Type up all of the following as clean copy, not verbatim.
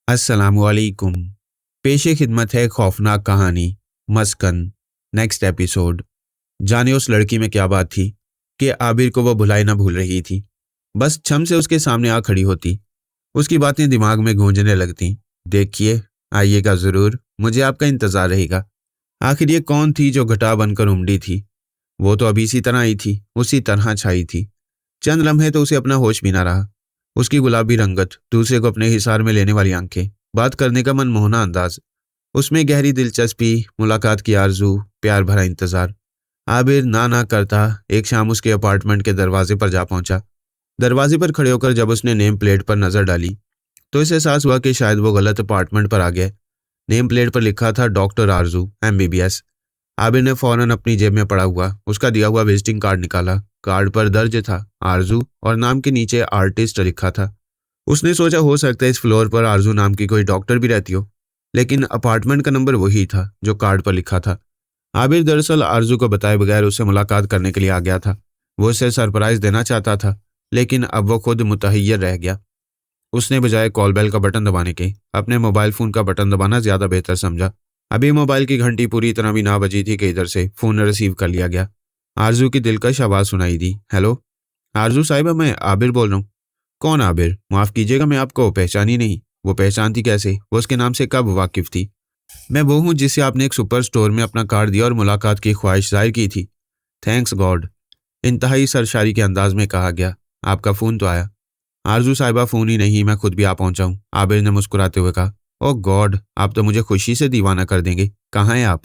अस्सलामुअलैकुम। पेशे खिदमत है खौफनाक कहानी मस्कन। Next episode. जाने उस लड़की में क्या बात थी कि आबिर को वो भुलाए ना भूल रही थी। बस छम से उसके सामने आ खड़ी होती, उसकी बातें दिमाग में गूंजने लगती। देखिए, आइएगा ज़रूर, मुझे आपका इंतज़ार रहेगा। आखिर ये कौन थी जो घटा बनकर उमड़ी थी? वो तो अभी इसी तरह आई थी, उसी तरह छाई थी। चंद लम्हे तो उसे अपना होश भी ना रहा। उसकी गुलाबी रंगत, दूसरे को अपने हिसार में लेने वाली आंखें, बात करने का मनमोहना अंदाज, उसमें गहरी दिलचस्पी, मुलाकात की आरजू, प्यार भरा इंतजार। आबिर ना ना करता एक शाम उसके अपार्टमेंट के दरवाजे पर जा पहुंचा। दरवाजे पर खड़े होकर जब उसने नेम प्लेट पर नजर डाली तो इसे एहसास हुआ कि शायद वो गलत अपार्टमेंट पर आ गया। नेम प्लेट पर लिखा था डॉक्टर आरजू MBBS। आबिर ने फौरन अपनी जेब में पड़ा हुआ उसका दिया हुआ विजिटिंग कार्ड निकाला। कार्ड पर दर्ज था आरजू और नाम के नीचे आर्टिस्ट लिखा था। उसने सोचा हो सकता है इस फ्लोर पर आरजू नाम की कोई डॉक्टर भी रहती हो, लेकिन अपार्टमेंट का नंबर वही था जो कार्ड पर लिखा था। आबिर दरअसल आरजू को बताए बगैर उससे मुलाकात करने के लिए आ गया था। वो उसे सरप्राइज देना चाहता था, लेकिन अब वो खुद मुतहय्यर रह गया। उसने बजाय कॉल बेल का बटन दबाने के अपने मोबाइल फोन का बटन दबाना ज्यादा बेहतर समझा। अभी मोबाइल की घंटी पूरी तरह भी ना बजी थी कि इधर से फोन रिसीव कर लिया गया। आरजू की दिलकश आवाज सुनाई दी। हेलो आरजू साहिबा, मैं आबिर बोल रहा हूँ। कौन आबिर? माफ कीजिएगा, मैं आपको पहचानी नहीं। वो पहचानती कैसे? वो उसके नाम से कब वाकिफ थी? मैं वो हूँ जिसे आपने एक सुपर स्टोर में अपना कार्ड दिया और मुलाकात की ख्वाहिश जाहिर की थी। थैंक्स गॉड, इंतहाई सरशारी के अंदाज में कहा गया। आपका फोन तो आया। आरजू साहिबा, फोन ही नहीं, मैं खुद भी आ पहुंचा हूँ, आबिर ने मुस्कुराते हुए कहा। ओह गॉड, आप तो मुझे खुशी से दीवाना कर देंगे। कहाँ हैं आप?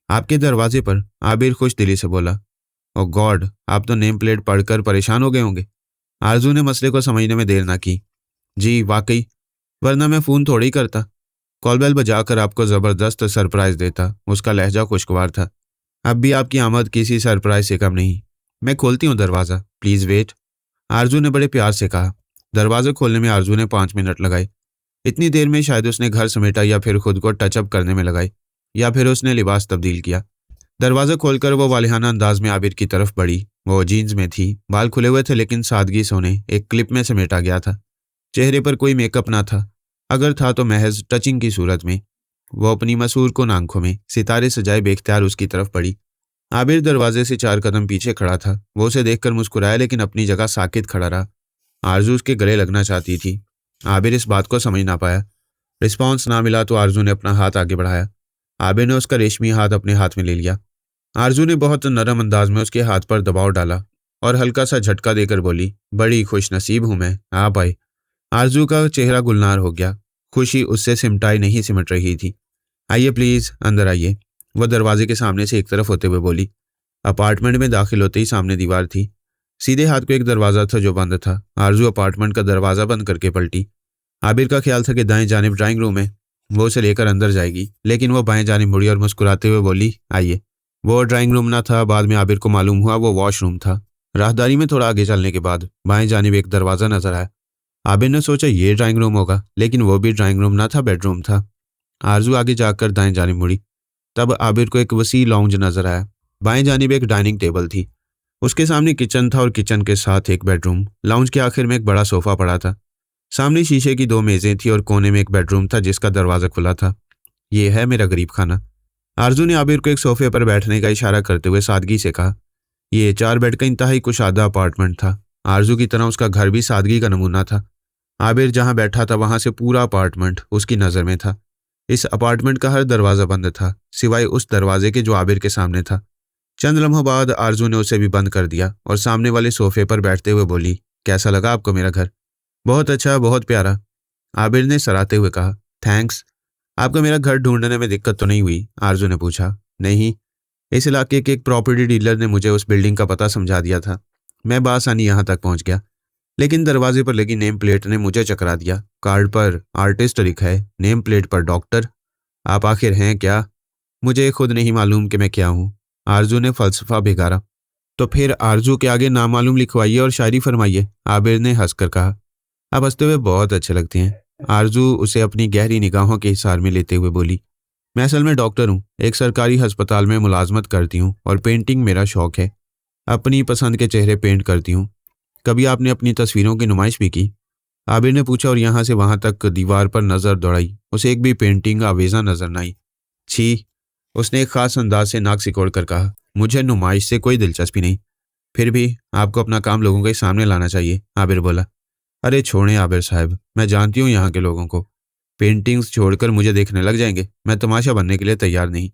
आपके दरवाजे पर, आबिर खुश दिली से बोला। ओह गॉड, आप तो नेम प्लेट पढ़कर परेशान हो गए होंगे। आरजू ने मसले को समझने में देर ना की। जी वाकई, वरना मैं फ़ोन थोड़ी ही करता। कॉल बेल बजाकर आपको ज़बरदस्त सरप्राइज देता। उसका लहजा खुशगवार था। अब भी आपकी आमद किसी सरप्राइज से कम नहीं। मैं खोलती हूँ दरवाज़ा, प्लीज़ वेट, आरजू ने बड़े प्यार से कहा। दरवाज़ा खोलने में आरजू ने 5 मिनट लगाए। इतनी देर में शायद उसने घर समेटा या फिर खुद को टचअप करने में लगाई, या फिर उसने लिबास तब्दील किया। दरवाज़ा खोलकर वो वालिहाना अंदाज में आबिर की तरफ बढ़ी। वो जीन्स में थी, बाल खुले हुए थे लेकिन सादगी से उन्हें एक क्लिप में समेटा गया था। चेहरे पर कोई मेकअप ना था, अगर था तो महज टचिंग की सूरत में। वो अपनी मसूर कुन आंखों में सितारे सजाए बेख्तियार उसकी तरफ बढ़ी। आबिर दरवाजे से 4 कदम पीछे खड़ा था। वो उसे देखकर मुस्कुराया लेकिन अपनी जगह साकित खड़ा रहा। आरजू उसके गले लगना चाहती थी। आबिर इस बात को समझ ना पाया। रिस्पॉन्स ना मिला तो आरजू ने अपना हाथ आगे बढ़ाया। आबिर ने उसका रेशमी हाथ अपने हाथ में ले लिया। आरजू ने बहुत नरम अंदाज में उसके हाथ पर दबाव डाला और हल्का सा झटका देकर बोली, बड़ी खुश नसीब हूं मैं, आप आए। आरजू का चेहरा गुलनार हो गया। खुशी उससे सिमटाई नहीं सिमट रही थी। आइए प्लीज, अंदर आइए, वह दरवाजे के सामने से एक तरफ होते हुए बोली। अपार्टमेंट में दाखिल होते ही सामने दीवार थी। सीधे हाथ को एक दरवाजा था जो बंद था। आरजू अपार्टमेंट का दरवाजा बंद करके पलटी। आबिर का ख्याल था कि दाएं जानिब ड्राइंग रूम है, वो उसे लेकर अंदर जाएगी, लेकिन वो बाएं जानिब मुड़ी और मुस्कुराते हुए बोली, आइए। वो ड्राइंग रूम ना था, बाद में आबिर को मालूम हुआ वो वॉशरूम था। राहदारी में थोड़ा आगे चलने के बाद बाएं जानिब एक दरवाजा नजर आया। आबिर ने सोचा ये ड्राइंग रूम होगा, लेकिन वो भी ड्राइंग रूम ना था, बेडरूम था। आरजू आगे जाकर दाएं जानिब मुड़ी। तब आबिर को एक वसी लाउंज नजर आया। बाएं जानिब एक डाइनिंग टेबल थी, उसके सामने किचन था और किचन के साथ एक बेडरूम। लाउंज के आखिर में एक बड़ा सोफा पड़ा था। सामने शीशे की 2 मेजें थी और कोने में एक बेडरूम था जिसका दरवाजा खुला था। ये है मेरा गरीब खाना। आरजू ने आबिर को एक सोफे पर बैठने का इशारा करते हुए सादगी से कहा। ये 4 बेड का इंतहाई कुशादा अपार्टमेंट था। आरजू की तरह उसका घर भी सादगी का नमूना था। आबिर जहां बैठा था वहां से पूरा अपार्टमेंट उसकी नजर में था। इस अपार्टमेंट का हर दरवाजा बंद था, सिवाय उस दरवाजे के जो आबिर के सामने था। चंद लम्हों बाद आरजू ने उसे भी बंद कर दिया और सामने वाले सोफे पर बैठते हुए बोली, कैसा लगा आपको मेरा घर? बहुत अच्छा, बहुत प्यारा, आबिर ने सराहते हुए कहा। थैंक्स। आपको मेरा घर ढूंढने में दिक्कत तो नहीं हुई? आरजू ने पूछा। नहीं, इस इलाके के एक प्रॉपर्टी डीलर ने मुझे उस बिल्डिंग का पता समझा दिया था। मैं बासानी यहाँ तक पहुँच गया, लेकिन दरवाजे पर लगी नेम प्लेट ने मुझे चकरा दिया। कार्ड पर आर्टिस्ट लिखा है, नेम प्लेट पर डॉक्टर। आप आखिर हैं क्या? मुझे खुद नहीं मालूम कि मैं क्या हूँ, आरजू ने फलसफा भिगारा। तो फिर आरजू के आगे नामालूम लिखवाइए और शायरी फरमाइए, आबिर ने हंसकर कहा। आप हंसते हुए बहुत अच्छे लगते हैं, आरजू उसे अपनी गहरी निगाहों के हिसार में लेते हुए बोली। मैं असल में डॉक्टर हूँ, एक सरकारी अस्पताल में मुलाजमत करती हूँ और पेंटिंग मेरा शौक है। अपनी पसंद के चेहरे पेंट करती हूँ। कभी आपने अपनी तस्वीरों की नुमाइश भी की? आबिर ने पूछा और यहाँ से वहां तक दीवार पर नजर दौड़ाई। उसे एक भी पेंटिंग आवेजा नजर न आई। छी, उसने एक खास अंदाज से नाक सिकोड़ कर कहा। मुझे नुमाइश से कोई दिलचस्पी नहीं, फिर भी आपको अपना काम लोगों के सामने लाना चाहिए, आबिर बोला। अरे छोड़ें आबिर साहब, मैं जानती हूँ यहाँ के लोगों को। पेंटिंग्स छोड़कर मुझे देखने लग जाएंगे। मैं तमाशा बनने के लिए तैयार नहीं।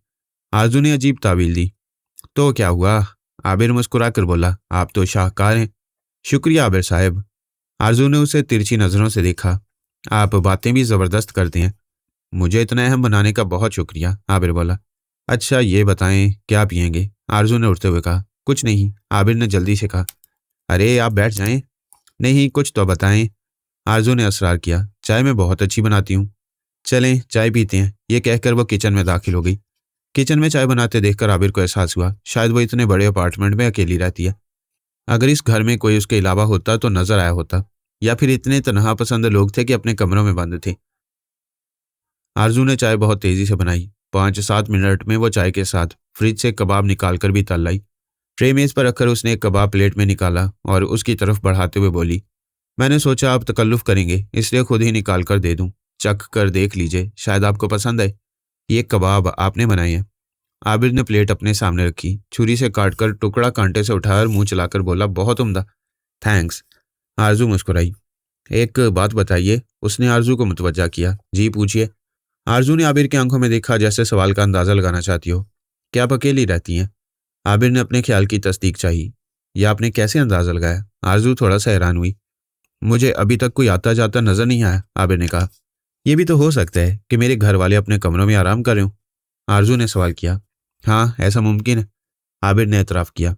आरजू ने अजीब तावील दी। तो क्या हुआ? आबिर मुस्कुरा कर बोला। आप तो शाहकार हैं। शुक्रिया आबिर साहब। आरजू ने उसे तिरछी नजरों से देखा। आप बातें भी जबरदस्त करते हैं। मुझे इतना अहम बनाने का बहुत शुक्रिया, आबिर बोला। अच्छा ये बताएं क्या पियेंगे? आरजू ने उठते हुए कहा। कुछ नहीं, आबिर ने जल्दी से कहा। अरे आप बैठ जाएं। नहीं, कुछ तो बताएं, आरजू ने असरार किया। चाय मैं बहुत अच्छी बनाती हूँ। चलें चाय पीते हैं, ये कहकर वो किचन में दाखिल हो गई। किचन में चाय बनाते देखकर आबिर को एहसास हुआ शायद वो इतने बड़े अपार्टमेंट में अकेली रहती है। अगर इस घर में कोई उसके अलावा होता तो नजर आया होता, या फिर इतने तनहा पसंद लोग थे कि अपने कमरों में बंद थे। आरजू ने चाय बहुत तेजी से बनाई। 5-7 मिनट में वो चाय के साथ फ्रिज से कबाब निकालकर भी तल लाई। ट्रे मेज पर रखकर उसने एक कबाब प्लेट में निकाला और उसकी तरफ बढ़ाते हुए बोली, मैंने सोचा आप तकल्लुफ करेंगे इसलिए खुद ही निकाल कर दे दूं। चख कर देख लीजिए, शायद आपको पसंद आए। ये कबाब आपने बनाए हैं। आबिर ने प्लेट अपने सामने रखी, छुरी से काटकर टुकड़ा कांटे से उठाकर मुंह चलाकर बोला, बहुत उम्दा। थैंक्स। आरजू मुस्कुराई। एक बात बताइए, उसने आरजू को मुतवज्जा किया। जी पूछिए। आरजू ने आबिर की आंखों में देखा जैसे सवाल का अंदाजा लगाना चाहती हो। क्या आप अकेली रहती हैं? आबिर ने अपने ख्याल की तस्दीक चाही। यह आपने कैसे अंदाजा लगाया? आरजू थोड़ा सा हैरान हुई। मुझे अभी तक कोई आता जाता नजर नहीं आया, आबिर ने कहा। यह भी तो हो सकता है कि मेरे घर वाले अपने कमरों में आराम कर रहे हों, आरजू ने सवाल किया। हाँ ऐसा मुमकिन है, आबिर ने एतराफ़ किया।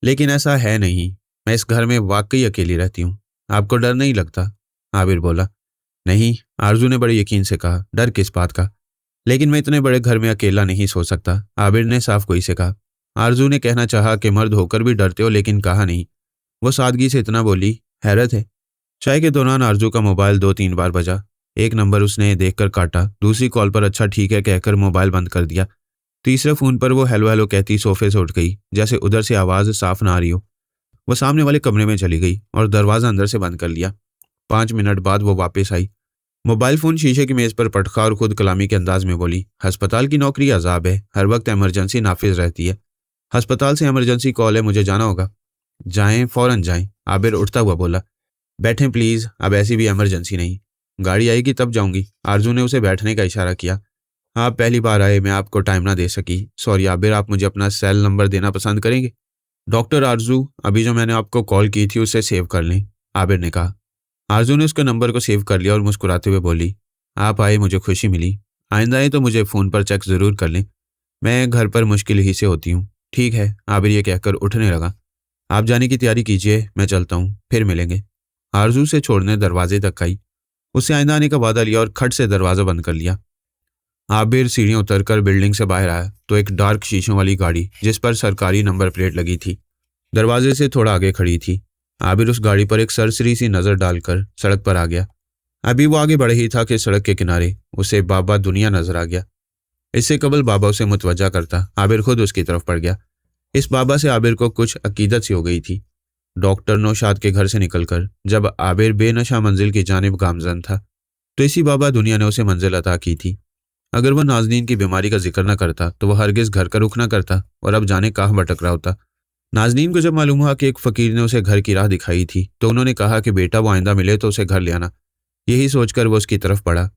लेकिन ऐसा है नहीं, मैं इस घर में वाकई अकेली रहती हूँ। आपको डर नहीं लगता? आबिर बोला। नहीं, आरजू ने बड़े यकीन से कहा। डर किस बात का? लेकिन मैं इतने बड़े घर में अकेला नहीं सो सकता, आबिर ने साफ गोई से कहा। आरजू ने कहना चाहा कि मर्द होकर भी डरते हो, लेकिन कहा नहीं। वो सादगी से इतना बोली, हैरत है। चाय के दौरान आरजू का मोबाइल 2-3 बार बजा। एक नंबर उसने देखकर काटा, दूसरी कॉल पर अच्छा ठीक है कहकर मोबाइल बंद कर दिया। तीसरे फोन पर वो हेलो हेलो कहती सोफे से उठ गई, जैसे उधर से आवाज साफ ना आ रही हो। वो सामने वाले कमरे में चली गई और दरवाजा अंदर से बंद कर लिया। 5 मिनट बाद वो वापस आई। मोबाइल फोन शीशे की मेज पर पटका और खुद कलामी के अंदाज में बोली, अस्पताल की नौकरी अजाब है, हर वक्त इमरजेंसी नाफिज रहती है। अस्पताल से इमरजेंसी कॉल है, मुझे जाना होगा। जाएं, फौरन जाएं, आबिर उठता हुआ बोला। बैठें प्लीज, अब ऐसी भी इमरजेंसी नहीं। गाड़ी आएगी तब जाऊंगी, आरजू ने उसे बैठने का इशारा किया। आप पहली बार आए, मैं आपको टाइम ना दे सकी, सॉरी आबिर। आप मुझे अपना सेल नंबर देना पसंद करेंगे? डॉक्टर आरजू, अभी जो मैंने आपको कॉल की थी उसे सेव कर लें, आबिर ने कहा। आरजू ने उसके नंबर को सेव कर लिया और मुस्कुराते हुए बोली, आप आए मुझे खुशी मिली। आइंदा आए तो मुझे फ़ोन पर चेक ज़रूर कर लें, मैं घर पर मुश्किल ही से होती हूँ। ठीक है, आबिर ये कहकर उठने लगा। आप जाने की तैयारी कीजिए, मैं चलता हूँ, फिर मिलेंगे। आरजू से छोड़ने दरवाजे तक आई। उससे आइंदा आने का वादा लिया और खट से दरवाज़ा बंद कर लिया। आबिर सीढ़ियाँ उतरकर बिल्डिंग से बाहर आया तो एक डार्क शीशों वाली गाड़ी जिस पर सरकारी नंबर प्लेट लगी थी दरवाजे से थोड़ा आगे खड़ी थी। आबिर उस गाड़ी पर एक सरसरी सी नज़र डालकर सड़क पर आ गया। अभी वो आगे बढ़ ही था कि सड़क के किनारे उसे बाबा दुनिया नजर आ गया। इससे कबल बाबा उसे मुतवज्जा करता, आबिर खुद उसकी तरफ पड़ गया। इस बाबा से आबिर को कुछ अकीदत सी हो गई थी। डॉक्टर नौशाद के घर से निकलकर जब आबिर बेनशा मंजिल की जानिब गामजन था तो इसी बाबा दुनिया ने उसे मंजिल अता की थी। अगर वह नाजनीन की बीमारी का जिक्र न करता तो वह हरगिज घर का रुख न करता और अब जाने कहाँ भटक रहा होता। नाजनीन को जब मालूम हुआ कि एक फ़कीर ने उसे घर की राह दिखाई थी तो उन्होंने कहा कि बेटा वो आइंदा मिले तो उसे घर ले आना। यही सोचकर वो उसकी तरफ बढ़ा।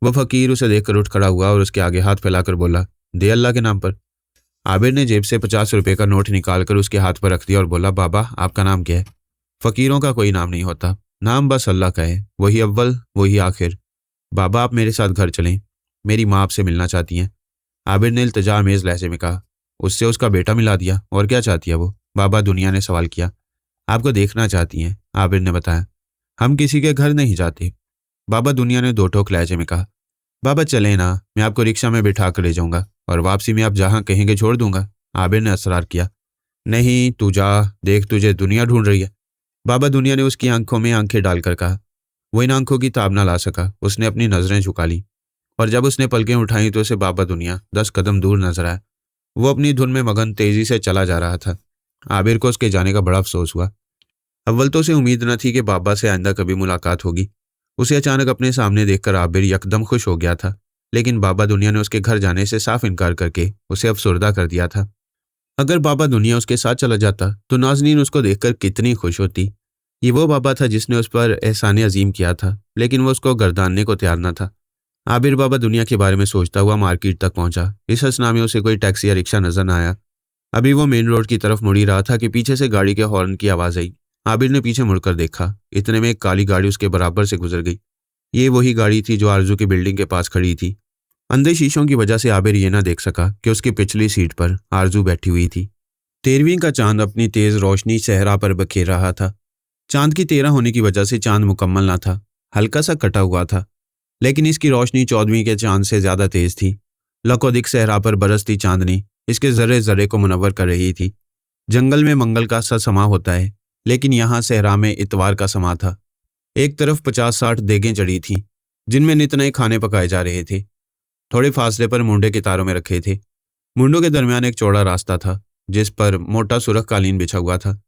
वह फ़कीर उसे देखकर उठ खड़ा हुआ और उसके आगे हाथ फैलाकर बोला, दे अल्लाह के नाम पर। आबिर ने जेब से 50 रुपए का नोट निकालकर उसके हाथ पर रख दिया और बोला, बाबा आपका नाम क्या है? फ़कीरों का कोई नाम नहीं होता, नाम बस अल्लाह का है, वही अव्वल वही आखिर। बाबा आप मेरे साथ घर चलें, मेरी माँ आपसे मिलना चाहती हैं। आबिर ने इल्तिजा अमेज़ लहजे में कहा। उससे उसका बेटा मिला दिया, और क्या चाहती है वो? बाबा दुनिया ने सवाल किया। आपको देखना चाहती हैं, आबिर ने बताया। हम किसी के घर नहीं जाते, बाबा दुनिया ने दो टोक लहजे में कहा। बाबा चले ना, मैं आपको रिक्शा में बिठा कर ले जाऊंगा और वापसी में आप जहाँ कहेंगे छोड़ दूंगा, आबिर ने असरार किया। नहीं तू जा, देख तुझे दुनिया ढूंढ रही है, बाबा दुनिया ने उसकी आंखों में आंखें डालकर कहा। वो इन आंखों की ताब ना ला सका, उसने अपनी नजरें झुका ली और जब उसने पलकें उठाई तो उसे बाबा दुनिया 10 कदम दूर नजर आया। वो अपनी धुन में मगन तेजी से चला जा रहा था। आबिर को उसके जाने का बड़ा अफसोस हुआ। अव्वल तो उसे उम्मीद न थी कि बाबा से आइंदा कभी मुलाकात होगी, उसे अचानक अपने सामने देखकर आबिर यकदम खुश हो गया था, लेकिन बाबा दुनिया ने उसके घर जाने से साफ इनकार करके उसे अफसुर्दा कर दिया था। अगर बाबा दुनिया उसके साथ चला जाता तो नाज़नीन उसको देखकर कितनी खुश होती। ये वो बाबा था जिसने उस पर एहसान अजीम किया था, लेकिन वो उसको गर्दानने को तैयार न था। आबिर बाबा दुनिया के बारे में सोचता हुआ मार्केट तक पहुंचा। इस हसना में उसे कोई टैक्सी या रिक्शा नजर न आया। अभी वो मेन रोड की तरफ मुड़ ही रहा था कि पीछे से गाड़ी के हॉर्न की आवाज आई। आबिर ने पीछे मुड़कर देखा। इतने में एक काली गाड़ी उसके बराबर से गुजर गई। ये वही गाड़ी थी जो आरजू की बिल्डिंग के पास खड़ी थी। अंधे शीशों की वजह से आबिर ये ना देख सका कि उसकी पिछली सीट पर आरजू बैठी हुई थी। 13वीं का चांद अपनी तेज रोशनी सहरा पर बखेर रहा था। चांद की 13 होने की वजह से चांद मुकम्मल ना था, हल्का सा कटा हुआ था, लेकिन इसकी रोशनी 14वीं के चांद से ज्यादा तेज थी। लकोदिक सहरा पर बरसती चांदनी इसके जर्रे जर्रे को मुनव्वर कर रही थी। जंगल में मंगल का सा समा होता है, लेकिन यहाँ सहरा में इतवार का समा था। एक तरफ 50-60 देगें चढ़ी थीं, जिनमें नित नए खाने पकाए जा रहे थे। थोड़े फासले पर मुंडे के तारों में रखे थे। मुंडों के दरमियान एक चौड़ा रास्ता था, जिस पर मोटा सुरख कालीन बिछा हुआ था,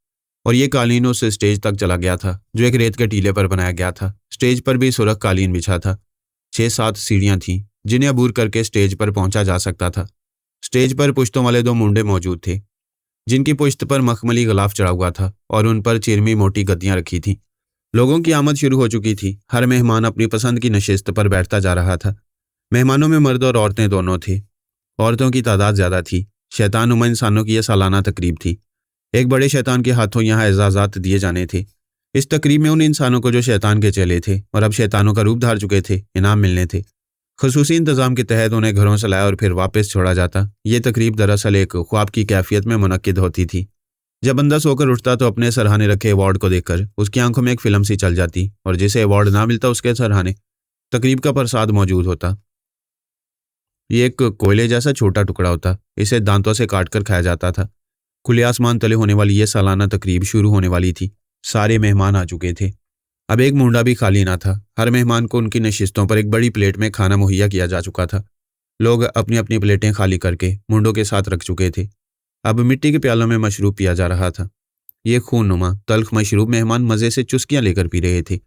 और ये कालीन उस स्टेज तक चला गया था जो एक रेत के टीले पर बनाया गया था। स्टेज पर भी सुरख कालीन बिछा था। 6-7 सीढ़ियां थीं, जिन्हें अबूर करके स्टेज पर पहुंचा जा सकता था। स्टेज पर पुश्तों वाले 2 मुंडे मौजूद थे, जिनकी पुश्त पर मखमली गलाफ चढ़ा हुआ था और उन पर चिरमी मोटी गद्दियां रखी थीं। लोगों की आमद शुरू हो चुकी थी। हर मेहमान अपनी पसंद की नशिस्त पर बैठता जा रहा था। मेहमानों में मर्द और औरतें दोनों थे। औरतों की तादाद ज्यादा थी। शैतान नुमा इंसानों की यह सालाना तकरीब थी। एक बड़े शैतान के हाथों यहाँ एजाजात दिए जाने थे। इस तकरीब में उन इंसानों को जो शैतान के चेले थे और अब शैतानों का रूप धार चुके थे, इनाम मिलने थे। खसूसी इंतजाम के तहत उन्हें घरों से लाया और फिर वापस छोड़ा जाता। ये तकरीब दरअसल एक ख्वाब की कैफियत में मुनक्किद होती थी। जब बंदा सोकर उठता तो अपने सराहने रखे अवार्ड को देखकर उसकी आंखों में एक फिल्म सी चल जाती, और जिसे अवार्ड ना मिलता उसके सराहने तकरीब का प्रसाद मौजूद होता। ये एक कोयले जैसा छोटा टुकड़ा होता। इसे दांतों से काट कर खाया जाता था। खुले आसमान तले होने वाली ये सालाना तकरीब शुरू होने वाली थी। सारे मेहमान आ चुके थे। अब एक मुंडा भी खाली ना था। हर मेहमान को उनकी नशिस्तों पर एक बड़ी प्लेट में खाना मुहैया किया जा चुका था। लोग अपनी अपनी प्लेटें खाली करके मुंडों के साथ रख चुके थे। अब मिट्टी के प्यालों में मशरूब पिया जा रहा था। ये खूननुमा तल्ख मशरूब मेहमान मजे से चुस्कियां लेकर पी रहे थे।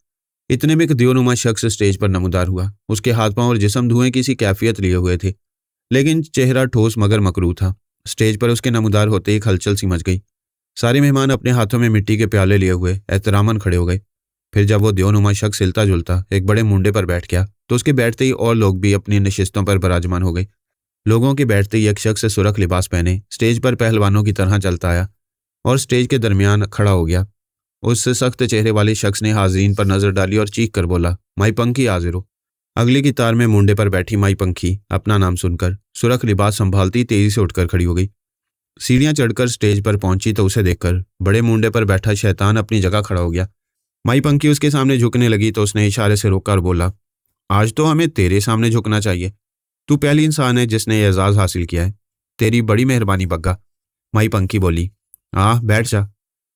इतने में एक दियोनुमा शख्स स्टेज पर नमूदार हुआ। उसके हाथ पांव और जिस्म धुएं की सी कैफियत लिए हुए थे, लेकिन चेहरा ठोस मगर मकरू था। स्टेज पर उसके नमूदार होते एक हलचल सी मच गई। सारे मेहमान अपने हाथों में मिट्टी के प्याले लिए हुए एहतरामन खड़े हो गए। फिर जब वो दियोनुमा शख्स हिलता जुलता एक बड़े मुंडे पर बैठ गया तो उसके बैठते ही और लोग भी अपनी नशिस्तों पर बराजमान हो गए। लोगों के बैठते ही एक शख्स सुरख लिबास पहने स्टेज पर पहलवानों की तरह चलता आया और स्टेज के दरमियान खड़ा हो गया। उस सख्त चेहरे वाले शख्स ने हाजरीन पर नजर डाली और चीख कर बोला, माई पंखी हाजिर हो। अगली की तार में मुंडे पर बैठी माई पंखी अपना नाम सुनकर सुरख लिबास संभालती तेजी से उठकर खड़ी हो गई। सीढ़ियां चढ़कर स्टेज पर पहुंची तो उसे देखकर बड़े मुंडे पर बैठा शैतान अपनी जगह खड़ा हो गया। माई पंखी उसके सामने झुकने लगी तो उसने इशारे से रोका और बोला, आज तो हमें तेरे सामने झुकना चाहिए। तू पहली इंसान है जिसने ये एजाज हासिल किया है। तेरी बड़ी मेहरबानी बग्गा। माई पंखी बोली, बैठ जा।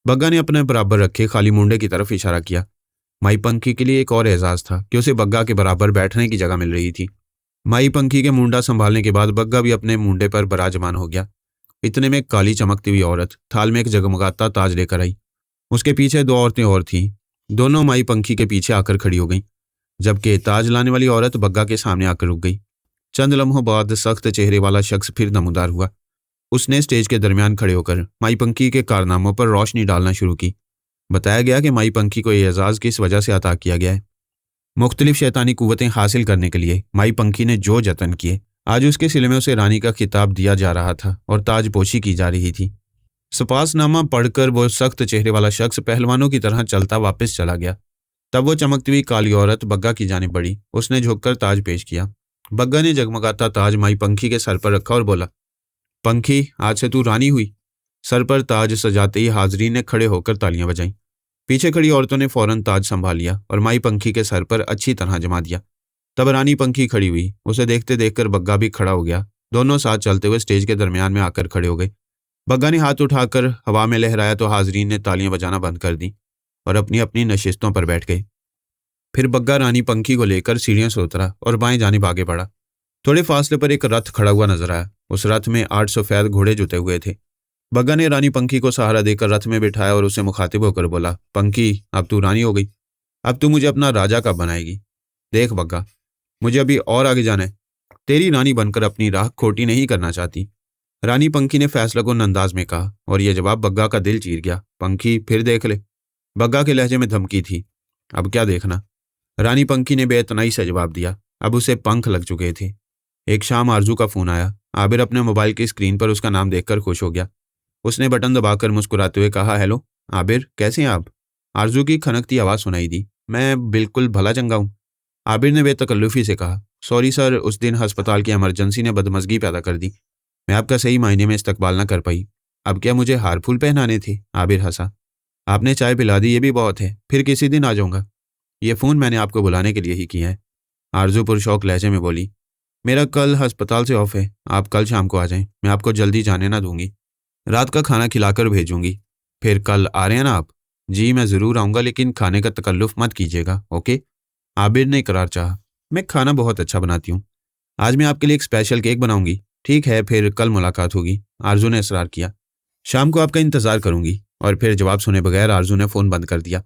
बग्गा ने अपने बराबर रखे खाली मुंडे की तरफ इशारा किया। माई पंखी के लिए एक और एजाज था कि उसे बग्गा के बराबर बैठने की जगह मिल रही थी। माई पंखी के मुंडा संभालने के बाद बग्गा भी अपने मुंडे पर बराजमान हो गया। इतने में एक काली चमकती हुई औरत थाल में एक जगमगाता ताज लेकर आई। उसके पीछे 2 औरतें और थीं। दोनों माई पंखी के पीछे आकर खड़ी हो गईं, जबकि ताज लाने वाली औरत बग्गा के सामने आकर रुक गई। चंद लम्हों बाद सख्त चेहरे वाला शख्स फिर नमूदार हुआ। उसने स्टेज के दरमियान खड़े होकर माई पंखी के कारनामों पर रोशनी डालना शुरू की। बताया गया कि माई पंखी को यह एजाज किस वजह से अता किया गया है। मुख्तलिफ शैतानी कुव्वतें हासिल करने के लिए माई पंखी ने जो जतन किए, आज उसके सिले में उसे रानी का खिताब दिया जा रहा था और ताजपोशी की जा रही थी। सपासनामा पढ़कर वो सख्त चेहरे वाला शख्स पहलवानों की तरह चलता वापस चला गया। तब वो चमकती हुई काली औरत बग्गा की जानिब बढ़ी। उसने झुककर ताज पेश किया। बग्गा ने जगमगाता ताज माई पंखी के सर पर रखा और बोला, पंखी, आज से तू रानी हुई। सर पर ताज सजाते ही हाजरीन ने खड़े होकर तालियां बजाईं। पीछे खड़ी औरतों ने फौरन ताज संभाल लिया और माई पंखी के सर पर अच्छी तरह जमा दिया। तब रानी पंखी खड़ी हुई। उसे देखते देखकर बग्गा भी खड़ा हो गया। दोनों साथ चलते हुए स्टेज के दरमियान में आकर खड़े हो गए। बग्गा ने हाथ उठाकर हवा में लहराया तो हाजरीन ने तालियां बजाना बंद कर दी और अपनी अपनी नशिस्तों पर बैठ गए। फिर बग्गा रानी पंखी को लेकर सीढ़ियों से उतरा और बाएं जानिब आगे बढ़ा। थोड़े फासले पर एक रथ खड़ा हुआ नजर आया। उस रथ में 8 सफेद घोड़े जुते हुए थे। बग्गा ने रानी पंखी को सहारा देकर रथ में बिठाया और उसे मुखातिब होकर बोला, पंखी, अब तू रानी हो गई। अब तू मुझे अपना राजा कब बनाएगी? देख बग्गा, मुझे अभी और आगे जाना है। तेरी रानी बनकर अपनी राह खोटी नहीं करना चाहती। रानी पंखी ने फैसला अंदाज में कहा और यह जवाब बग्गा का दिल चीर गया। पंखी, फिर देख ले। बग्गा के लहजे में धमकी थी। अब क्या देखना? रानी पंखी ने बेतनाई से जवाब दिया। अब उसे पंख लग चुके थे। एक शाम आरजू का फोन आया। आबिर अपने मोबाइल की स्क्रीन पर उसका नाम देखकर खुश हो गया। उसने बटन दबाकर मुस्कुराते हुए कहा, हेलो आबिर, कैसे हैं आप? आरजू की खनकती आवाज़ सुनाई दी। मैं बिल्कुल भला चंगा हूँ, आबिर ने बेतकल्लुफ़ी से कहा। सॉरी सर, उस दिन अस्पताल की इमरजेंसी ने बदमज़गी पैदा कर दी। मैं आपका सही मायने में इस्तकबाल ना कर पाई। अब क्या मुझे हार फूल पहनाने थे? आबिर हंसा। आपने चाय पिला दी, ये भी बहुत है। फिर किसी दिन आ जाऊंगा। ये फ़ोन मैंने आपको बुलाने के लिए ही किया है। आरजू पुरशौक लहजे में बोली। मेरा कल अस्पताल से ऑफ है, आप कल शाम को आ जाएं। मैं आपको जल्दी जाने ना दूंगी। रात का खाना खिलाकर भेजूंगी। फिर कल आ रहे हैं ना आप? जी मैं ज़रूर आऊँगा, लेकिन खाने का तकल्लुफ़ मत कीजिएगा, ओके? आबिर ने इकरार चाहा। मैं खाना बहुत अच्छा बनाती हूँ। आज मैं आपके लिए एक स्पेशल केक बनाऊंगी। ठीक है, फिर कल मुलाकात होगी, आरजू ने इसरार किया। शाम को आपका इंतज़ार करूंगी। और फिर जवाब सुने बगैर आरजू ने फ़ोन बंद कर दिया।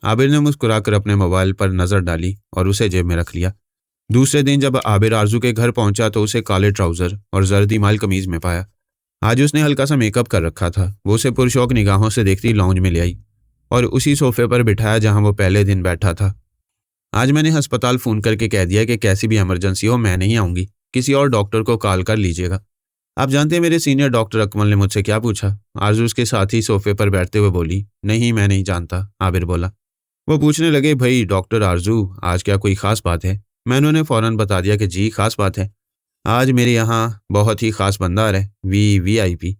आबिर ने मुस्कुराकर अपने मोबाइल पर नज़र डाली और उसे जेब में रख लिया। दूसरे दिन जब आबिर आरजू के घर पहुंचा तो उसे काले ट्राउज़र और जर्दी माल कमीज में पाया। आज उसने हल्का सा मेकअप कर रखा था। वो उसे पुरशौक निगाहों से देखती लाउंज में ले आई और उसी सोफे पर बिठाया जहां वो पहले दिन बैठा था। आज मैंने अस्पताल फ़ोन करके कह दिया कि कैसी भी इमरजेंसी हो मैं नहीं आऊँगी, किसी और डॉक्टर को कॉल कर लीजिएगा। आप जानते हैं मेरे सीनियर डॉक्टर अकमल ने मुझसे क्या पूछा? आरज़ू उसके साथ ही सोफे पर बैठते हुए बोली। नहीं, मैं नहीं जानता, आबिर बोला। वो पूछने लगे, भाई डॉक्टर आरज़ू, आज क्या कोई ख़ास बात है? मैंने उन्हें फ़ौरन बता दिया कि जी ख़ास बात है। आज मेरे यहाँ बहुत ही ख़ास बंदा आ रहा है, वीआईपी।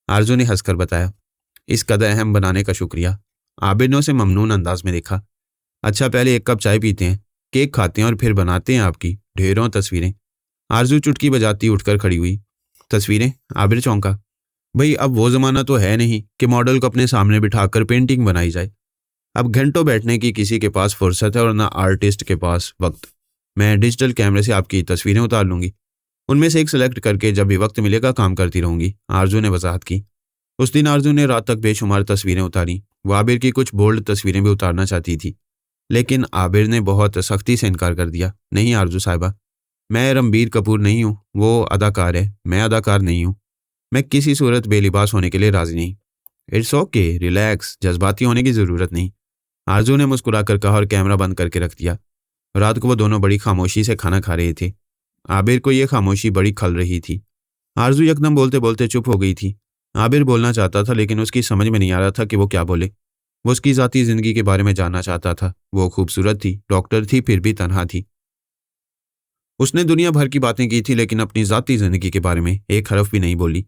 आरज़ू ने हंसकर बताया। इस कदर अहम बनाने का शुक्रिया। आबिर ने उसे ममनून अंदाज में देखा। अच्छा, पहले एक कप चाय पीते हैं, केक खाते हैं और फिर बनाते हैं आपकी ढेरों तस्वीरें। आरजू चुटकी बजाती उठकर खड़ी हुई। तस्वीरें? आबिर चौंका। भाई अब वो ज़माना तो है नहीं कि मॉडल को अपने सामने बिठाकर पेंटिंग बनाई जाए। अब घंटों बैठने की किसी के पास फुर्सत है और ना आर्टिस्ट के पास वक्त। मैं डिजिटल कैमरे से आपकी तस्वीरें उतार लूंगी, उनमें से एक सेलेक्ट करके जब भी वक्त मिलेगा काम करती रहूंगी, आरजू ने वजाहत की। उस दिन आरजू ने रात तक बेशुमार तस्वीरें उतारी। वो आबिर की कुछ बोल्ड तस्वीरें भी उतारना चाहती थी, लेकिन आबिर ने बहुत सख्ती से इनकार कर दिया। नहीं आरजू साहिबा, मैं रणबीर कपूर नहीं हूँ, वो अदाकार है, मैं अदाकार नहीं हूँ। मैं किसी सूरत बेलिबास होने के लिए राजी नहीं। इट्स ओके, रिलैक्स, जज्बाती होने की ज़रूरत नहीं, आरजू ने मुस्कुराकर कहा और कैमरा बंद करके रख दिया। रात को वो दोनों बड़ी खामोशी से खाना खा रहे थे। आबिर को ये खामोशी बड़ी खल रही थी। आरजू यकदम बोलते बोलते चुप हो गई थी। आबिर बोलना चाहता था लेकिन उसकी समझ में नहीं आ रहा था कि वो क्या बोले। वो उसकी ज़ाती ज़िंदगी के बारे में जानना चाहता था। वो खूबसूरत थी, डॉक्टर थी, फिर भी तन्हा थी। उसने दुनिया भर की बातें की थी लेकिन अपनी ज़ाती ज़िंदगी के बारे में एक हरफ भी नहीं बोली।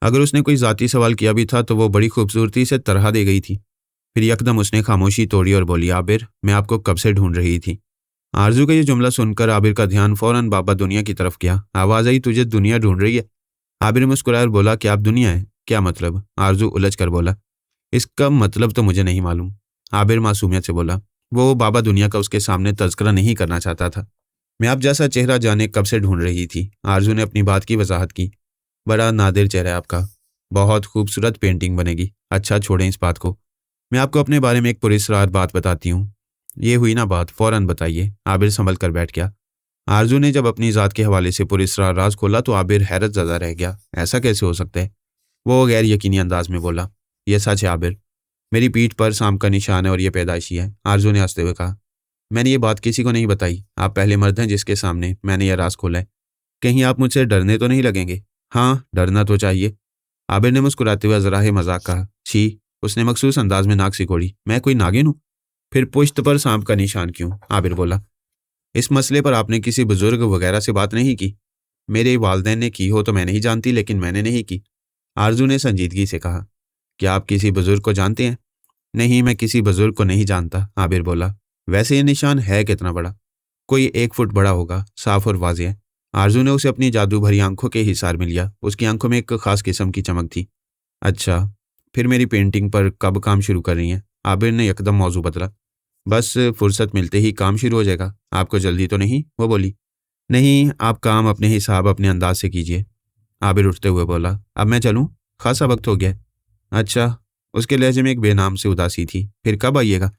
अगर उसने कोई ज़ाती सवाल किया भी था तो वो बड़ी खूबसूरती से तरह दे गई थी। फिर यकदम उसने खामोशी तोड़ी और बोली, आबिर, मैं आपको कब से ढूंढ रही थी। आरजू का ये जुमला सुनकर आबिर का ध्यान फौरन बाबा दुनिया की तरफ गया। आवाज़ आई, तुझे दुनिया ढूंढ रही है? आबिर मुस्कुराया और बोला, क्या आप दुनिया है? क्या मतलब? आरजू उलझ कर बोला, इसका मतलब तो मुझे नहीं मालूम। आबिर मासूमियत से बोला। वो बाबा दुनिया का उसके सामने तज़किरा नहीं करना चाहता था। मैं आप जैसा चेहरा जाने कब से ढूंढ रही थी, आरजू ने अपनी बात की वजाहत की। बड़ा नादिर चेहरा है आपका, बहुत खूबसूरत पेंटिंग बनेगी। अच्छा छोड़ें इस बात को, मैं आपको अपने बारे में एक पुरस्रार बात बताती हूँ। ये हुई ना बात, फौरन बताइए। आबिर संभल कर बैठ गया। आरजू ने जब अपनी ज़ात के हवाले से पुरस्रार राज खोला तो आबिर हैरत ज़दा रह गया। ऐसा कैसे हो सकता है? वो गैर यकीनी अंदाज में बोला, यह सच है आबिर, मेरी पीठ पर सांप का निशान है और ये पैदाइशी है। आरजू ने हंसते हुए कहा, मैंने ये बात किसी को नहीं बताई। आप पहले मर्द हैं जिसके सामने मैंने यह राज खोला है। कहीं आप मुझसे डरने तो नहीं लगेंगे? हाँ, डरना तो चाहिए, आबिर ने मुस्कुराते हुए ज़राहे मजाक कहा। छी, उसने मखसूस अंदाज में नाक सिकोड़ी। मैं कोई नागिन हूँ? फिर पुश्त पर सांप का निशान क्यों? आबिर बोला। इस मसले पर आपने किसी बुजुर्ग वगैरह से बात नहीं की? मेरे वालिदैन ने की हो तो मैं नहीं जानती, लेकिन मैंने नहीं की, आरजू ने संजीदगी से कहा। क्या आप किसी बुजुर्ग को जानते हैं? नहीं, मैं किसी बुजुर्ग को नहीं जानता, आबिर बोला। वैसे ये निशान है कितना बड़ा? कोई 1 फुट बड़ा होगा, साफ और वाज़ेह है। आरजू ने उसे अपनी जादू भरी आंखों के हिसार में लिया। उसकी आंखों में एक खास किस्म की चमक थी। अच्छा, फिर मेरी पेंटिंग पर कब काम शुरू कर रही हैं? आबिर ने यकदम मौजू बदला। बस फुर्सत मिलते ही काम शुरू हो जाएगा। आपको जल्दी तो नहीं? वो बोली। नहीं, आप काम अपने हिसाब अपने अंदाज से कीजिए, आबिर उठते हुए बोला। अब मैं चलूं? खासा वक्त हो गया है। अच्छा, उसके लहजे में एक बेनाम से उदासी थी। फिर कब आइएगा?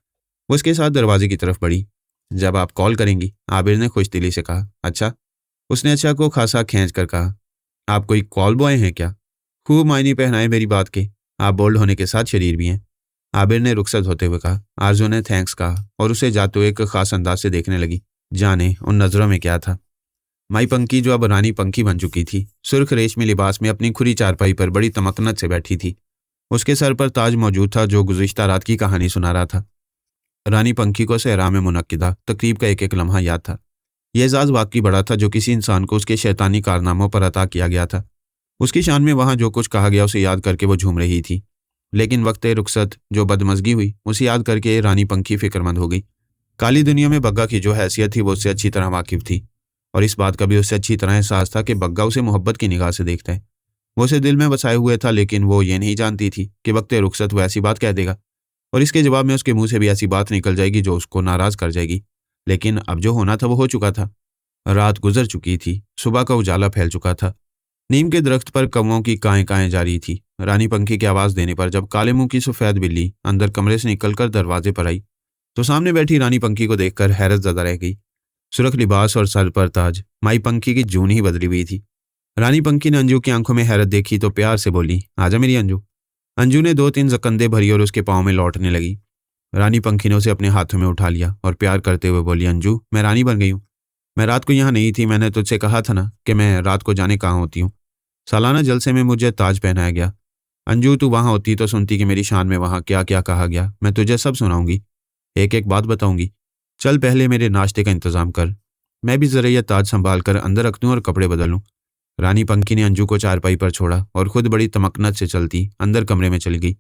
वो उसके साथ दरवाजे की तरफ बढ़ी। जब आप कॉल करेंगी, आबिर ने खुशदिली से कहा। अच्छा। उसने अच्छा को खासा खींच कर कहा। आप कोई कॉल बॉय हैं क्या? खूब मायने पहनाए मेरी बात के। आप बोल्ड होने के साथ शरीर भी हैं। आबिर ने रुखसत होते हुए कहा। आरजू ने थैंक्स कहा और उसे जाते हुए एक खास अंदाज से देखने लगी। जाने उन नजरों में क्या था। माई पंखी, जो अब रानी पंखी बन चुकी थी, सुर्ख रेशमी लिबास में अपनी खुली चारपाई पर बड़ी तमकनत से बैठी थी। उसके सर पर ताज मौजूद था जो गुज़िश्ता रात की कहानी सुना रहा था। रानी पंखी को सहरा में मुनक्किदा तकरीब का एक एक लम्हा याद था। यह एजाज वाकई बड़ा था जो किसी इंसान को उसके शैतानी कारनामों पर अता किया गया था। उसकी शान में वहां जो कुछ कहा गया उसे याद करके वो झूम रही थी। लेकिन वक्त रुखसत जो बदमज़गी हुई उसे याद करके रानी पंखी फिक्रमंद हो गई। काली दुनिया में बग्गा की जो हैसियत थी वो उससे अच्छी तरह वाकिफ थी, और इस बात का भी उससे अच्छी तरह एहसास था कि बग्गा उसे मोहब्बत की निगाह से देखता है। वो उसे दिल में बसाए हुए था, लेकिन वो ये नहीं जानती थी कि वक्त रुखसत वो ऐसी बात कह देगा और इसके जवाब में उसके मुंह से भी ऐसी बात निकल जाएगी जो उसको नाराज कर जाएगी। लेकिन अब जो होना था वो हो चुका था। रात गुजर चुकी थी, सुबह का उजाला फैल चुका था। नीम के दरख्त पर कौवों की काएं काएं जा रही थी। रानी पंखी की आवाज देने पर जब काले मुंह की सफेद बिल्ली अंदर कमरे से निकलकर दरवाजे पर आई तो सामने बैठी रानी पंखी को देखकर हैरत ज़दा रह गई। सुरख लिबास और सर पर ताज, माई पंखी की जून ही बदली हुई थी। रानी पंखी ने अंजू की आंखों में हैरत देखी तो प्यार से बोली, आजा मेरी अंजू। अंजू ने दो तीन जकंदे भरी और उसके पाँव में लौटने लगी। रानी पंखी ने उसे अपने हाथों में उठा लिया और प्यार करते हुए बोली, अंजू मैं रानी बन गई हूँ। मैं रात को यहाँ नहीं थी, मैंने तुझसे कहा था ना कि मैं रात को जाने कहाँ होती हूँ। सालाना जलसे में मुझे ताज पहनाया गया। अंजू तू वहाँ होती तो सुनती कि मेरी शान में वहाँ क्या क्या कहा गया। मैं तुझे सब सुनाऊंगी, एक एक बात बताऊंगी। चल पहले मेरे नाश्ते का इंतजाम कर, मैं भी जरा यह ताज संभाल कर अंदर रख दूं और कपड़े बदल लूं। रानी पंखी ने अंजू को चारपाई पर छोड़ा और खुद बड़ी तमकनत से चलती अंदर कमरे में चली गई।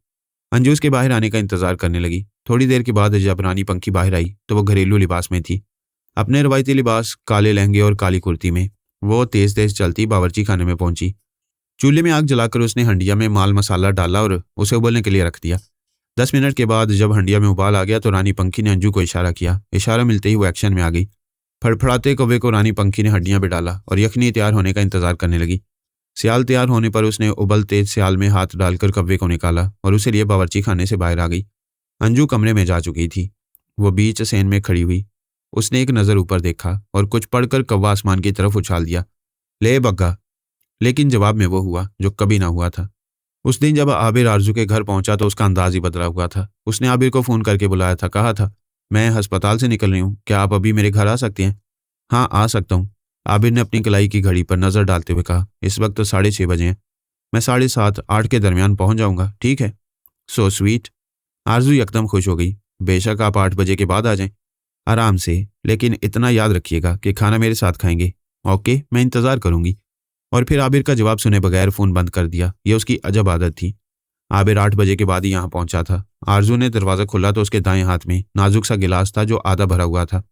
अंजू उसके बाहर आने का इंतजार करने लगी। थोड़ी देर के बाद जब रानी पंखी बाहर आई तो वो घरेलू लिबास में थी, अपने रवायती लिबास काले लहंगे और काली कुर्ती में। वो तेज तेज चलती बावर्ची खाने में पहुंची। चूल्हे में आग जलाकर उसने हंडिया में माल मसाला डाला और उसे उबलने के लिए रख दिया। 10 मिनट के बाद जब हंडिया में उबाल आ गया तो रानी पंखी ने अंजू को इशारा किया। इशारा मिलते ही वो एक्शन में आ गई। फड़फड़ाते कौवे को रानी पंखी ने हड्डियां पे डाला और यखनी तैयार होने का इंतजार करने लगी। सियाल तैयार होने पर उसने उबलते सियाल में हाथ डालकर कौवे को निकाला और उसे लिए बावर्ची खाने से बाहर आ गई। अंजू कमरे में जा चुकी थी। वो बीच सेन में खड़ी हुई। उसने एक नज़र ऊपर देखा और कुछ पढ़कर कौवा आसमान की तरफ उछाल दिया, ले बग्गा। लेकिन जवाब में वो हुआ जो कभी ना हुआ था। उस दिन जब आबिर आरजू के घर पहुंचा तो उसका अंदाज ही बदला हुआ था। उसने आबिर को फ़ोन करके बुलाया था, कहा था, मैं अस्पताल से निकल रही हूँ, क्या आप अभी मेरे घर आ सकते हैं? हाँ आ सकता हूँ। आबिर ने अपनी कलाई की घड़ी पर नज़र डालते हुए कहा, इस वक्त तो 6:30 बजे हैं। मैं 7:30 8 के दरमियान पहुंच जाऊंगा, ठीक है? सो स्वीट। आरजू यकदम खुश हो गई। बेशक आप 8 बजे के बाद आ जाएं, आराम से, लेकिन इतना याद रखिएगा कि खाना मेरे साथ खाएंगे। ओके, मैं इंतज़ार करूंगी। और फिर आबिर का जवाब सुने बगैर फ़ोन बंद कर दिया। यह उसकी अजब आदत थी। आबिर 8 बजे के बाद ही यहाँ पहुंचा था। आरजू ने दरवाज़ा खोला तो उसके दाएं हाथ में नाजुक सा गिलास था जो आधा भरा हुआ था।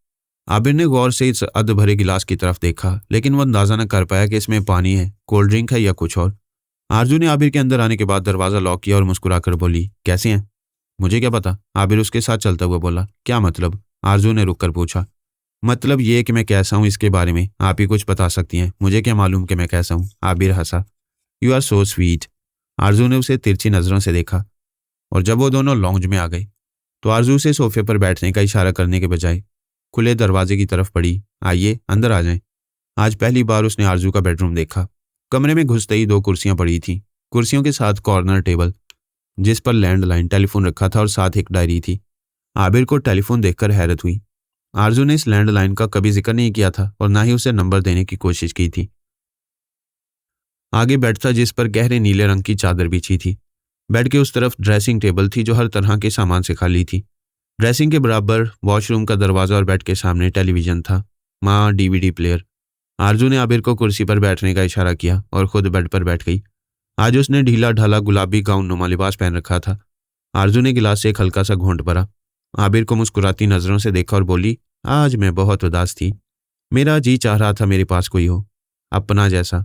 आबिर ने गौर से इस अध भरे गिलास की तरफ देखा, लेकिन वह अंदाजा न कर पाया कि इसमें पानी है, कोल्ड ड्रिंक है या कुछ और। आरजू ने आबिर के अंदर आने के बाद दरवाज़ा लॉक किया और मुस्कुराकर बोली, कैसे हैं? मुझे क्या पता, आबिर उसके साथ चलता हुआ बोला। क्या मतलब? आरजू ने रुक कर पूछा। मतलब ये कि मैं कैसा हूँ इसके बारे में आप ही कुछ बता सकती हैं, मुझे क्या मालूम कि मैं कैसा हूँ? आबिर हंसा। You are so sweet. Aarzoo ने उसे तिरछी नज़रों से देखा। और जब वो दोनों लॉन्ज में आ गए तो आरजू से सोफे पर बैठने का इशारा करने के बजाय खुले दरवाजे की तरफ बढ़ी, आइए अंदर आ जाएं। आज पहली बार उसने आरजू का बेडरूम देखा। कमरे में घुसते ही 2 कुर्सियां पड़ी थीं। कुर्सियों के साथ कॉर्नर टेबल जिस पर लैंडलाइन टेलीफोन रखा था और साथ एक डायरी थी। आबिर को टेलीफोन देखकर हैरत हुई। आरजू ने इस लैंडलाइन का कभी जिक्र नहीं किया था और ना ही उसे नंबर देने की कोशिश की थी। आगे बेड था जिस पर गहरे नीले रंग की चादर बिछी थी। बेड के उस तरफ ड्रेसिंग टेबल थी जो हर तरह के सामान से खाली थी। ड्रेसिंग के बराबर वॉशरूम का दरवाजा और बेड के सामने टेलीविजन था, माँ डीवीडी प्लेयर। आरजू ने आबिर को कुर्सी पर बैठने का इशारा किया और खुद बेड पर बैठ गई। आज उसने ढीला ढाला गुलाबी गाउन नुमा लिबास पहन रखा था। आरजू ने गिलास से एक हल्का सा घूंट भरा, आबिर को मुस्कुराती नजरों से देखा और बोली, आज मैं बहुत उदास थी। मेरा जी चाह रहा था मेरे पास कोई हो, अपना जैसा।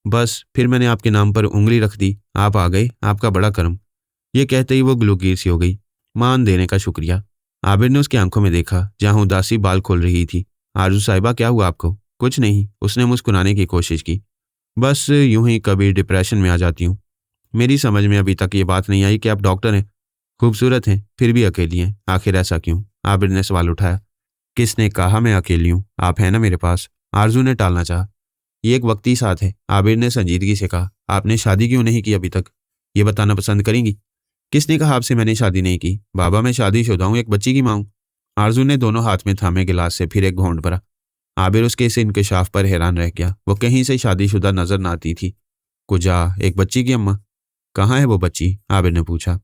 बस फिर मैंने आपके नाम पर उंगली रख दी, आप आ गए, आपका बड़ा कर्म। ये कहते ही वो ग्लूगीर सी हो गई। मान देने का शुक्रिया। आबिर ने उसकी आंखों में देखा जहां उदासी बाल खोल रही थी। आरजू साहिबा क्या हुआ आपको? कुछ नहीं, उसने मुस्कुराने की कोशिश की। बस यूं ही कभी डिप्रेशन में आ जाती हूँ। मेरी समझ में अभी तक ये बात नहीं आई कि आप डॉक्टर हैं, खूबसूरत हैं, फिर भी अकेली हैं, आखिर ऐसा क्यों? आबिर ने सवाल उठाया। किसने कहा मैं अकेली हूँ? आप हैं ना मेरे पास? आरजू ने टालना चाहा। ये एक वक्ती साथ है, आबिर ने संजीदगी से कहा। आपने शादी क्यों नहीं की अभी तक? ये बताना पसंद करेंगी? किसने कहा आपसे मैंने शादी नहीं की? बाबा मैं शादीशुदा हूँ, एक बच्ची की माँ हूँ। आरजू ने दोनों हाथ में थामे गिलास से फिर एक घोंट भरा। आबिर उसके इस इंकशाफ पर हैरान रह गया। वो कहीं से शादीशुदा नजर न आती थी। कुजा, एक बच्ची की अम्मा? कहाँ है वो बच्ची? आबिर ने पूछा।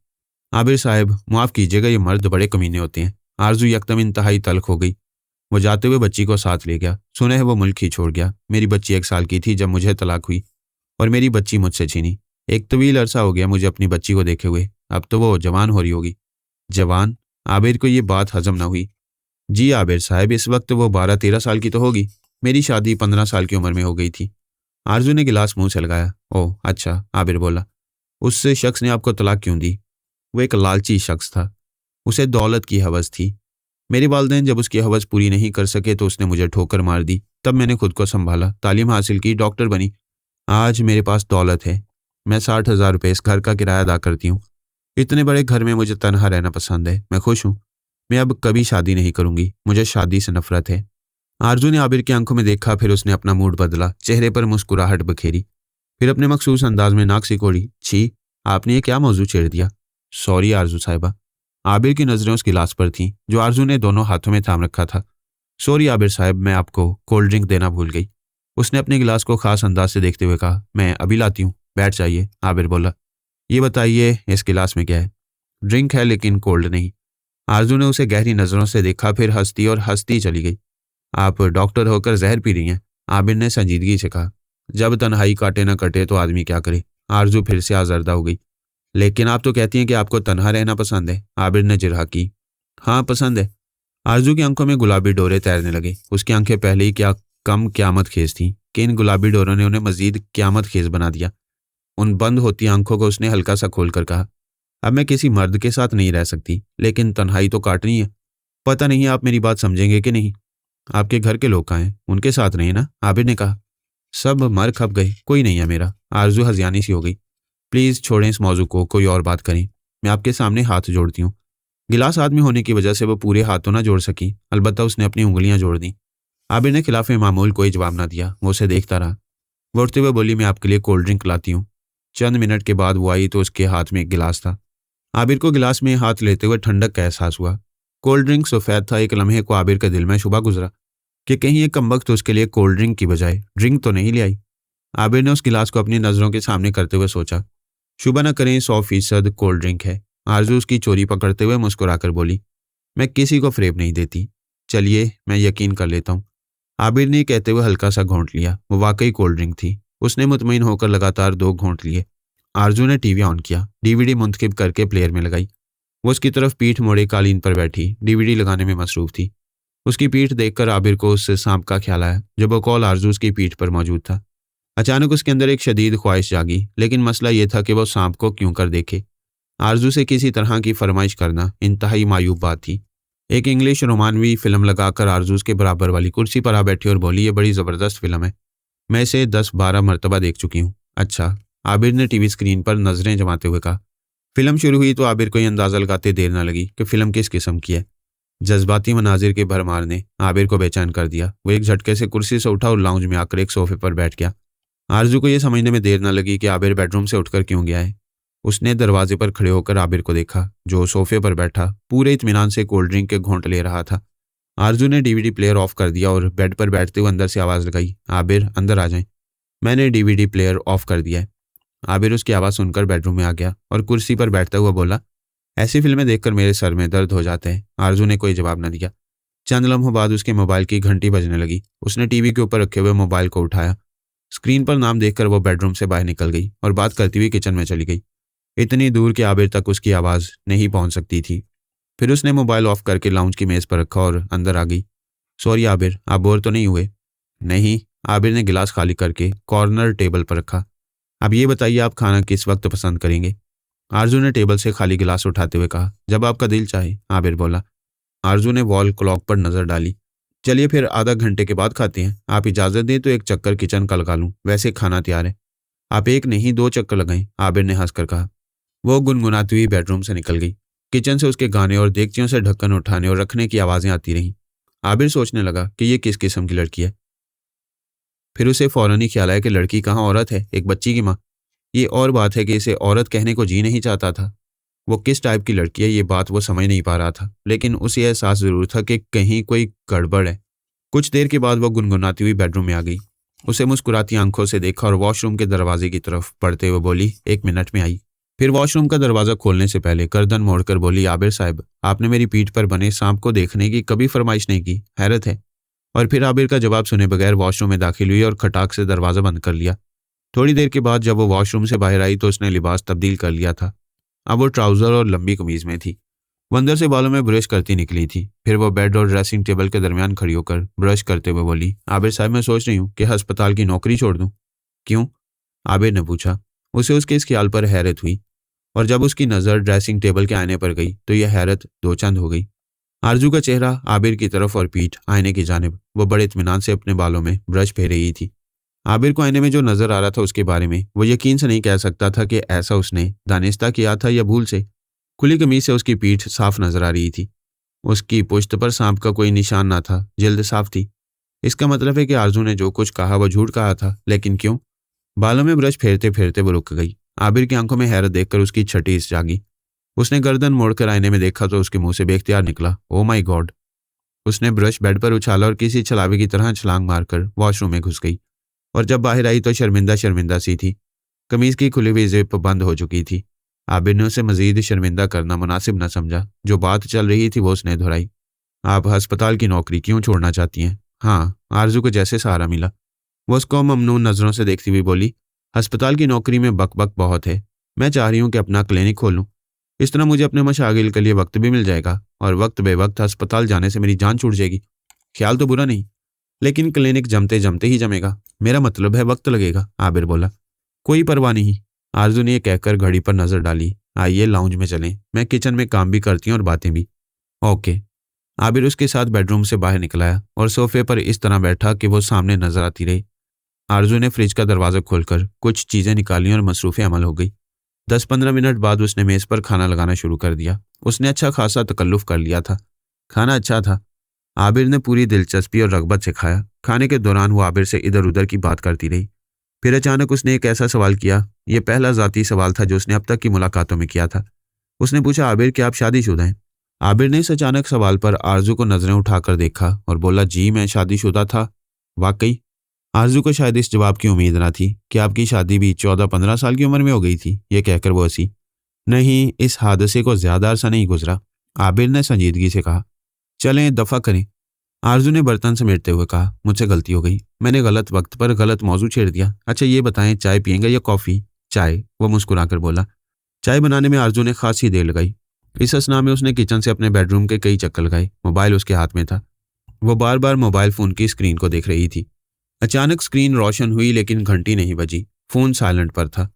आबिर साहब माफ कीजिएगा, ये मर्द बड़े कमीने होते हैं। आरजू यकदम इंतहाई तल्ख हो गई। वो जाते हुए बच्ची को साथ ले गया। सुने है वो मुल्क ही छोड़ गया। मेरी बच्ची 1 साल की थी जब मुझे तलाक हुई और मेरी बच्ची मुझसे छीनी। एक तवील अरसा हो गया मुझे अपनी बच्ची को देखे हुए। अब तो वो जवान हो रही होगी। जवान? आबिर को ये बात हजम न हुई। जी आबिर साहब, इस वक्त वो 12-13 साल की तो होगी। मेरी शादी 15 साल की उम्र में हो गई थी। आरजू ने गिलास मुंह से लगाया। ओह अच्छा, आबिर बोला। उस शख्स ने आपको तलाक क्यों दी? वो एक लालची शख्स था। उसे दौलत की हवस थी। मेरे वालिदैन जब उसकी हवस पूरी नहीं कर सके तो उसने मुझे ठोकर मार दी। तब मैंने खुद को संभाला, तालीम हासिल की, डॉक्टर बनी। आज मेरे पास दौलत है। मैं 60,000 रुपये इस घर का किराया अदा करती हूँ। इतने बड़े घर में मुझे तनहा रहना पसंद है। मैं खुश हूँ। मैं अब कभी शादी नहीं करूंगी। मुझे शादी से नफरत है। आरजू ने आबिर की आंखों में देखा, फिर उसने अपना मूड बदला, चेहरे पर मुस्कुराहट बखेरी, फिर अपने मखसूस अंदाज में नाक सिकोड़ी। छी, आपने ये क्या मौजू छेड़ दिया? सॉरी आरजू साहिबा। आबिर की नजरें उस गिलास पर थीं जो आरजू ने दोनों हाथों में थाम रखा था। सॉरी आबिर साहब, मैं आपको कोल्ड ड्रिंक देना भूल गई। उसने अपने गिलास को खास अंदाज से देखते हुए कहा। मैं अभी लाती हूँ, बैठ जाइए। आबिर बोला। ये बताइए इस गिलास में क्या है? ड्रिंक है लेकिन कोल्ड नहीं। आरजू ने उसे गहरी नजरों से देखा, फिर हंसती और हंसती चली गई। आप डॉक्टर होकर जहर पी रही हैं? आबिर ने संजीदगी से कहा। जब तन्हाई काटे न कटे तो आदमी क्या करे? आरजू फिर से आजर्दा हो गई। लेकिन आप तो कहती हैं कि आपको तन्हा रहना पसंद है। आबिर ने जिरहा की। हाँ पसंद है। आरजू की आंखों में गुलाबी डोरे तैरने लगे। उसकी आंखें पहले ही क्या कम क्यामत खेज थीं कि इन गुलाबी डोरों ने उन्हें मजीद क्यामत खेज बना दिया। उन बंद होती आंखों को उसने हल्का सा खोलकर कहा। अब मैं किसी मर्द के साथ नहीं रह सकती, लेकिन तन्हाई तो काटनी है। पता नहीं आप मेरी बात समझेंगे कि नहीं। आपके घर के लोग कहाँ हैं? उनके साथ नहीं ना? आबिर ने कहा। सब मर खप गए, कोई नहीं है मेरा। आरजू हजियानी सी हो गई। प्लीज छोड़ें इस मौजू को, कोई और बात करें। मैं आपके सामने हाथ जोड़ती हूँ। गिलास आदमी होने की वजह से वो पूरे हाथ तो ना जोड़ सकी, अलबत्ता उसने अपनी उंगलियां जोड़ दी। आबिर ने खिलाफे मामूल कोई जवाब ना दिया। वो उसे देखता रहा। वो उठते हुए बोली, मैं आपके लिए कोल्ड ड्रिंक लाती हूँ। चंद मिनट के बाद वो आई तो उसके हाथ में एक गिलास था। आबिर को गिलास में हाथ लेते हुए ठंडक का एहसास हुआ। कोल्ड ड्रिंक सफेद था। एक लम्हे को आबिर के दिल में शुबा गुजरा कि कहीं ये कमबख्त उसके लिए कोल्ड ड्रिंक की बजाय ड्रिंक तो नहीं ले आई। आबिर ने उस गिलास को अपनी नजरों के सामने करते हुए सोचा, शुबा न करें 100% कोल्ड ड्रिंक है। आरजू उसकी चोरी पकड़ते हुए मुस्कुराकर बोली, मैं किसी को फरेब नहीं देती। चलिए मैं यकीन कर लेता हूँ। आबिर ने कहते हुए हल्का सा घोंट लिया। वो वाकई कोल्ड ड्रिंक थी। उसने मुतमईन होकर लगातार 2 घोंट लिए। आरजू ने टीवी ऑन किया, डीवीडी मुंतखिब करके प्लेयर में लगाई। वो उसकी तरफ पीठ मोड़े कालीन पर बैठी डीवीडी लगाने में मसरूफ थी। उसकी पीठ देखकर आबिर को उस सांप का ख्याल आया जो बकौल आरजू उसकी पीठ पर मौजूद था। अचानक उसके अंदर एक शदीद ख्वाहिश जागी, लेकिन मसला यह था कि वो सांप को क्यों कर देखे। आरजू से किसी तरह की फरमाइश करना इंतहाई मायूब बात थी। एक इंग्लिश रोमानवी फिल्म लगाकर आरजू के बराबर वाली कुर्सी पर आ बैठी और बोली, ये बड़ी ज़बरदस्त फिल्म है। मैं इसे 10-12 मरतबा देख चुकी हूँ। अच्छा, आबिर ने टीवी स्क्रीन पर नजरें जमाते हुए कहा। फिल्म शुरू हुई तो आबिर को यह अंदाजा लगाते देर न लगी कि फिल्म किस किस्म की है। जज्बाती मनाजिर के भरमार ने आबिर को बेचैन कर दिया। वो एक झटके से कुर्सी से उठा और लाउंज में आकर एक सोफे पर बैठ गया। आरजू को यह समझने में देर न लगी कि आबिर बेडरूम से उठकर क्यों गया है। उसने दरवाजे पर खड़े होकर आबिर को देखा जो सोफे पर बैठा पूरे इत्मीनान से कोल्ड ड्रिंक के घोंट ले रहा था। आरजू ने डीवीडी प्लेयर ऑफ कर दिया और बेड पर बैठते हुए अंदर से आवाज़ लगाई, आबिर अंदर आ जाएं। मैंने डीवीडी प्लेयर ऑफ कर दिया है। आबिर उसकी आवाज़ सुनकर बेडरूम में आ गया और कुर्सी पर बैठता हुआ बोला, ऐसी फिल्में देखकर मेरे सर में दर्द हो जाते हैं। आरजू ने कोई जवाब न दिया। चंद लम्हों बाद उसके मोबाइल की घंटी बजने लगी। उसने टीवी के ऊपर रखे हुए मोबाइल को उठाया। स्क्रीन पर नाम देखकर वो बेडरूम से बाहर निकल गई और बात करती हुई किचन में चली गई, इतनी दूर कि आबिर तक उसकी आवाज़ नहीं पहुंच सकती थी। फिर उसने मोबाइल ऑफ करके लाउंज की मेज़ पर रखा और अंदर आ गई। सॉरी आबिर, आप बोर तो नहीं हुए? नहीं। आबिर ने गिलास खाली करके कॉर्नर टेबल पर रखा। अब ये बताइए आप खाना किस वक्त पसंद करेंगे? आरजू ने टेबल से खाली गिलास उठाते हुए कहा, जब आपका दिल चाहे। आबिर बोला। आरजू ने वॉल क्लॉक पर नज़र डाली। चलिए फिर आधा घंटे के बाद खाते हैं। आप इजाज़त दें तो एक चक्कर किचन का लगा लूँ, वैसे खाना तैयार है। आप एक नहीं 2 चक्कर लगाएं, आबिर ने हंसकर कहा। वो गुनगुनाती हुई बेडरूम से निकल गई। किचन से उसके गाने और देगचियों से ढक्कन उठाने और रखने की आवाज़ें आती रहीं। आबिर सोचने लगा कि ये किस किस्म की लड़की है। फिर उसे फौरन ही ख्याल आया कि लड़की कहाँ औरत है, एक बच्ची की माँ। ये और बात है कि इसे औरत कहने को जी नहीं चाहता था। वो किस टाइप की लड़की है ये बात वो समझ नहीं पा रहा था, लेकिन उसे एहसास ज़रूर था कि कहीं कोई गड़बड़ है। कुछ देर के बाद वो गुनगुनाती हुई बेडरूम में आ गई। उसे मुस्कुराती आंखों से देखा और वॉशरूम के दरवाजे की तरफ बढ़ते हुए बोली, 1 मिनट में आई। फिर वॉशरूम का दरवाजा खोलने से पहले गर्दन मोड़कर बोली, आबिर साहब, आपने मेरी पीठ पर बने सांप को देखने की कभी फरमाइश नहीं की, हैरत है। और फिर आबिर का जवाब सुने बगैर वॉशरूम में दाखिल हुई और खटाक से दरवाजा बंद कर लिया। थोड़ी देर के बाद जब वो वॉशरूम से बाहर आई तो उसने लिबास तब्दील कर लिया था। अब वो ट्राउजर और लंबी कमीज में थी। वो अंदर से बालों में ब्रश करती निकली थी। फिर वो बेड और ड्रेसिंग टेबल के दरमियान खड़ी होकर ब्रश करते हुए बोली, आबिर साहब, मैं सोच रही हूँ कि अस्पताल की नौकरी छोड़ दूँ। क्यों? आबिर ने पूछा। उसे उसके इस ख्याल पर हैरत हुई, और जब उसकी नज़र ड्रेसिंग टेबल के आईने पर गई तो यह हैरत दो चंद हो गई। आरजू का चेहरा आबिर की तरफ और पीठ आईने की जानिब। वो बड़े इत्मीनान से अपने बालों में ब्रश फेर रही थी। आबिर को आईने में जो नजर आ रहा था उसके बारे में वो यकीन से नहीं कह सकता था कि ऐसा उसने दानिस्ता किया था या भूल से। खुली कमीज से उसकी पीठ साफ नजर आ रही थी। उसकी पुश्त पर सांप का कोई निशान ना था, जिल्द साफ थी। इसका मतलब है कि आरजू ने जो कुछ कहा वो झूठ कहा था, लेकिन क्यों? बालों में ब्रश फेरते फेरते वो रुक गई। आबिर की आंखों में हैरत देखकर उसकी छठी जागी। उसने गर्दन मोड़कर आईने में देखा तो उसके मुंह से बेख्तियार निकला, ओ माय गॉड। उसने ब्रश बेड पर उछाला और किसी छलावे की तरह छलांग मारकर वॉशरूम में घुस गई। और जब बाहर आई तो शर्मिंदा शर्मिंदा सी थी। कमीज की खुली हुई जिप बंद हो चुकी थी। आबिर ने उसे मजीद शर्मिंदा करना मुनासिब न समझा। जो बात चल रही थी वो उसने दोहराई, आप अस्पताल की नौकरी क्यों छोड़ना चाहती हैं? हाँ, आरजू को जैसे सहारा मिला। वो उसको ममनून नजरों से देखती हुई बोली, अस्पताल की नौकरी में बक बहुत है। मैं चाह रही हूँ कि अपना क्लिनिक खोल लूँ। इस तरह मुझे अपने मशागिल के लिए वक्त भी मिल जाएगा और वक्त बेवक्त अस्पताल जाने से मेरी जान छूट जाएगी। ख्याल तो बुरा नहीं, लेकिन क्लिनिक जमते जमते ही जमेगा। मेरा मतलब है वक्त लगेगा, आबिर बोला। कोई परवाह नहीं, आरजू ने यह कहकर घड़ी पर नजर डाली। आइए लाउंज में चलें, मैं किचन में काम भी करती हूँ और बातें भी। ओके। आबिर उसके साथ बेडरूम से बाहर निकल आया और सोफे पर इस तरह बैठा कि वो सामने नजर आती रही। आरजू ने फ्रिज का दरवाजा खोलकर कुछ चीजें निकाली और मसरूफ़ अमल हो गई। 10-15 मिनट बाद उसने मेज पर खाना लगाना शुरू कर दिया। उसने अच्छा खासा तकल्लुफ कर लिया था। खाना अच्छा था। आबिर ने पूरी दिलचस्पी और रगबत से खाया। खाने के दौरान वो आबिर से इधर उधर की बात करती रही। फिर अचानक उसने एक ऐसा सवाल किया। यह पहला ज़ाती सवाल था जो उसने अब तक की मुलाकातों में किया था। उसने पूछा, आबिर, क्या आप शादीशुदा हैं? आबिर ने इस अचानक सवाल पर आरजू को नजरें उठाकर देखा और बोला, जी मैं शादीशुदा था। वाकई? आरजू को शायद इस जवाब की उम्मीद ना थी कि आपकी शादी भी 14-15 साल की उम्र में हो गई थी। यह कहकर वो हंसी। नहीं, इस हादसे को ज्यादा अरसा नहीं गुजरा, आबिर ने संजीदगी से कहा। चलें दफा करें, आरजू ने बर्तन समेटते हुए कहा। मुझसे गलती हो गई, मैंने गलत वक्त पर गलत मौजू छेड़ दिया। अच्छा ये बताएं, चाय पियेंगे या कॉफी? चाय, वो मुस्कुराकर बोला। चाय बनाने में आरजू ने खासी देर लगाई। इस असना में उसने किचन से अपने बेडरूम के कई चक्कर लगाए। मोबाइल उसके हाथ में था। वो बार बार मोबाइल फोन की स्क्रीन को देख रही थी। अचानक स्क्रीन रोशन हुई लेकिन घंटी नहीं बजी। फोन साइलेंट पर था।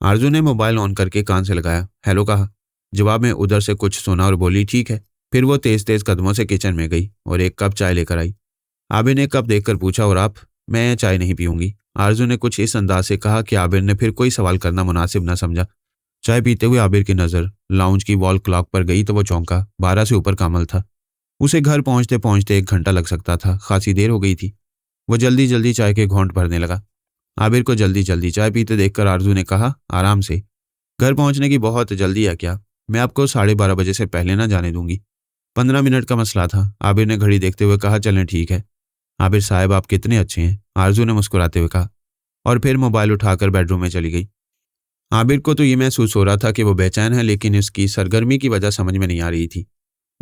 आरजू ने मोबाइल ऑन करके कान से लगाया, हेलो कहा। जवाब में उधर से कुछ सुना और बोली, ठीक है। फिर वो तेज तेज कदमों से किचन में गई और एक कप चाय लेकर आई। आबिर ने कप देखकर पूछा, और आप? मैं चाय नहीं पीऊंगी, आरजू ने कुछ इस अंदाज से कहा कि आबिर ने फिर कोई सवाल करना मुनासिब न समझा। चाय पीते हुए आबिर की नज़र लाउंज की वॉल क्लॉक पर गई तो वो चौंका। 12 से ऊपर का अमल था। उसे घर पहुंचते पहुंचते 1 घंटा लग सकता था। खासी देर हो गई थी। वो जल्दी जल्दी चाय के घोंट भरने लगा। आबिर को जल्दी जल्दी चाय पीते देखकर आरजू ने कहा, आराम से। घर पहुंचने की बहुत जल्दी है क्या? मैं आपको 12:30 बजे से पहले ना जाने दूंगी। 15 मिनट का मसला था, आबिर ने घड़ी देखते हुए कहा। चलें ठीक है। आबिर साहब, आप कितने अच्छे हैं, आरजू ने मुस्कुराते हुए कहा, और फिर मोबाइल उठाकर बेडरूम में चली गई। आबिर को तो ये महसूस हो रहा था कि वो बेचैन है, लेकिन इसकी सरगर्मी की वजह समझ में नहीं आ रही थी।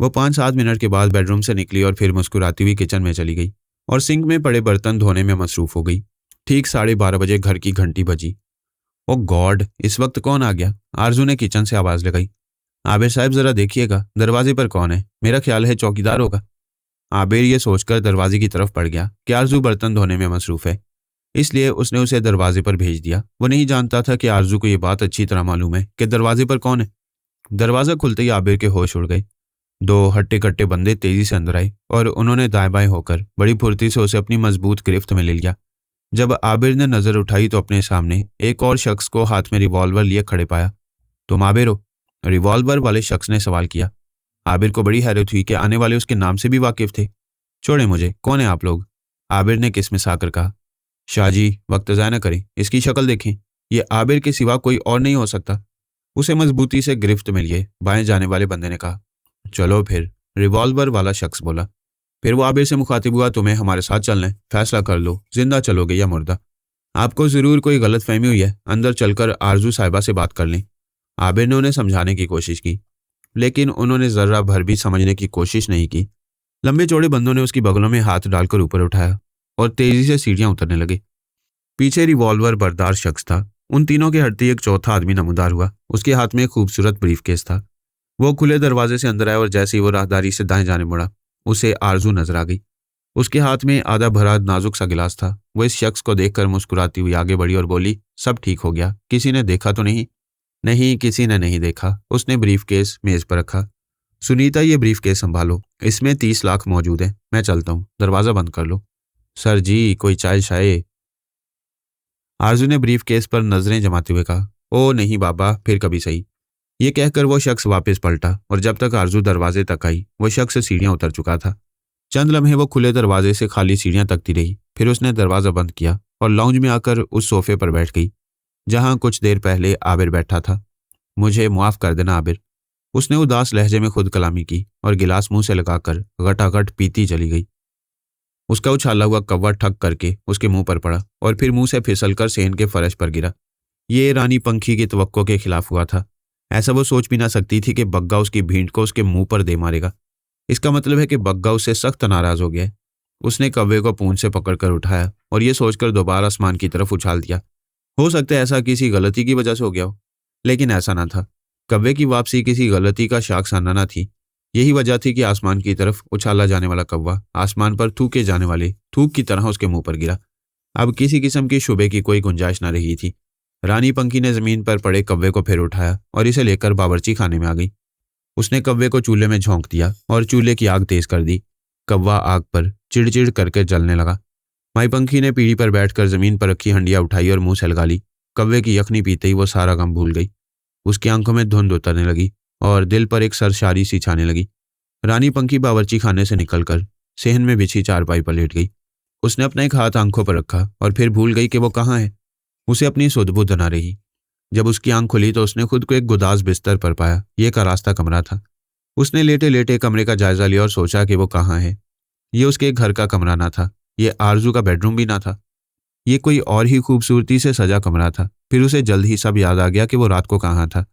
वो 5-7 मिनट के बाद बेडरूम से निकली और फिर मुस्कुराती हुई किचन में चली गई और सिंक में पड़े बर्तन धोने में मसरूफ हो गई। ठीक 12:30 बजे घर की घंटी बजी। ओ गॉड, इस वक्त कौन आ गया? आरजू ने किचन से आवाज लगाई। आबिर साहब जरा देखिएगा, दरवाजे पर कौन है? मेरा ख्याल है चौकीदार होगा। आबिर ये सोचकर दरवाजे की तरफ पड़ गया कि आरजू बर्तन धोने में मसरूफ है, इसलिए उसने उसे दरवाजे पर भेज दिया। वो नहीं जानता था कि आरजू को ये बात अच्छी तरह मालूम है कि दरवाजे पर कौन है। दरवाजा खुलते ही आबिर के होश उड़ गए। 2 हट्टे कट्टे बंदे तेजी से अंदर आए और उन्होंने दाएं बाएं होकर बड़ी फुर्ती से उसे अपनी मजबूत गिरफ्त में ले लिया। जब आबिर ने नजर उठाई तो अपने सामने एक और शख्स को हाथ में रिवॉल्वर लिए खड़े पाया। तुम आबिर हो? रिवॉल्वर वाले शख्स ने सवाल किया। आबिर को बड़ी हैरत हुई कि आने वाले उसके नाम से भी वाकिफ थे। छोड़े मुझे, कौन है आप लोग? आबिर ने किसमिसा कर कहा। शाहजी, वक्त ज़ाया न करें, इसकी शक्ल देखें, ये आबिर के सिवा कोई और नहीं हो सकता। उसे मजबूती से गिरफ्त में लिए बाएं जाने वाले बंदे ने कहा। चलो फिर, रिवॉल्वर वाला शख्स बोला। फिर वो आबिर से मुखातिब हुआ, तुम्हें हमारे साथ चलना है, फैसला कर लो, जिंदा चलोगे या मुर्दा। आपको ज़रूर कोई गलत फहमी हुई है, अंदर चलकर आरजू साहिबा से बात कर लें। आबिर ने उन्हें समझाने की कोशिश की, लेकिन उन्होंने ज़र्रा भर भी समझने की कोशिश नहीं की। लंबे चौड़े बंदों ने उसकी बगलों में हाथ डालकर ऊपर उठाया और तेजी से सीढ़ियां उतरने लगे। पीछे रिवॉल्वर बरदार शख्स था। उन तीनों के हटते एक चौथा आदमी नमूदार हुआ। उसके हाथ में एक खूबसूरत ब्रीफकेस था। वो खुले दरवाजे से अंदर आया और जैसे ही वो राहदारी से दाएं जाने मुड़ा, उसे आरजू नजर आ गई। उसके हाथ में आधा भरा नाजुक सा गिलास था। वो इस शख्स को देखकर मुस्कुराती हुई आगे बढ़ी और बोली, सब ठीक हो गया, किसी ने देखा तो नहीं? नहीं, किसी ने नहीं देखा। उसने ब्रीफकेस मेज पर रखा। सुनीता, ये ब्रीफकेस संभालो, इसमें 30 लाख मौजूद है। मैं चलता हूँ, दरवाजा बंद कर लो। सर जी, कोई चाय शाय? आरजू ने ब्रीफकेस पर नजरें जमाते हुए कहा। ओ नहीं बाबा, फिर कभी सही। ये कहकर वो शख्स वापस पलटा और जब तक आरजू दरवाजे तक आई, वो शख्स सीढ़ियां उतर चुका था। चंद लम्हे वो खुले दरवाजे से खाली सीढ़ियां तकती रही। फिर उसने दरवाजा बंद किया और लाउंज में आकर उस सोफे पर बैठ गई जहां कुछ देर पहले आबिर बैठा था। मुझे माफ कर देना आबिर, उसने उदास लहजे में खुद कलामी की और गिलास मुंह से लगाकर गटागट पीती चली गई। उसका उछाला हुआ कव्वा ठक करके उसके मुंह पर पड़ा और फिर मुंह से फिसलकर सेहन के फर्श पर गिरा। ये रानी पंखी की तवक्को के खिलाफ हुआ था। ऐसा वो सोच भी ना सकती थी कि बग्गा उसकी भींट को उसके मुंह पर दे मारेगा। इसका मतलब है कि बग्गा उससे सख्त नाराज हो गया है। उसने कव्वे को पूंछ से पकड़कर उठाया और ये सोचकर दोबारा आसमान की तरफ उछाल दिया। हो सकता है ऐसा किसी गलती की वजह से हो गया हो, लेकिन ऐसा ना था। कव्वे की वापसी किसी गलती का शाखसाना ना थी। यही वजह थी कि आसमान की तरफ उछाला जाने वाला कव्वा आसमान पर थूके जाने वाले थूक की तरह उसके मुंह पर गिरा। अब किसी किस्म की शुबे की कोई गुंजाइश न रही थी। रानी पंखी ने जमीन पर पड़े कव्वे को फिर उठाया और इसे लेकर बावर्ची खाने में आ गई। उसने कव्वे को चूल्हे में झोंक दिया और चूल्हे की आग तेज कर दी। कव्वा आग पर चिड़चिड़ करके जलने लगा। माई पंखी ने पीढ़ी पर बैठकर जमीन पर रखी हंडिया उठाई और मुंह से लगा ली। कव्वे की यखनी पीते ही वो सारा गम भूल गई। उसकी आंखों में धुंध उतरने लगी और दिल पर एक सरशारी सी छाने लगी। रानी पंखी बावर्ची खाने से निकलकर सेहन में बिछी चारपाई पर लेट गई। उसने अपना एक हाथ आंखों पर रखा और फिर भूल गई कि वो कहाँ है। उसे अपनी सुध-बुध न रही। जब उसकी आंख खुली तो उसने खुद को एक गुदाज बिस्तर पर पाया। ये का रास्ता कमरा था। उसने लेटे लेटे कमरे का जायजा लिया और सोचा कि वो कहाँ है। ये उसके घर का कमरा ना था। ये आरजू का बेडरूम भी ना था। ये कोई और ही खूबसूरती से सजा कमरा था। फिर उसे जल्द ही सब याद आ गया कि वो रात को कहाँ था।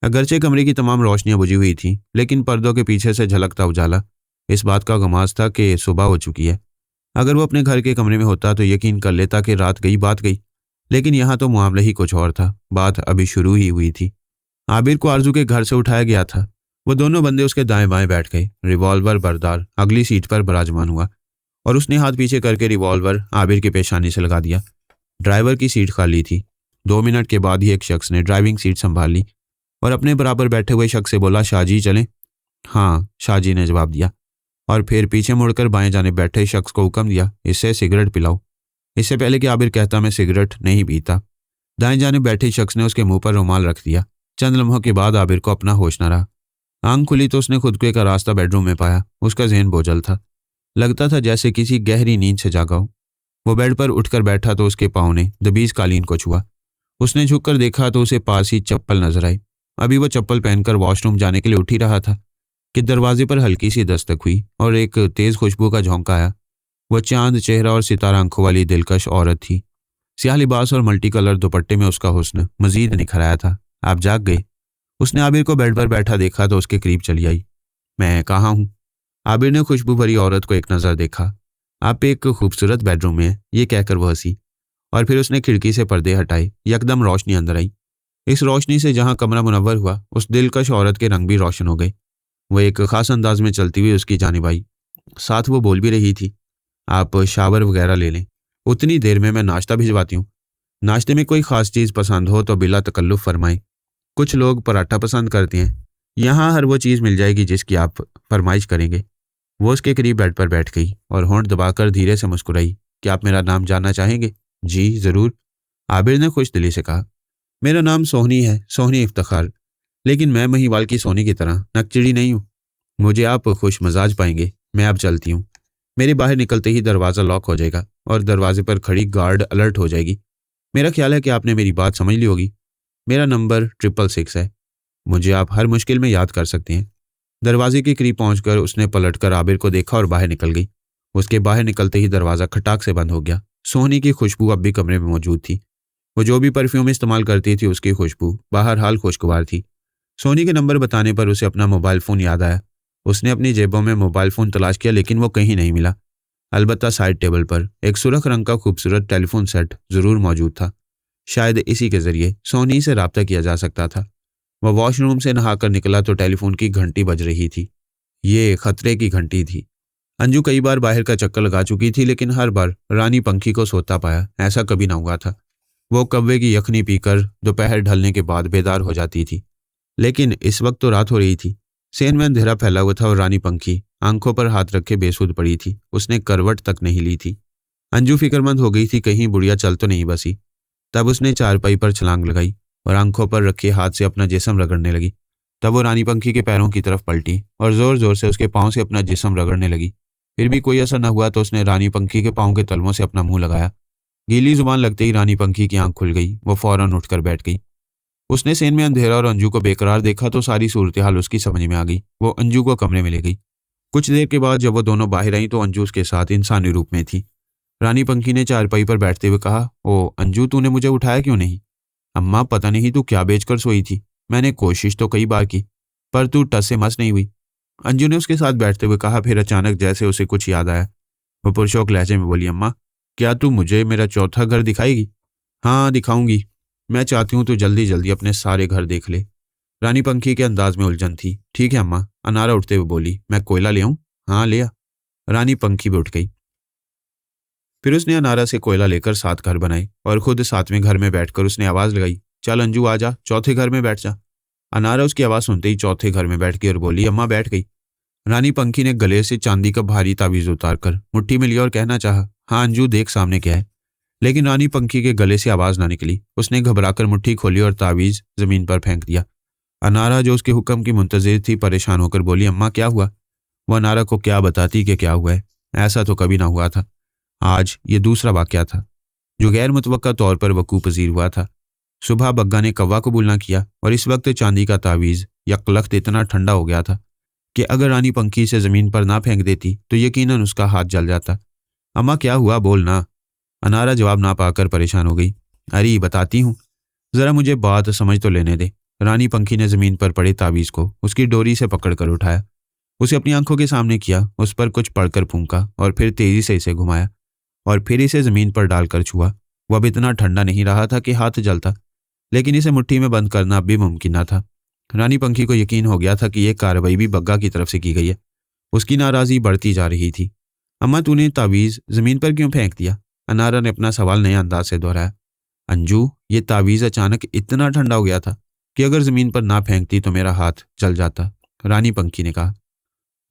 अगरचे कमरे की तमाम रोशनियां बुझी हुई थी, लेकिन पर्दों के पीछे से झलकता उजाला इस बात का गमाज था कि सुबह हो चुकी है। अगर वो अपने घर के कमरे में होता तो यकीन कर लेता कि रात गई बात गई, लेकिन यहाँ तो मामला ही कुछ और था। बात अभी शुरू ही हुई थी। आबिर को आरजू के घर से उठाया गया था। वो दोनों बंदे उसके दाएं बाएं बैठ गए। रिवॉल्वर बरदार अगली सीट पर बराजमान हुआ और उसने हाथ पीछे करके रिवॉल्वर आबिर की पेशानी से लगा दिया। ड्राइवर की सीट खाली थी। 2 मिनट के बाद ही एक शख्स ने ड्राइविंग सीट संभाल ली और अपने बराबर बैठे हुए शख्स से बोला, शाहजी चलें? हाँ, शाहजी ने जवाब दिया और फिर पीछे मुड़कर बाएं जाने बैठे शख्स को हुक्म दिया, इससे सिगरेट पिलाओ। इससे पहले कि आबिर कहता मैं सिगरेट नहीं पीता, दाएं जाने बैठे शख्स ने उसके मुंह पर रुमाल रख दिया। चंद लम्हों के बाद आबिर को अपना होश न रहा। आंख खुली तो उसने खुद को एक रास्ता बेडरूम में पाया। उसका जहन बोझल था। लगता था जैसे किसी गहरी नींद से जागा हो। वो बेड पर उठकर बैठा तो उसके पाँव ने दबीज कालीन को छुआ। उसने झुककर देखा तो उसे पास ही चप्पल नजर आई। अभी वो चप्पल पहनकर वॉशरूम जाने के लिए उठ ही रहा था कि दरवाजे पर हल्की सी दस्तक हुई और एक तेज खुशबू का झोंका आया। वह चांद चेहरा और सितारा आंखों वाली दिलकश औरत थी। स्याह लिबास और मल्टी कलर दुपट्टे में उसका हुस्न मजीद निखर आया था। आप जाग गए? उसने आबिर को बेड पर बैठा देखा तो उसके करीब चली आई। मैं कहाँ हूँ? आबिर ने खुशबू भरी औरत को एक नज़र देखा। आप एक खूबसूरत बेडरूम में हैं, ये कहकर वह हंसी और फिर उसने खिड़की से पर्दे हटाए। यकदम रोशनी अंदर आई। इस रोशनी से जहां कमरा मुनव्वर हुआ, उस दिलकश औरत के रंग भी रोशन हो गए। वो एक खास अंदाज में चलती हुई उसकी जानिब आई। साथ वो बोल भी रही थी, आप शावर वगैरह ले लें, उतनी देर में मैं नाश्ता भिजवाती हूँ। नाश्ते में कोई ख़ास चीज़ पसंद हो तो बिला तकल्लुफ़ फरमाएं। कुछ लोग पराठा पसंद करते हैं। यहाँ हर वो चीज़ मिल जाएगी जिसकी आप फरमाइश करेंगे। वो उसके करीब बेड पर बैठ गई और होंठ दबाकर धीरे से मुस्कुराई। क्या आप मेरा नाम जानना चाहेंगे? जी ज़रूर, आबिर ने खुश दिली से कहा। मेरा नाम सोहनी है, सोहनी इफ्तिखार। लेकिन मैं महिवाल की सोने की तरह नकचिड़ी नहीं हूँ। मुझे आप खुश मजाज पाएंगे। मैं अब चलती हूँ। मेरे बाहर निकलते ही दरवाज़ा लॉक हो जाएगा और दरवाजे पर खड़ी गार्ड अलर्ट हो जाएगी। मेरा ख्याल है कि आपने मेरी बात समझ ली होगी। मेरा नंबर 666 है। मुझे आप हर मुश्किल में याद कर सकते हैं। दरवाजे के करीब पहुंचकर उसने पलटकर आबिर को देखा और बाहर निकल गई। उसके बाहर निकलते ही दरवाज़ा खटाक से बंद हो गया। सोहनी की खुशबू अब भी कमरे में मौजूद थी। वो जो भी परफ्यूम इस्तेमाल करती थी उसकी खुशबू बहरहाल खुशगवार थी। सोनी के नंबर बताने पर उसे अपना मोबाइल फ़ोन याद आया। उसने अपनी जेबों में मोबाइल फ़ोन तलाश किया लेकिन वो कहीं नहीं मिला। अलबत्ता साइड टेबल पर एक सुर्ख रंग का खूबसूरत टेलीफोन सेट ज़रूर मौजूद था। शायद इसी के ज़रिए सोनी से रब्ता किया जा सकता था। वह वॉशरूम से नहाकर निकला तो टेलीफोन की घंटी बज रही थी। ये खतरे की घंटी थी। अंजू कई बार बाहर का चक्कर लगा चुकी थी लेकिन हर बार रानी पंखी को सोता पाया ऐसा कभी ना हुआ था। वो कव्वे की यखनी पीकर दोपहर ढलने के बाद बेदार हो जाती थी। लेकिन इस वक्त तो रात हो रही थी। सेन में अंधेरा फैला हुआ था और रानी पंखी आंखों पर हाथ रखे बेसुध पड़ी थी। उसने करवट तक नहीं ली थी। अंजू फिक्रमंद हो गई थी कहीं बुढ़िया चल तो नहीं बसी। तब उसने चारपाई पर छलांग लगाई और आंखों पर रखे हाथ से अपना जिस्म रगड़ने लगी। तब वो रानी पंखी के पैरों की तरफ पलटी और जोर जोर से उसके पाँव से अपना जिस्म रगड़ने लगी। फिर भी कोई असर न हुआ तो उसने रानी पंखी के पाँव के तलवों से अपना मुंह लगाया। गीली जुबान लगते ही रानी पंखी की आंख खुल गई। वो फौरन उठकर बैठ गई। उसने सेन में अंधेरा और अंजू को बेकरार देखा तो सारी सूरत हाल उसकी समझ में आ गई। वो अंजू को कमरे में ले गई। कुछ देर के बाद जब वो दोनों बाहर आई तो अंजू उसके साथ इंसानी रूप में थी। रानी पंखी ने चारपाई पर बैठते हुए कहा, ओ अंजू, तूने मुझे उठाया क्यों नहीं? अम्मा, पता नहीं तू क्या बेचकर सोई थी। मैंने कोशिश तो कई बार की पर तू टस से मस नहीं हुई। अंजू ने उसके साथ बैठते हुए कहा। फिर अचानक जैसे उसे कुछ याद आया वो पुरशौक लहजे में बोली, अम्मा, क्या तू मुझे मेरा चौथा घर दिखाएगी? हाँ, दिखाऊंगी। मैं चाहती हूँ तू जल्दी जल्दी अपने सारे घर देख ले। रानी पंखी के अंदाज में उलझन थी। ठीक है अम्मा। अनारा उठते हुए बोली, मैं कोयला ले आऊं? हाँ, ले आ। रानी पंखी भी उठ गई। फिर उसने अनारा से कोयला लेकर 7 घर बनाए और खुद 7वें घर में बैठकर उसने आवाज लगाई, चल अंजू आ जा, चौथे घर में बैठ जा। अनारा उसकी आवाज सुनते ही चौथे घर में बैठ गई और बोली, अम्मा, बैठ गई। रानी पंखी ने गले से चांदी का भारी तावीज उतारकर मुट्ठी में लिया और कहना चाहा, हाँ अंजू, देख सामने क्या है। लेकिन रानी पंखी के गले से आवाज ना निकली। उसने घबराकर मुट्ठी खोली और तावीज जमीन पर फेंक दिया। अनारा, जो उसके हुक्म की मुंतजिर थी, परेशान होकर बोली, अम्मा, क्या हुआ? वह अनारा को क्या बताती कि क्या हुआ है। ऐसा तो कभी ना हुआ था। आज ये दूसरा वाकया था जो गैर मुतवक्का तौर पर वकूअ पजीर हुआ था। सुबह बग्गा ने कौवा कबूल ना किया और इस वक्त चांदी का तावीज़ यकलख्त इतना ठंडा हो गया था कि अगर रानी पंखी से ज़मीन पर ना फेंक देती तो यकीनन उसका हाथ जल जाता। अम्मा, क्या हुआ, बोलना। अनारा जवाब ना पाकर परेशान हो गई। अरे बताती हूँ, ज़रा मुझे बात समझ तो लेने दे। रानी पंखी ने ज़मीन पर पड़े तावीज़ को उसकी डोरी से पकड़कर उठाया, उसे अपनी आंखों के सामने किया, उस पर कुछ पढ़कर फूंका और फिर तेजी से इसे घुमाया और फिर इसे जमीन पर डालकर छुआ। वह अब इतना ठंडा नहीं रहा था कि हाथ जलता, लेकिन इसे मुट्ठी में बंद करना अब भी मुमकिन न था। रानी पंखी को यकीन हो गया था कि यह कार्रवाई भी बग्गा की तरफ से की गई है। उसकी नाराजगी बढ़ती जा रही थी। अम्मा, तूने तावीज़ जमीन पर क्यों फेंक दिया? अनारा ने अपना सवाल नए अंदाज से दोहराया। अंजू, ये तावीज़ अचानक इतना ठंडा हो गया था कि अगर जमीन पर ना फेंकती तो मेरा हाथ जल जाता, रानी पंखी ने कहा।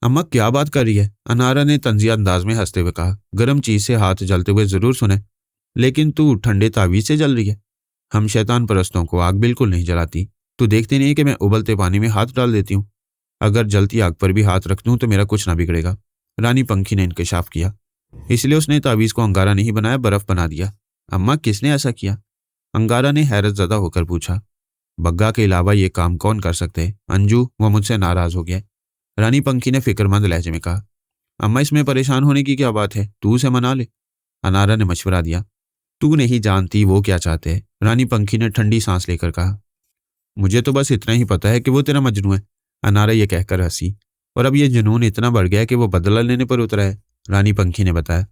अम्मा, क्या बात कर रही है? अनारा ने तंजिया अंदाज में हंसते हुए कहा। गर्म चीज से हाथ जलते हुए जरूर सुने, लेकिन तू ठंडे तावीज से जल रही है। हम शैतान परस्तों को आग बिल्कुल नहीं जलाती। तू देखती नहीं कि मैं उबलते पानी में हाथ डाल देती हूँ। अगर जलती आग पर भी हाथ रख दूं तो मेरा कुछ ना बिगड़ेगा। रानी पंखी ने इंकशाफ किया। इसलिए उसने तावीज को अंगारा नहीं बनाया, बर्फ बना दिया। अम्मा, किसने ऐसा किया? अंगारा ने हैरत ज़दा होकर पूछा। बग्गा के अलावा ये काम कौन कर सकते हैं? अंजू, वह मुझसे नाराज हो गया। रानी पंखी ने फिक्रमंद लहजे में कहा। अम्मा, इसमें परेशान होने की क्या बात है? तू उसे मना ले। अनारा ने मशवरा दिया। तू नहीं जानती वो क्या चाहते हैं, रानी पंखी ने ठंडी सांस लेकर कहा। मुझे तो बस इतना ही पता है कि वो तेरा मजनू है। अनारा ये कहकर हंसी। और अब ये जुनून इतना बढ़ गया कि वो बदला लेने पर उतरा है, रानी पंखी ने बताया।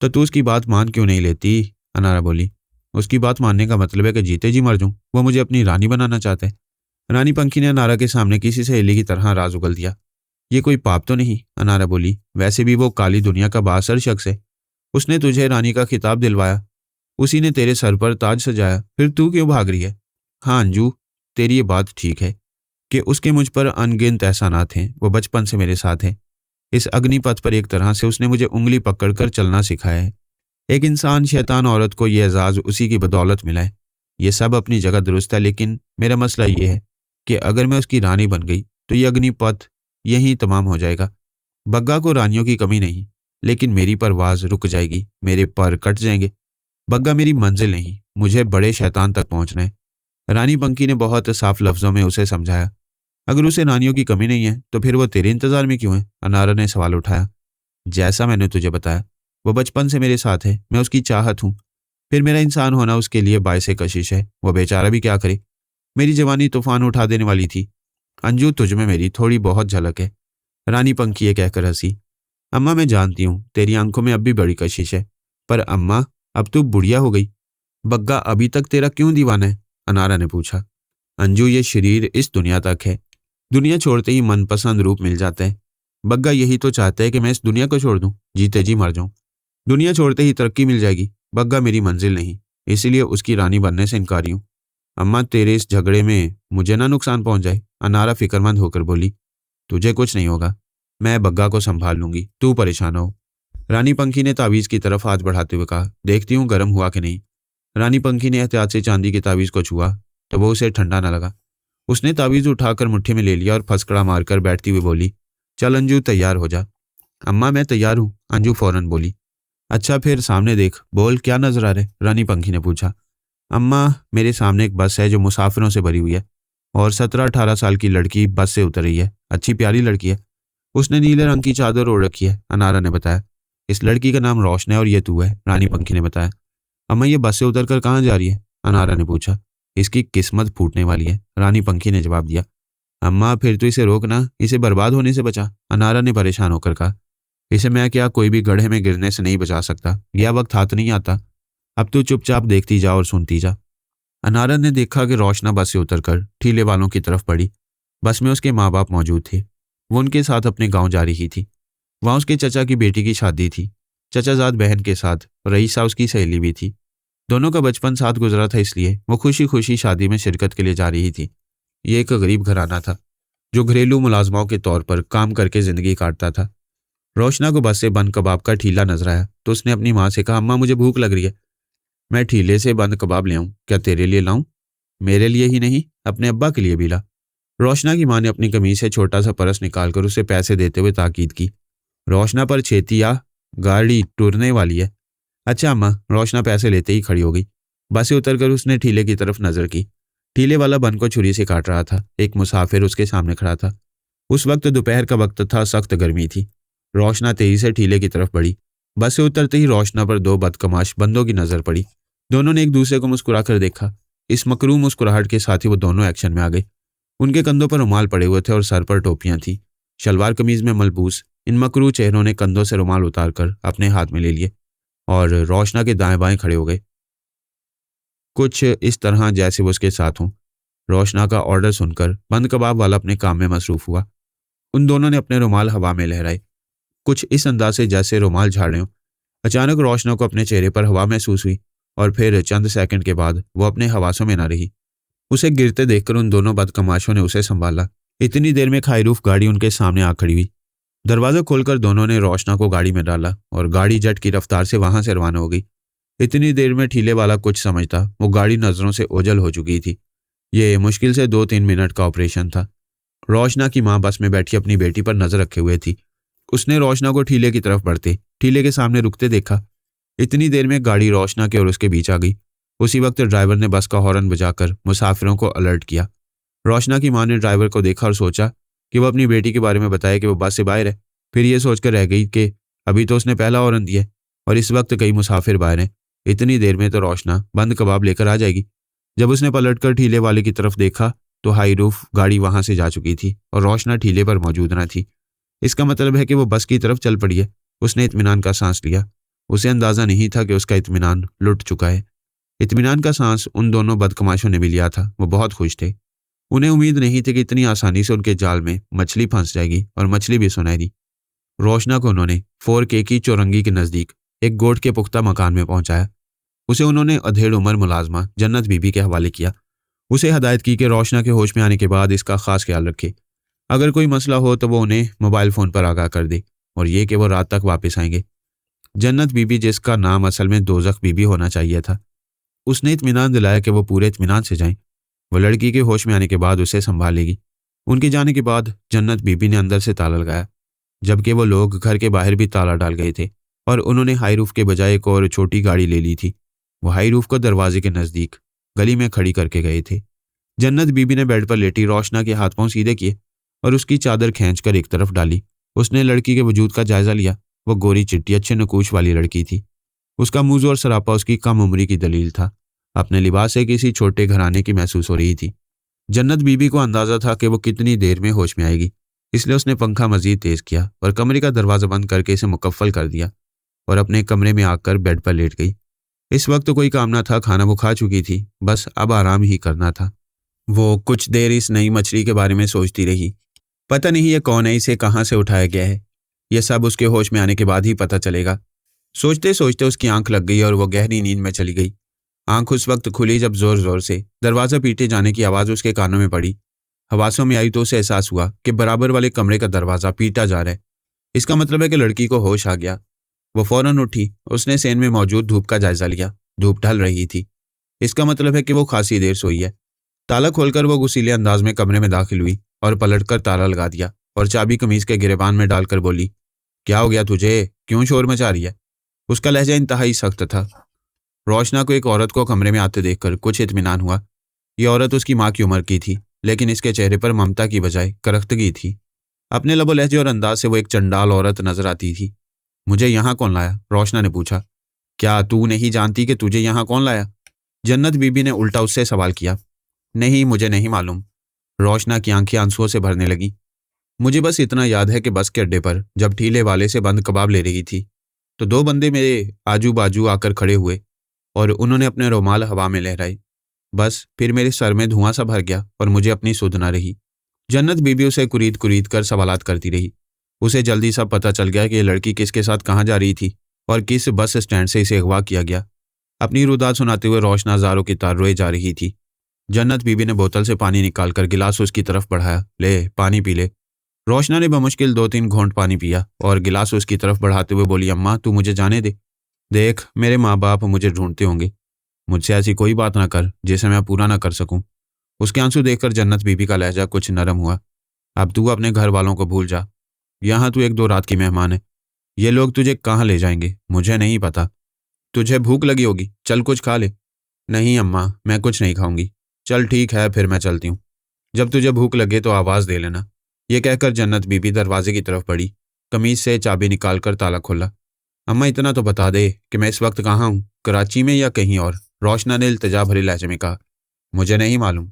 तो तू उसकी बात मान क्यों नहीं लेती? अनारा बोली। उसकी बात मानने का मतलब है कि जीते जी मर जाऊं। वो मुझे अपनी रानी बनाना चाहते हैं। रानी पंखी ने अनारा के सामने किसी सहेली की तरह राज उगल दिया। ये कोई पाप तो नहीं? अनारा बोली। वैसे भी वो काली दुनिया का बासर शख्स है। उसने तुझे रानी का खिताब दिलवाया, उसी ने तेरे सर पर ताज सजाया, फिर तू क्यों भाग रही है? हाँ अंजू, तेरी ये बात ठीक है कि उसके मुझ पर अनगिनत एहसानात हैं। वो बचपन से मेरे साथ है। इस अग्निपथ पर एक तरह से उसने मुझे उंगली पकड़कर चलना सिखाया है। एक इंसान शैतान औरत को यह एजाज उसी की बदौलत मिला है। ये सब अपनी जगह दुरुस्त है, लेकिन मेरा मसला ये है कि अगर मैं उसकी रानी बन गई तो ये अग्निपथ यहीं तमाम हो जाएगा। बग्गा को रानियों की कमी नहीं, लेकिन मेरी परवाज़ रुक जाएगी, मेरे पर कट जाएंगे। बग्गा मेरी मंजिल नहीं, मुझे बड़े शैतान तक पहुंचना है। रानी पंखी ने बहुत साफ लफ्जों में उसे समझाया। अगर उसे रानियों की कमी नहीं है तो फिर वो तेरे इंतजार में क्यों है? अनारा ने सवाल उठाया। जैसा मैंने तुझे बताया, वो बचपन से मेरे साथ है, मैं उसकी चाहत हूँ। फिर मेरा इंसान होना उसके लिए बायसे कशिश है। वो बेचारा भी क्या करे, मेरी जवानी तूफान उठा देने वाली थी। अंजू, तुझ में मेरी थोड़ी बहुत झलक है। रानी पंखी ये कहकर हंसी। अम्मा, मैं जानती हूँ तेरी आंखों में अब भी बड़ी कशिश है, पर अम्मा, अब तू बुढ़िया हो गई। बग्गा अभी तक तेरा क्यों दीवाना है? अनारा ने पूछा। अंजू, ये शरीर इस दुनिया तक है, दुनिया छोड़ते ही मनपसंद रूप मिल जाता है। बग्गा यही तो चाहता है कि मैं इस दुनिया को छोड़ दूं, जीते जी मर जाऊं। दुनिया छोड़ते ही तरक्की मिल जाएगी। बग्गा मेरी मंजिल नहीं, इसीलिए उसकी रानी बनने से इनकारी हूं। अम्मा, तेरे इस झगड़े में मुझे ना नुकसान पहुंच जाए। अनारा फिक्रमंद होकर बोली। तुझे कुछ नहीं होगा, मैं बग्गा को संभाल लूंगी, तू परेशान हो। रानी पंखी ने तावीज की तरफ हाथ बढ़ाते हुए कहा। देखती हूँ गर्म हुआ कि नहीं। रानी पंखी ने एहतियात से चांदी के तावीज को छुआ तो वो उसे ठंडा न लगा। उसने तावीज उठाकर मुट्ठी में ले लिया और फसकड़ा मारकर बैठती हुई बोली, चल अंजू, तैयार हो जा। अम्मा, मैं तैयार हूँ, अंजू फौरन बोली। अच्छा, फिर सामने देख, बोल क्या नजर आ रहा है? रानी पंखी ने पूछा। अम्मा, मेरे सामने एक बस है जो मुसाफिरों से भरी हुई है, और 17-18 साल की लड़की बस से उतर रही है। अच्छी प्यारी लड़की है, उसने नीले रंग की चादर ओढ़ रखी है, अनारा ने बताया। इस लड़की का नाम रोशन है और ये तू है, रानी पंखी ने बताया। अम्मा, ये बस से उतरकर कहाँ जा रही है? अनारा ने पूछा। इसकी किस्मत फूटने वाली है, रानी पंखी ने जवाब दिया। अम्मा, फिर तो इसे रोकना, इसे बर्बाद होने से बचा, अनारा ने परेशान होकर कहा। इसे मैं क्या कोई भी गड्ढे में गिरने से नहीं बचा सकता, यह वक्त हाथ नहीं आता। अब तू चुपचाप देखती जा और सुनती जा। अनारा ने देखा कि रोशना बस से उतरकर ठीले वालों की तरफ बढ़ी। बस में उसके माँ बाप मौजूद थे। वो उनके साथ अपने गांव जा रही थी। वहां उसके चचा की बेटी की शादी थी। चचाजाद बहन के साथ रईसा उसकी सहेली भी थी। दोनों का बचपन साथ गुजरा था, इसलिए वो खुशी खुशी शादी में शिरकत के लिए जा रही थी। ये एक गरीब घराना था जो घरेलू मुलाजमाओं के तौर पर काम करके जिंदगी काटता था। रोशना को बस से बंद कबाब का ठीला नजर आया तो उसने अपनी माँ से कहा, अम्मा, मुझे भूख लग रही है, मैं ठीले से बंद कबाब ले आऊं? क्या तेरे लिए लाऊं? मेरे लिए ही नहीं, अपने अब्बा के लिए भी ला। रोशना की माँ ने अपनी कमीज से छोटा सा परस निकालकर उसे पैसे देते हुए ताकीद की। रोशना, पर छेती आ, गाड़ी टूरने वाली है। अच्छा अम्मा, रोशना पैसे लेते ही खड़ी हो गई। बस से उतरकर उसने ठीले की तरफ नजर की। ठीले वाला बन को छुरी से काट रहा था। एक मुसाफिर उसके सामने खड़ा था। उस वक्त दोपहर का वक्त था, सख्त गर्मी थी। रोशना तेजी से ठीले की तरफ बढ़ी। बस से उतरते ही रोशना पर दो बदकमाश बंदों की नजर पड़ी। दोनों ने एक दूसरे को मुस्कुराकर देखा। इस मकरूम मुस्कुराहट के साथ ही वो दोनों एक्शन में आ गए। उनके कंधों पर रुमाल पड़े हुए थे और सर पर टोपियां थी। शलवार कमीज में मलबूस इन मकरू चेहरों ने कंधों से रुमाल उतारकर अपने हाथ में ले लिए और रोशना के दाएं बाएं खड़े हो गए, कुछ इस तरह जैसे वो उसके साथ हों। रोशना का ऑर्डर सुनकर बंद कबाब वाला अपने काम में मसरूफ हुआ। उन दोनों ने अपने रुमाल हवा में लहराए, कुछ इस अंदाज से जैसे रुमाल झाड़ रहे हों। अचानक रोशना को अपने चेहरे पर हवा महसूस हुई और फिर चंद सेकंड के बाद वो अपने हवासों में न रही। उसे गिरते देखकर उन दोनों बदकमाशों ने उसे संभाला। इतनी देर में खाईरूफ गाड़ी उनके सामने आ खड़ी हुई। दरवाजा खोलकर दोनों ने रोशना को गाड़ी में डाला और गाड़ी जेट की रफ्तार से वहां से रवाना हो गई। इतनी देर में ठीले वाला कुछ समझता, वो गाड़ी नजरों से ओझल हो चुकी थी। ये मुश्किल से 2-3 मिनट का ऑपरेशन था। रोशना की माँ बस में बैठी अपनी बेटी पर नजर रखे हुए थी। उसने रोशना को ठीले की तरफ बढ़ते, ठीले के सामने रुकते देखा। इतनी देर में गाड़ी रोशना के और उसके बीच आ गई। उसी वक्त ड्राइवर ने बस का हॉर्न बजाकर मुसाफिरों को अलर्ट किया। रोशना की माँ ने ड्राइवर को देखा और सोचा कि वो अपनी बेटी के बारे में बताए कि वो बस से बाहर है। फिर ये सोचकर रह गई कि अभी तो उसने पहला हॉर्न दिया है और इस वक्त कई मुसाफिर बाहर हैं। इतनी देर में तो रोशना बंद कबाब लेकर आ जाएगी। जब उसने पलटकर ठीले वाले की तरफ देखा तो हाई रूफ गाड़ी वहां से जा चुकी थी और रोशना ठीले पर मौजूद न थी। इसका मतलब है कि वो बस की तरफ चल पड़ी है। उसने इत्मीनान का सांस लिया। उसे अंदाजा नहीं था कि उसका इत्मीनान लुट चुका है। इत्मीनान का सांस उन दोनों बदकमाशों ने भी लिया था। वो बहुत खुश थे। उन्हें उम्मीद नहीं थी कि इतनी आसानी से उनके जाल में मछली फंस जाएगी, और मछली भी सुनहरी। रोशना को उन्होंने 4K की चौरंगी के नजदीक एक गोट के पुख्ता मकान में पहुंचाया। उसे उन्होंने अधेड़ उम्र मुलाजमा जन्नत बीबी के हवाले किया। उसे हदायत की कि रोशना के होश में आने के बाद इसका खास ख्याल रखे। अगर कोई मसला हो तो वो उन्हें मोबाइल फोन पर आगाह कर दे, और ये कि वो रात तक वापस आएंगे। जन्नत बीबी, जिसका नाम असल में दोजख बीबी होना चाहिए था, उसने इत्मीनान दिलाया कि वो पूरे इत्मीनान से जाएं। वो लड़की के होश में आने के बाद उसे संभाल लेगी। उनके जाने के बाद जन्नत बीबी ने अंदर से ताला लगाया, जबकि वो लोग घर के बाहर भी ताला डाल गए थे और उन्होंने हाई रूफ के बजाय एक और छोटी गाड़ी ले ली थी। वो हाई रूफ को दरवाजे के नज़दीक गली में खड़ी करके गए थे। जन्नत बीबी ने बेड पर लेटी रोशना के हाथ पांव सीधे किए और उसकी चादर खींचकर एक तरफ डाली। उसने लड़की के वजूद का जायजा लिया। वो गोरी चिट्टी अच्छे नकूश वाली लड़की थी। उसका मुंह और सरापा उसकी कम उम्री की दलील था। अपने लिबास से किसी छोटे घराने की महसूस हो रही थी। जन्नत बीबी को अंदाजा था कि वो कितनी देर में होश में आएगी, इसलिए उसने पंखा मजीद तेज किया और कमरे का दरवाजा बंद करके इसे मुकफ्फल कर दिया और अपने कमरे में आकर बेड पर लेट गई। इस वक्त कोई काम ना था, खाना वो खा चुकी थी, बस अब आराम ही करना था। वो कुछ देर इस नई मछली के बारे में सोचती रही। पता नहीं ये कौन है, इसे कहाँ से उठाया गया है, यह सब उसके होश में आने के बाद ही पता चलेगा। सोचते सोचते उसकी आंख लग गई और वो गहरी नींद में चली गई। आंख उस वक्त खुली जब जोर जोर से दरवाज़ा पीटे जाने की आवाज़ उसके कानों में पड़ी। हवासों में आई तो उसे एहसास हुआ कि बराबर वाले कमरे का दरवाज़ा पीटा जा रहा है। इसका मतलब है कि लड़की को होश आ गया। वो फौरन उठी। उसने सेन में मौजूद धूप का जायजा लिया। धूप ढल रही थी। इसका मतलब है कि वो खासी देर सोई है। ताला खोलकर वो गुस्सीले अंदाज में कमरे में दाखिल हुई और पलटकर ताला लगा दिया और चाबी कमीज के गिरेबान में डालकर बोली, क्या हो गया तुझे, क्यों शोर मचा रही है? उसका लहजा इंतहाई सख्त था। रोशना को एक औरत को कमरे में आते देखकर कुछ इत्मीनान हुआ। ये औरत उसकी माँ की उम्र की थी, लेकिन इसके चेहरे पर ममता की बजाय करख्तगी थी। अपने लबो लहजे और अंदाज से वो एक चंडाल औरत नजर आती थी। मुझे यहाँ कौन लाया? रोशना ने पूछा। क्या तू नहीं जानती कि तुझे यहाँ कौन लाया? जन्नत बीबी ने उल्टा उससे सवाल किया। नहीं, मुझे नहीं मालूम। रोशना की आंखें आंसुओं से भरने लगी। मुझे बस इतना याद है कि बस के अड्डे पर जब ठीले वाले से बंद कबाब ले रही थी तो दो बंदे मेरे आजू बाजू आकर खड़े हुए और उन्होंने अपने रुमाल हवा में लहराए। बस फिर मेरे सर में धुआं सा भर गया और मुझे अपनी सुध ना रही। जन्नत बीबी उसे कुरीद कुरीद कर सवालात करती रही। उसे जल्दी सा पता चल गया कि ये लड़की किसके साथ कहाँ जा रही थी और किस बस स्टैंड से इसे अगवा किया गया। अपनी रुदात सुनाते हुए रोशना ज़ारों की तार रोए जा रही थी। जन्नत बीबी ने बोतल से पानी निकालकर गिलास उसकी तरफ बढ़ाया। ले, पानी पी ले। रोशना ने बमुश्किल 2-3 घोंट पानी पिया और गिलास उसकी तरफ बढ़ाते हुए बोली, अम्मा तू मुझे जाने दे। देख, मेरे माँ बाप मुझे ढूंढते होंगे। मुझसे ऐसी कोई बात ना कर जिसे मैं पूरा ना कर सकूं। उसके आंसू देखकर जन्नत बीबी का लहजा कुछ नरम हुआ। अब तू अपने घर वालों को भूल जा। यहाँ तू 1-2 रात की मेहमान है। ये लोग तुझे कहाँ ले जाएंगे मुझे नहीं पता। तुझे भूख लगी होगी, चल कुछ खा ले। नहीं अम्मा, मैं कुछ नहीं खाऊंगी। चल ठीक है, फिर मैं चलती हूँ। जब तुझे भूख लगे तो आवाज़ दे लेना। ये कहकर जन्नत बीबी दरवाजे की तरफ बढ़ी। कमीज से चाबी निकालकर ताला खोला। अम्मा इतना तो बता दे कि मैं इस वक्त कहाँ हूँ, कराची में या कहीं और? रोशना ने इल्तिजा भरे लहजे में कहा। मुझे नहीं मालूम।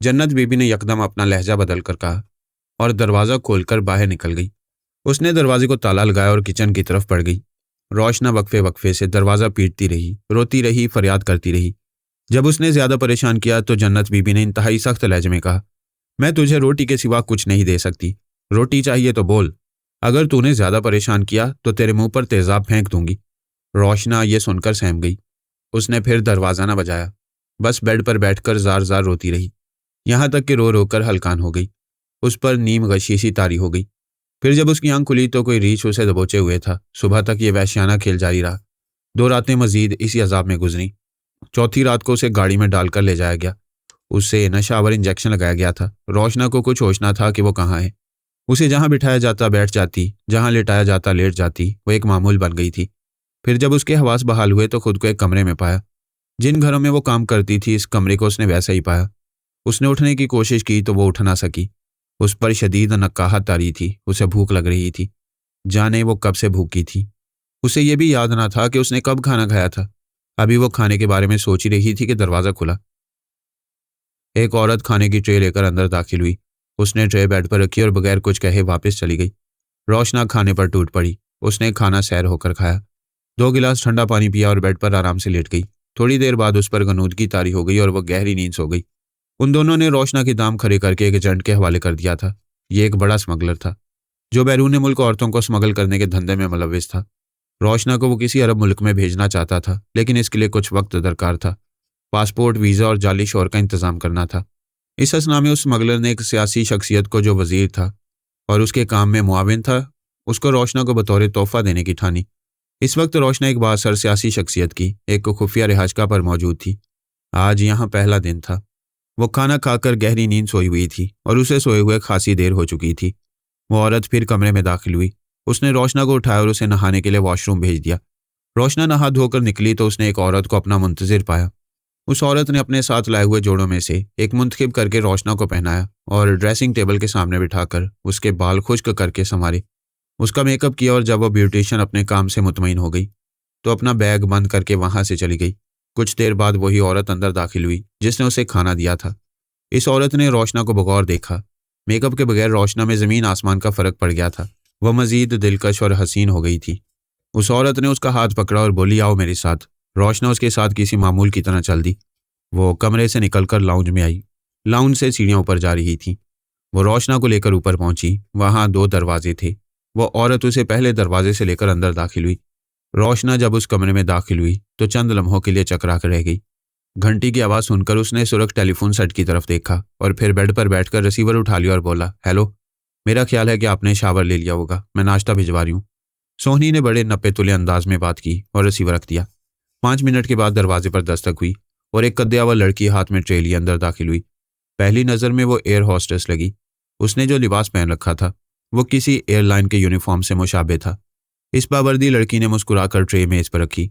जन्नत बीबी ने यकदम अपना लहजा बदल कर कहा और दरवाज़ा खोलकर बाहर निकल गई। उसने दरवाजे को ताला लगाया और किचन की तरफ बढ़ गई। रोशना वक्फे वक्फे से दरवाज़ा पीटती रही, रोती रही, फरियाद करती रही। जब उसने ज्यादा परेशान किया तो जन्नत बीबी ने इंतहाई सख्त लहजे में कहा, मैं तुझे रोटी के सिवा कुछ नहीं दे सकती। रोटी चाहिए तो बोल। अगर तूने ज्यादा परेशान किया तो तेरे मुंह पर तेजाब फेंक दूंगी। रोशना ये सुनकर सहम गई। उसने फिर दरवाज़ा न बजाया, बस बेड पर बैठकर जार जार रोती रही, यहाँ तक कि रो रो कर हलकान हो गई। उस पर नीम गशी सी तारी हो गई। फिर जब उसकी आंख खुली तो कोई रीछ उसे दबोचे हुए था। सुबह तक ये वहशियाना खेल जारी रहा। 2 रातें मजीद इसी अजाब में गुजरी। चौथी रात को उसे गाड़ी में डालकर ले जाया गया। उससे नशावर इंजेक्शन लगाया गया था। रोशना को कुछ होश ना था कि वो कहाँ है। उसे जहाँ बिठाया जाता बैठ जाती, जहाँ लेटाया जाता लेट जाती। वो एक मामूल बन गई थी। फिर जब उसके हवास बहाल हुए तो खुद को एक कमरे में पाया। जिन घरों में वो काम करती थी इस कमरे को उसने वैसा ही पाया। उसने उठने की कोशिश की तो वो उठ ना सकी। उस पर शदीद नक्काहत तारी थी। उसे भूख लग रही थी, जाने वो कब से भूखी थी। उसे ये भी याद ना था कि उसने कब खाना खाया था। अभी वो खाने के बारे में सोच ही रही थी कि दरवाज़ा खुला। एक औरत खाने की ट्रे लेकर अंदर दाखिल हुई। उसने ट्रे बेड पर रखी और बगैर कुछ कहे वापस चली गई। रोशना खाने पर टूट पड़ी। उसने खाना सैर होकर खाया। 2 गिलास ठंडा पानी पिया और बेड पर आराम से लेट गई। थोड़ी देर बाद उस पर गनूदगी तारी हो गई और वह गहरी नींद सो गई। उन दोनों ने रोशना के दाम खड़े करके एक एजेंट के हवाले कर दिया था। ये एक बड़ा स्मगलर था जो बैरून मुल्क औरतों को स्मगल करने के धंधे में मुलविस था। रोशना को वो किसी अरब मुल्क में भेजना चाहता था, लेकिन इसके लिए कुछ वक्त दरकार था। पासपोर्ट, वीज़ा और जाली शोर का इंतजाम करना था। इस असना में उस स्मगलर ने एक सियासी शख्सियत को जो वजीर था और उसके काम में मुआविन था, उसको रोशना को बतौर तोहफा देने की ठानी। इस वक्त रोशना एक बासर सियासी शख्सियत की एक खुफिया रिहाशगा पर मौजूद थी। आज यहाँ पहला दिन था। वो खाना खाकर गहरी नींद सोई हुई थी और उसे सोए हुए खासी देर हो चुकी थी। वो औरत फिर कमरे में दाखिल हुई। उसने रोशना को उठाया और उसे नहाने के लिए वॉशरूम भेज दिया। रोशना नहा धोकर निकली तो उसने एक औरत को अपना मुंतजिर पाया। उस औरत ने अपने साथ लाए हुए जोड़ों में से एक मुंतखिब करके रोशना को पहनाया और ड्रेसिंग टेबल के सामने बिठाकर उसके बाल खुश्क करके संवारे। उसका मेकअप किया और जब वो ब्यूटिशियन अपने काम से मुतमईन हो गई तो अपना बैग बंद करके वहां से चली गई। कुछ देर बाद वही औरत अंदर दाखिल हुई जिसने उसे खाना दिया था। इस औरत ने रोशना को बगौर देखा। मेकअप के बगैर रोशना में जमीन आसमान का फर्क पड़ गया था। वह मजीद दिलकश और हसीन हो गई थी। उस औरत ने उसका हाथ पकड़ा और बोली, आओ मेरे साथ। रोशना उसके साथ किसी मामूल की तरह चल दी। वो कमरे से निकलकर लाउंज में आई। लाउंज से सीढ़ियां ऊपर जा रही थी। वो रोशना को लेकर ऊपर पहुंची। वहां 2 दरवाजे थे। वो औरत उसे पहले दरवाजे से लेकर अंदर दाखिल हुई। रोशना जब उस कमरे में दाखिल हुई तो चंद लम्हों के लिए चकरा कर रह गई। घंटी की आवाज़ सुनकर उसने सुरख टेलीफोन सेट की तरफ देखा और फिर बेड पर बैठकर रिसीवर उठा लिया और बोला, हेलो, मेरा ख्याल है कि आपने शावर ले लिया होगा, मैं नाश्ता भिजवा रही हूँ। सोहनी ने बड़े नप्पे तुले अंदाज में बात की और रिसीवर रख दिया। 5 मिनट के बाद दरवाजे पर दस्तक हुई और एक कद्दे हुआ लड़की हाथ में ट्रे लिए अंदर दाखिल हुई। पहली नज़र में वो एयर हॉस्टेस लगी। उसने जो लिबास पहन रखा था वो किसी एयरलाइन के यूनिफॉर्म से मुशाबे था। इस बावर्दी लड़की ने मुस्कुराकर ट्रे मेज पर रखी।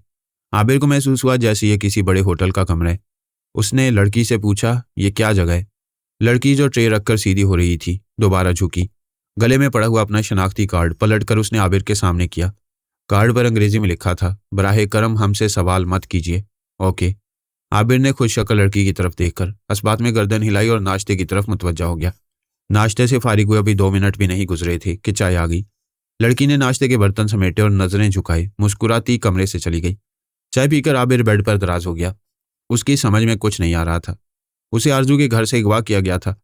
आबिर को महसूस हुआ जैसे ये किसी बड़े होटल का कमरा है। उसने लड़की से पूछा, ये क्या जगह है? लड़की जो ट्रे रखकर सीधी हो रही थी दोबारा झुकी। गले में पड़ा हुआ अपना शनाख्ती कार्ड पलटकर उसने आबिर के सामने किया। कार्ड पर अंग्रेजी में लिखा था, बराहे करम हमसे सवाल मत कीजिए, ओके। आबिर ने खुश शक्ल लड़की की तरफ देखकर अस्बात में गर्दन हिलाई और नाश्ते की तरफ मुतवज्जा हो गया। नाश्ते से फारिग हुए अभी 2 मिनट भी नहीं गुजरे थे कि चाय आ गई। लड़की ने नाश्ते के बर्तन समेटे और नजरें झुकाए मुस्कुराती कमरे से चली गई। चाय पीकर आबिर बेड पर दराज हो गया। उसकी समझ में कुछ नहीं आ रहा था। उसे आरजू के घर से अगवा किया गया था।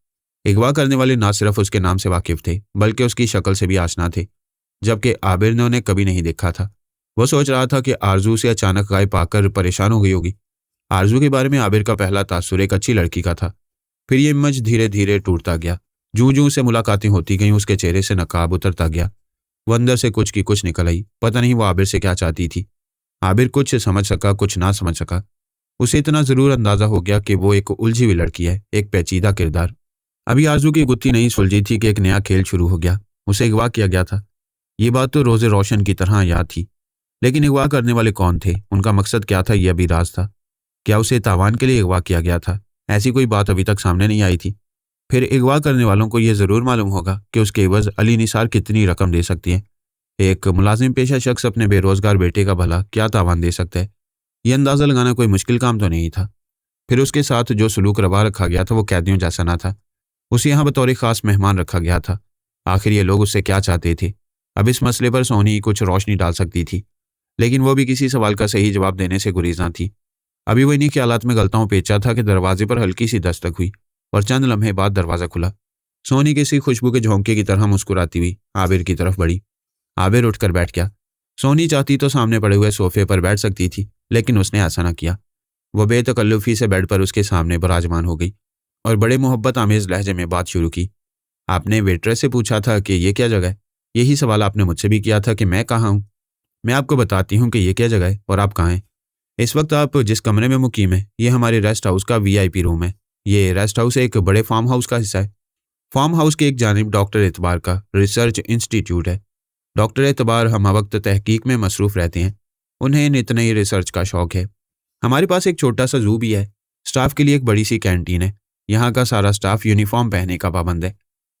अगवा करने वाले ना सिर्फ उसके नाम से वाकिफ थे बल्कि उसकी शक्ल से भी आशना थे, जबकि आबिर ने उन्हें कभी नहीं देखा था। वो सोच रहा था कि आरजू से अचानक गायब पाकर परेशान हो गई होगी। आरजू के बारे में आबिर का पहला तासुर एक अच्छी लड़की का था। फिर ये इमेज धीरे धीरे टूटता गया। जूं जूं से मुलाकातें होती गईं उसके चेहरे से नकाब उतरता गया। वो अंदर से कुछ की कुछ निकल आई। पता नहीं वो आबिर से क्या चाहती थी। आबिर कुछ समझ सका, कुछ ना समझ सका। उसे इतना जरूर अंदाजा हो गया कि वो एक उलझी हुई लड़की है, एक पेचीदा किरदार। अभी आरजू की गुत्थी नहीं सुलझी थी कि एक नया खेल शुरू हो गया। उसे अगवा किया गया था। ये बात तो रोजे रोशन की तरह याद थी, लेकिन अगवा करने वाले कौन थे, उनका मकसद क्या था, यह अभी राज था। क्या उसे तावान के लिए अगवा किया गया था? ऐसी कोई बात अभी तक सामने नहीं आई थी। फिर अगवा करने वालों को यह जरूर मालूम होगा कि उसके एवज अली निसार कितनी रकम दे सकती है। एक मुलाजिम पेशा शख्स अपने बेरोजगार बेटे का भला क्या तावान दे सकता है, यह अंदाजा लगाना कोई मुश्किल काम तो नहीं था। फिर उसके साथ जो सलूक रवा रखा गया था वो कैदियों जैसा ना था। उसे यहाँ बतौर खास मेहमान रखा गया था। आखिर ये लोग उससे क्या चाहते थे? अब इस मसले पर सोनी कुछ रोशनी डाल सकती थी, लेकिन वो भी किसी सवाल का सही जवाब देने से गुरेज़ां थी। अभी वो इन्हीं ख्यालात में गलता पेचा था कि दरवाजे पर हल्की सी दस्तक हुई और चंद लम्हे बाद दरवाज़ा खुला। सोनी किसी खुशबू के झोंके की तरह मुस्कुराती हुई आबिर की तरफ बढ़ी। आबिर उठकर बैठ गया। सोनी चाहती तो सामने पड़े हुए सोफे पर बैठ सकती थी, लेकिन उसने ऐसा न किया। वह बेतकल्लुफ़ी से बेड पर उसके सामने विराजमान हो गई और बड़े मोहब्बत आमेज लहजे में बात शुरू की। आपने वेट्रेस से पूछा था कि ये क्या जगह है? यही सवाल आपने मुझसे भी किया था कि मैं कहाँ हूँ। मैं आपको बताती हूँ कि ये क्या जगह है और आप कहाँ हैं। इस वक्त आप जिस कमरे में मुकीम है ये हमारे रेस्ट हाउस का वीआईपी रूम है। ये रेस्ट हाउस एक बड़े फार्म हाउस का हिस्सा है। फार्म हाउस के एक जानिब डॉक्टर एतबार का रिसर्च इंस्टीट्यूट है। डॉक्टर एतबार हम वक्त तहकीक में मसरूफ़ रहते हैं। उन्हें नित नई रिसर्च का शौक़ है। हमारे पास एक छोटा सा जू भी है। स्टाफ के लिए एक बड़ी सी कैंटीन है। यहाँ का सारा स्टाफ यूनिफॉर्म पहनने का पाबंद है।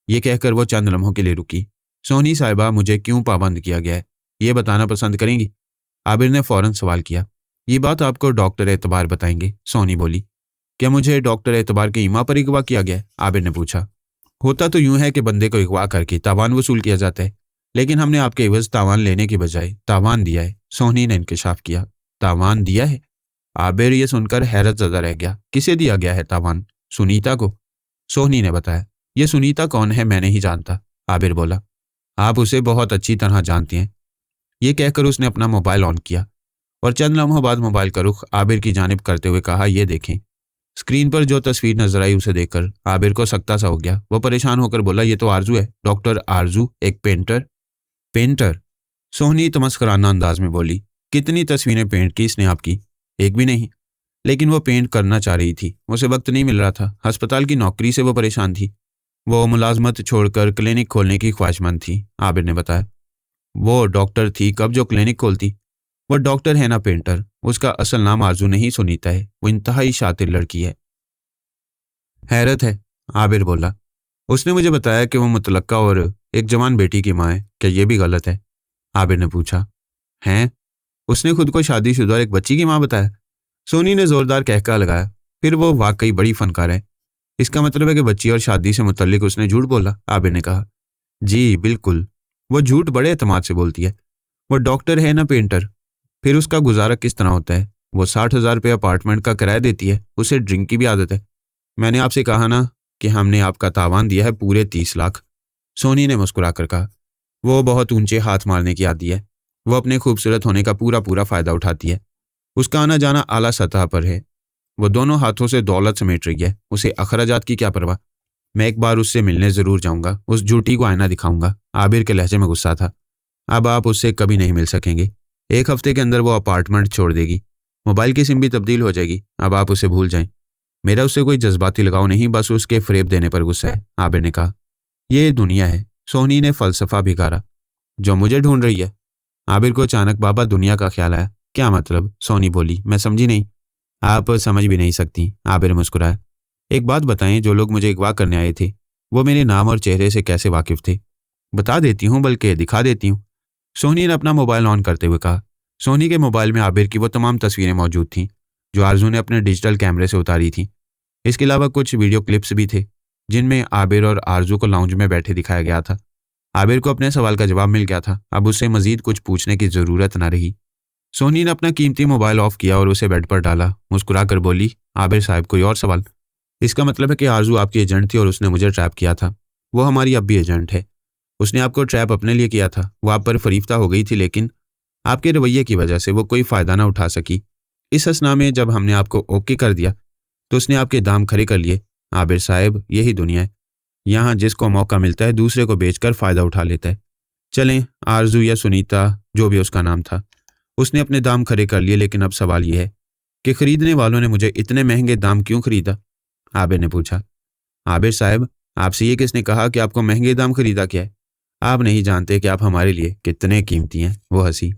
ये कहकर वो चंद लम्हों के लिए रुकी। सोनी साहिबा, मुझे क्यों पाबंद किया गया है, ये बताना पसंद करेंगी? आबिर ने फौरन सवाल किया। ये बात आपको डॉक्टर एतबार बताएंगे, सोनी बोली। क्या मुझे डॉक्टर एतबार के ईमा पर अगवा किया गया है? आबिर ने पूछा। होता तो यूं है कि बंदे को अगवा करके तावान वसूल किया जाता है, लेकिन हमने आपके एवज तावान लेने की बजाय तावान दिया है। सोनी ने इंकशाफ किया। तावान दिया है? आबिर ये सुनकर हैरत ज़दा रह गया। किसे दिया गया है तावान? सुनीता को। सोहनी ने बताया। ये सुनीता कौन है मैं नहीं जानता, आबिर बोला। आप उसे बहुत अच्छी तरह जानती हैं। ये कहकर उसने अपना मोबाइल ऑन किया और चंद लम्हों बाद मोबाइल का रुख आबिर की जानिब करते हुए कहा, ये देखें। स्क्रीन पर जो तस्वीर नजर आई उसे देखकर आबिर को सख्ता सा हो गया। वो परेशान होकर बोला, ये तो आरजू है, डॉक्टर आरजू, एक पेंटर। पेंटर? सोहनी तमस्कराना अंदाज में बोली। कितनी तस्वीरें पेंट की इसने आपकी? एक भी नहीं। लेकिन वो पेंट करना चाह रही थी। उसे वक्त नहीं मिल रहा था। अस्पताल की नौकरी से वो परेशान थी। वो मुलाजमत छोड़कर क्लिनिक खोलने की ख्वाहिशमंद थी, आबिर ने बताया। वो डॉक्टर थी कब जो क्लिनिक खोलती? वो डॉक्टर है ना पेंटर। उसका असल नाम आरजू नहीं सुनीता है। वो इंतहाई शातिर लड़की है। हैरत है, आबिर बोला। उसने मुझे बताया कि वो मुतलक्का और एक जवान बेटी की माँ है। क्या ये भी गलत है? आबिर ने पूछा। हैं? उसने खुद को शादीशुदा और एक बच्ची की माँ बताया। सोनी ने जोरदार कहका लगाया। फिर वो वाकई बड़ी फनकार है। इसका मतलब है कि बच्ची और शादी से मुतल्लिक उसने झूठ बोला, आबिर ने कहा। जी बिल्कुल। वो झूठ बड़े एतमाद से बोलती है। वो डॉक्टर है ना पेंटर। फिर उसका गुजारा किस तरह होता है? वो 60,000 रुपये अपार्टमेंट का किराया देती है। उसे ड्रिंक की भी आदत है। मैंने आपसे कहा ना कि हमने आपका तावान दिया है पूरे 30 लाख। सोनी ने मुस्कुराकर कहा। वो बहुत ऊंचे हाथ मारने की आदी है। वो अपने खूबसूरत होने का पूरा पूरा फायदा उठाती है। उसका आना जाना आला सतह पर है। वो दोनों हाथों से दौलत समेट रही है। उसे अखराजात की क्या परवाह। मैं एक बार उससे मिलने जरूर जाऊंगा। उस झूठी को आईना दिखाऊंगा। आबिर के लहजे में गुस्सा था। अब आप उससे कभी नहीं मिल सकेंगे। 1 हफ्ते के अंदर वो अपार्टमेंट छोड़ देगी। मोबाइल की सिम भी तब्दील हो जाएगी। अब आप उसे भूल जाएं। मेरा उससे कोई जज्बाती लगाव नहीं, बस उसके फरेब देने पर गुस्सा है, आबिर ने कहा। ये दुनिया है, सोनी ने फलसफा भिखारा। जो मुझे ढूंढ रही है? आबिर को अचानक बाबा दुनिया का ख्याल आया। क्या मतलब? सोनी बोली। मैं समझी नहीं। आप समझ भी नहीं सकती, आबिर मुस्कुराया। एक बात बताएं, जो लोग मुझे अगवा करने आए थे वो मेरे नाम और चेहरे से कैसे वाकिफ थे? बता देती हूँ, बल्कि दिखा देती हूँ, सोनी ने अपना मोबाइल ऑन करते हुए कहा। सोनी के मोबाइल में आबिर की वो तमाम तस्वीरें मौजूद थीं जो आरजू ने अपने डिजिटल कैमरे से उतारी थीं। इसके अलावा कुछ वीडियो क्लिप्स भी थे जिनमें आबिर और आरजू को लाउंज में बैठे दिखाया गया था। आबिर को अपने सवाल का जवाब मिल गया था। अब उससे मजीद कुछ पूछने की जरूरत न रही। सोनी ने अपना कीमती मोबाइल ऑफ किया और उसे बेड पर डाला। मुस्कुरा कर बोली, आबिर साहब, कोई और सवाल? इसका मतलब है कि आरजू आपकी एजेंट थी और उसने मुझे ट्रैप किया था। वो हमारी अब भी एजेंट है। उसने आपको ट्रैप अपने लिए किया था। वो आप पर फरीफ्ता हो गई थी, लेकिन आपके रवैये की वजह से वो कोई फ़ायदा ना उठा सकी। इस हसना में जब हमने आपको ओके कर दिया तो उसने आपके दाम खड़े कर लिए। आबिर साहब, यही दुनिया है। यहाँ जिसको मौका मिलता है दूसरे को बेचकर फ़ायदा उठा लेता है। चलें, आरजू या सुनीता, जो भी उसका नाम था, उसने अपने दाम खड़े कर लिए। लेकिन अब सवाल यह है कि खरीदने वालों ने मुझे इतने महंगे दाम क्यों खरीदा? आबिर ने पूछा। आबिर साहब, आपसे ये किसने कहा कि आपको महंगे दाम खरीदा? क्या है? आप नहीं जानते कि आप हमारे लिए कितने कीमती हैं। वो हंसी।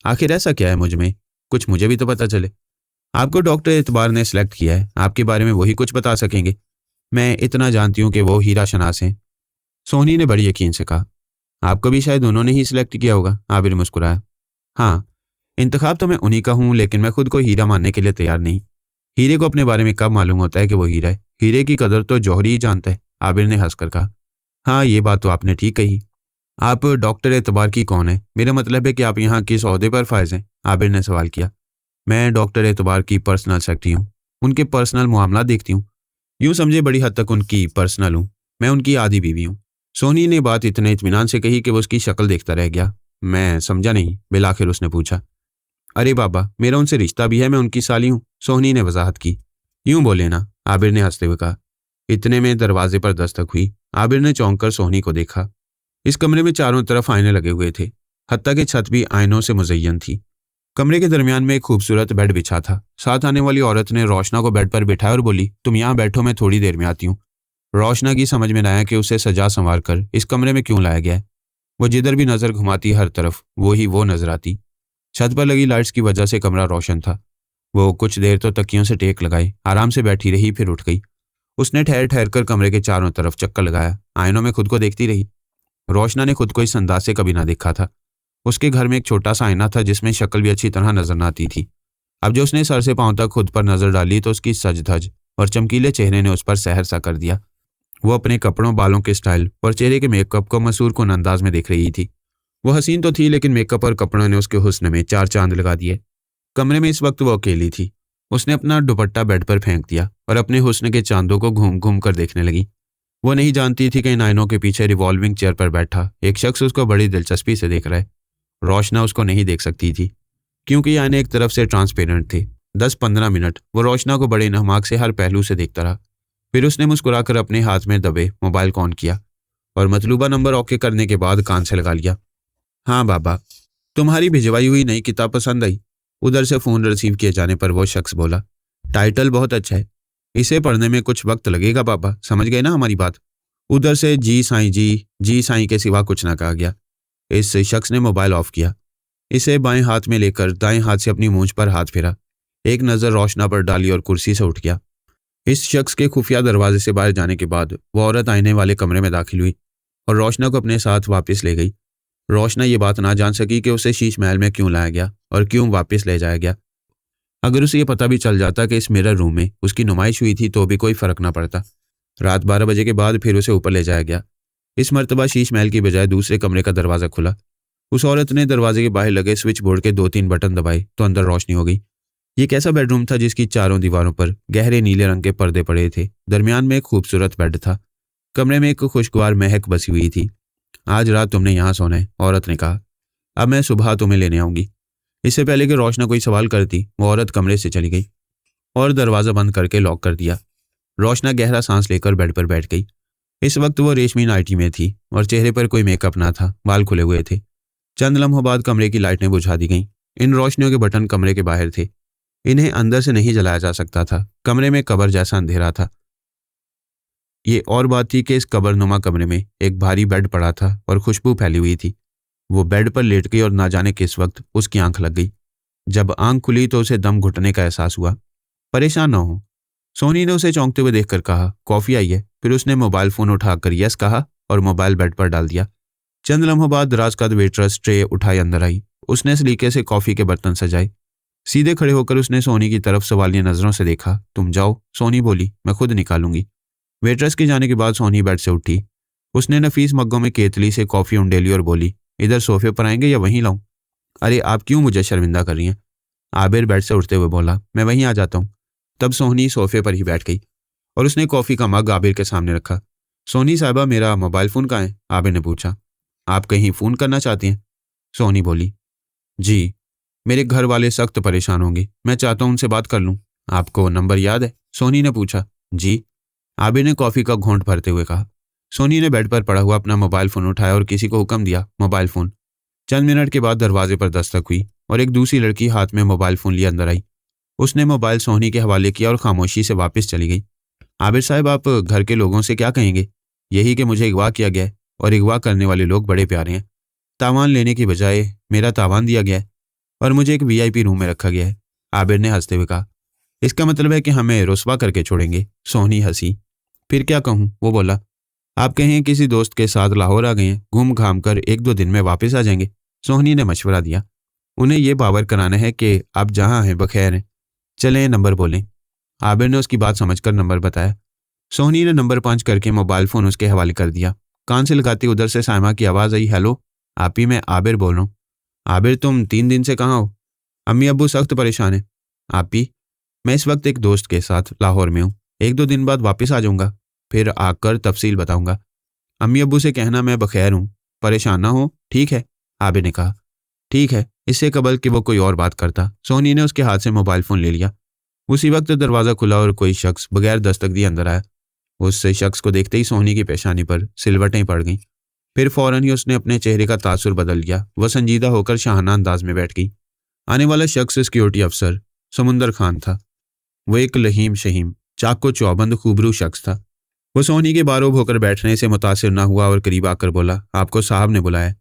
आखिर ऐसा क्या है मुझ में? कुछ मुझे भी तो पता चले। आपको डॉक्टर एतबार ने सिलेक्ट किया है। आपके बारे में वही कुछ बता सकेंगे। मैं इतना जानती हूँ कि वो हीरा शनास हैं। सोनी ने बड़ी यकीन से कहा। आपको भी शायद उन्होंने ही सिलेक्ट किया होगा, आबिर मुस्कुराया। हाँ, इंतखाब तो मैं उन्हीं का हूँ, लेकिन मैं खुद को हीरा मानने के लिए तैयार नहीं। हीरे को अपने बारे में कब मालूम होता है कि वो हीरा है? हीरे की कदर तो जौहरी ही जानता है, आबिर ने हंसकर कहा। हाँ, ये बात तो आपने ठीक कही। आप डॉक्टर एतबार की कौन है? मेरा मतलब है कि आप यहाँ किस ओहदे पर फायज हैं? आबिर ने सवाल किया। मैं डॉक्टर एतबार की पर्सनल सेक्रेटरी हूँ। उनके पर्सनल मामला देखती हूँ। यूँ समझे बड़ी हद तक उनकी पर्सनल हूँ। मैं उनकी आधी बीवी हूँ। सोनी ने बात इतने इत्मीनान से कही कि वो उसकी शक्ल देखता रह गया। मैं समझा नहीं, बिलाखिर उसने पूछा। अरे बाबा, मेरा उनसे रिश्ता भी है। मैं उनकी साली हूँ, सोनी ने वजाहत की। यूं बोले ना, आबिर ने हंसते हुए कहा। इतने में दरवाजे पर दस्तक हुई। आबिर ने चौंक कर सोनी को देखा। इस कमरे में चारों तरफ आईने लगे हुए थे। हत्ता की छत भी आईनों से मुज़य्यन थी। कमरे के दरमियान में एक खूबसूरत बेड बिछा था। साथ आने वाली औरत ने रोशना को बेड पर बिठाया और बोली, तुम यहाँ बैठो, मैं थोड़ी देर में आती हूँ। रोशना की समझ में न आया कि उसे सजा संवार कर इस कमरे में क्यों लाया गया है। वो जिधर भी नजर घुमाती हर तरफ वो नजर आती। छत पर लगी लाइट्स की वजह से कमरा रोशन था। वो कुछ देर तो तकियों से टेक लगाए आराम से बैठी रही, फिर उठ गई। उसने ठहर ठहर कर कमरे के चारों तरफ चक्कर लगाया। आईनों में खुद को देखती रही। रोशना ने खुद को इस अंदाज से कभी ना देखा था। उसके घर में एक छोटा सा आईना था जिसमें शक्ल भी अच्छी तरह नजर न आती थी। अब जो उसने सर से पांव तक खुद पर नजर डाली तो उसकी सज धज और चमकीले चेहरे ने उस पर सहर सा कर दिया। वो अपने कपड़ों, बालों के स्टाइल और चेहरे के मेकअप को मसूर कुन अंदाज में देख रही थी। वो हसीन तो थी, लेकिन मेकअप और कपड़ों ने उसके हुस्न में 4 चांद लगा दिए। कमरे में इस वक्त वो अकेली थी। उसने अपना दुपट्टा बेड पर फेंक दिया और अपने हुस्न के चांदों को घूम घूम कर देखने लगी। वो नहीं जानती थी कि इन आईनों के पीछे रिवॉल्विंग चेयर पर बैठा एक शख्स उसको बड़ी दिलचस्पी से देख रहा है। रोशना उसको नहीं देख सकती थी क्योंकि आईने एक तरफ से ट्रांसपेरेंट थे। 10-15 मिनट वो रोशना को बड़े नहमाक से हर पहलू से देखता रहा। फिर उसने मुस्कुराकर अपने हाथ में दबे मोबाइल को ऑन किया और मतलूबा नंबर ओके करने के बाद कान से लगा लिया। हाँ बाबा, तुम्हारी भिजवाई हुई नई किताब पसंद आई? उधर से फोन रिसीव किए जाने पर वो शख्स बोला। टाइटल बहुत अच्छा है, इसे पढ़ने में कुछ वक्त लगेगा पापा, समझ गए ना हमारी बात। उधर से जी साईं के सिवा कुछ ना कहा गया। इस शख्स ने मोबाइल ऑफ किया। इसे बाएं हाथ में लेकर दाएं हाथ से अपनी मूंछ पर हाथ फेरा, एक नज़र रोशना पर डाली और कुर्सी से उठ गया। इस शख्स के खुफिया दरवाजे से बाहर जाने के बाद वो औरत आईने वाले कमरे में दाखिल हुई और रोशना को अपने साथ वापस ले गई। रोशना ये बात ना जान सकी कि उसे शीश महल में क्यों लाया गया और क्यों वापस ले जाया गया। अगर उसे ये पता भी चल जाता कि इस मिरर रूम में उसकी नुमाइश हुई थी तो भी कोई फर्क ना पड़ता। रात 12 बजे के बाद फिर उसे ऊपर ले जाया गया। इस मर्तबा शीश महल की बजाय दूसरे कमरे का दरवाज़ा खुला। उस औरत ने दरवाजे के बाहर लगे स्विच बोर्ड के 2-3 बटन दबाए तो अंदर रोशनी हो गई। ये कैसा बेडरूम था जिसकी चारों दीवारों पर गहरे नीले रंग के पर्दे पड़े थे। दरमियान में एक खूबसूरत बेड था। कमरे में एक खुशगवार महक बसी हुई थी। आज रात तुमने यहाँ सोना है, औरत ने कहा। अब मैं सुबह तुम्हें लेने आऊंगी। इससे पहले कि रोशना कोई सवाल करती वो औरत कमरे से चली गई और दरवाज़ा बंद करके लॉक कर दिया। रोशना गहरा सांस लेकर बेड पर बैठ गई। इस वक्त वो रेशमी नाइटी में थी और चेहरे पर कोई मेकअप ना था, बाल खुले हुए थे। चंद लम्हों बाद कमरे की लाइटें बुझा दी गईं। इन रोशनियों के बटन कमरे के बाहर थे। इन्हें अंदर से नहीं जलाया जा सकता था। कमरे में कब्र जैसा अंधेरा था। ये और बात थी कि इस कब्रनुमा कमरे में एक भारी बेड पड़ा था और खुशबू फैली हुई थी। वो बेड पर लेट गई और ना जाने किस वक्त उसकी आंख लग गई। जब आंख खुली तो उसे दम घुटने का एहसास हुआ। परेशान न हो, सोनी ने उसे चौंकते हुए देखकर कहा। कॉफी आई है। फिर उसने मोबाइल फोन उठाकर यस कहा और मोबाइल बेड पर डाल दिया। चंद लम्हों बाद दराज का वेट्रेस ट्रे उठाए अंदर आई। उसने सलीके से कॉफी के बर्तन सजाए। सीधे खड़े होकर उसने सोनी की तरफ सवालिया नजरों से देखा। तुम जाओ, सोनी बोली, मैं खुद निकालूंगी। वेट्रेस के जाने के बाद सोनी बेड से उठी। उसने नफीस मग्गों में केतली से कॉफी उंडेली और बोली, इधर सोफे पर आएंगे या वहीं लाऊं? अरे आप क्यों मुझे शर्मिंदा कर रही हैं? आबिर बेड से उठते हुए बोला, मैं वहीं आ जाता हूँ। तब सोनी सोफे पर ही बैठ गई और उसने कॉफी का मग आबिर के सामने रखा। सोनी साहिबा, मेरा मोबाइल फोन कहाँ है? आबिर ने पूछा। आप कहीं फोन करना चाहती हैं? सोनी बोली, जी, मेरे घर वाले सख्त परेशान होंगे, मैं चाहता हूं उनसे बात कर लूं। आपको नंबर याद है? सोनी ने पूछा। जी, आबिर ने कॉफी का घोंट भरते हुए कहा। सोनी ने बेड पर पड़ा हुआ अपना मोबाइल फोन उठाया और किसी को हुक्म दिया, मोबाइल फोन। चंद मिनट के बाद दरवाजे पर दस्तक हुई और एक दूसरी लड़की हाथ में मोबाइल फोन लिए अंदर आई। उसने मोबाइल सोनी के हवाले किया और खामोशी से वापस चली गई। आबिर साहब, आप घर के लोगों से क्या कहेंगे? यही कि मुझे अगवा किया गया है और अगवा करने वाले लोग बड़े प्यारे हैं। तावान लेने की बजाय मेरा तावान दिया गया है और मुझे एक वीआईपी रूम में रखा गया है। आबिर ने हंसते हुए कहा। इसका मतलब है कि हमें रुस्वा करके छोड़ेंगे? सोनी हंसी। फिर क्या कहूँ? वो बोला, आप कहें किसी दोस्त के साथ लाहौर आ गए हैं, घूम घाम कर 1-2 दिन में वापस आ जाएंगे। सोनी ने मशवरा दिया। उन्हें यह बावर कराना है कि आप जहाँ हैं बखैर हैं। चलें, नंबर बोलें। आबिर ने उसकी बात समझकर नंबर बताया। सोनी ने नंबर 5 करके मोबाइल फोन उसके हवाले कर दिया। कान से लगाते उधर से साइमा की आवाज़ आई, हेलो आप ही, मैं आबिर बोल रहा हूँ। आबिर, तुम 3 दिन से कहाँ हो? अम्मी अब्बू सख्त परेशान है। आप ही, मैं इस वक्त एक दोस्त के साथ लाहौर में हूँ, 1-2 दिन बाद वापस आ जाऊँगा, फिर आकर तफसील बताऊँगा। अम्मी अब्बू से कहना मैं बखैर हूँ, परेशान ना हो, ठीक है? आबिर ने कहा। ठीक है। इससे कबल कि वो कोई और बात करता, सोनी ने उसके हाथ से मोबाइल फोन ले लिया। उसी वक्त दरवाज़ा खुला और कोई शख्स बगैर दस्तक दिए अंदर आया। उस शख्स को देखते ही सोनी की पेशानी पर सिलवटें पड़ गईं। फिर फौरन ही उसने अपने चेहरे का तासुर बदल लिया। वह संजीदा होकर शाहाना अंदाज में बैठ गई। आने वाला शख्स सिक्योरिटी अफसर समुंदर खान था। वो एक लहीम शहीम, चाको चौबंद खूबरू शख्स था। वो सोनी के बारोब होकर बैठने से मुतासिर न हुआ और करीब आकर बोला, आपको साहब ने बुलाया।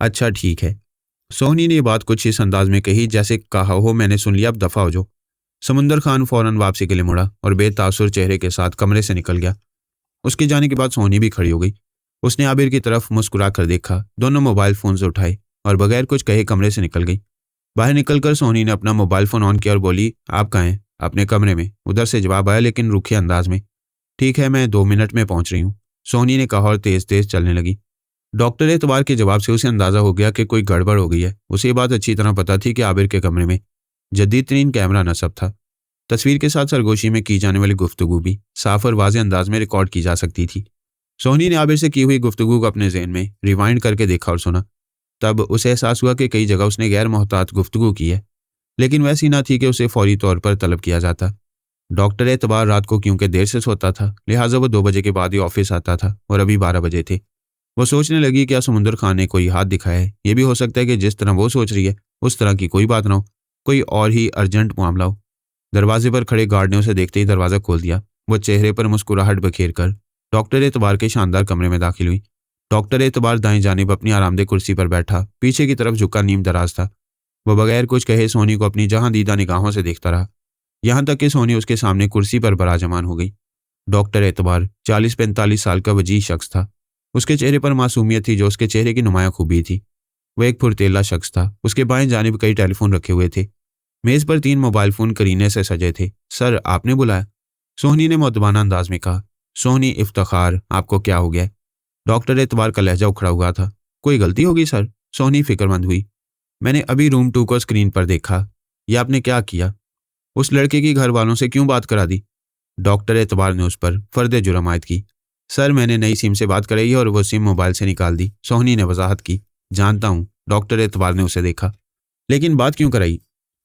अच्छा ठीक है। सोनी ने ये बात कुछ इस अंदाज में कही जैसे कहा हो, मैंने सुन लिया, अब दफा हो जाओ। समुंदर खान फौरन वापसी के लिए मुड़ा और बेतासुर चेहरे के साथ कमरे से निकल गया। उसके जाने के बाद सोनी भी खड़ी हो गई। उसने आबिर की तरफ मुस्कुरा कर देखा। दोनों मोबाइल फोन उठाए और बगैर कुछ कहे कमरे से निकल गई। बाहर निकलकर सोनी ने अपना मोबाइल फोन ऑन किया और बोली, आप कहाँ हैं? अपने कमरे में। उधर से जवाब आया लेकिन रूखे अंदाज में। ठीक है, मैं 2 मिनट में पहुंच रही हूँ, सोनी ने कहा और तेज तेज चलने लगी। डॉक्टर एतबार के जवाब से उसे अंदाजा हो गया कि कोई गड़बड़ हो गई है। उसे ये बात अच्छी तरह पता थी कि आबिर के कमरे में जदीद तरीन कैमरा नस्ब था। तस्वीर के साथ सरगोशी में की जाने वाली गुफ्तगू भी साफ और वाज़ेह अंदाज में रिकॉर्ड की जा सकती थी। सोनी ने आबिर से की हुई गुफ्तगू को अपने ज़हन में रिवाइंड करके देखा और सुना। तब उसे एहसास हुआ कि कई जगह उसने गैर मोहतात गुफ्तगू की है, लेकिन वैसी ना थी कि उसे फौरी तौर पर तलब किया जाता। डॉक्टर एतबार रात को क्योंकि देर से सोता था, लिहाजा वो 2 बजे के बाद ही ऑफिस आता था और अभी 12 बजे थे। वो सोचने लगी क्या समुंदर खान ने कोई हाथ दिखाया है? ये भी हो सकता है कि जिस तरह वो सोच रही है उस तरह की कोई बात ना हो, कोई और ही अर्जेंट मामला हो। दरवाजे पर खड़े गार्ड ने उसे देखते ही दरवाज़ा खोल दिया। वो चेहरे पर मुस्कुराहट बखेर कर डॉक्टर एतबार के शानदार कमरे में दाखिल हुई। डॉक्टर एतबार दाएं जानिब अपनी आरामदेह कुर्सी पर बैठा पीछे की तरफ झुका नीम दराज था। वो बगैर कुछ कहे सोनी को अपनी जहां दीदा निगाहों से देखता रहा, यहाँ तक कि सोनी उसके सामने कुर्सी पर बराजमान हो गई। डॉक्टर एतबार 40-45 साल का वजीह शख्स था। उसके चेहरे पर मासूमियत थी जो उसके चेहरे की नुमायां खूबी थी। वह एक फुर्तीला शख्स था। उसके बाएं जानिब कई टेलीफोन रखे हुए थे। मेज पर 3 मोबाइल फोन करीने से सजे थे। सर, आपने बुलाया? सोहनी ने मुअद्दबाना अंदाज में कहा। सोहनी इफ्तिखार, आपको क्या हो गया? डॉक्टर एतबार का लहजा उखड़ा हुआ था। कोई गलती होगी सर? सोहनी फिक्रमंद हुई। मैंने अभी रूम 2 को स्क्रीन पर देखा। यह आपने क्या किया? उस लड़के की घर वालों से क्यों बात करा दी? डॉक्टर एतबार ने उस पर फर्द जुर्म आयद की। सर, मैंने नई सिम से बात कराई है और वो सिम मोबाइल से निकाल दी, सोहनी ने वजाहत की। जानता हूँ। डॉक्टर एतबार ने उसे देखा। लेकिन बात क्यों कराई?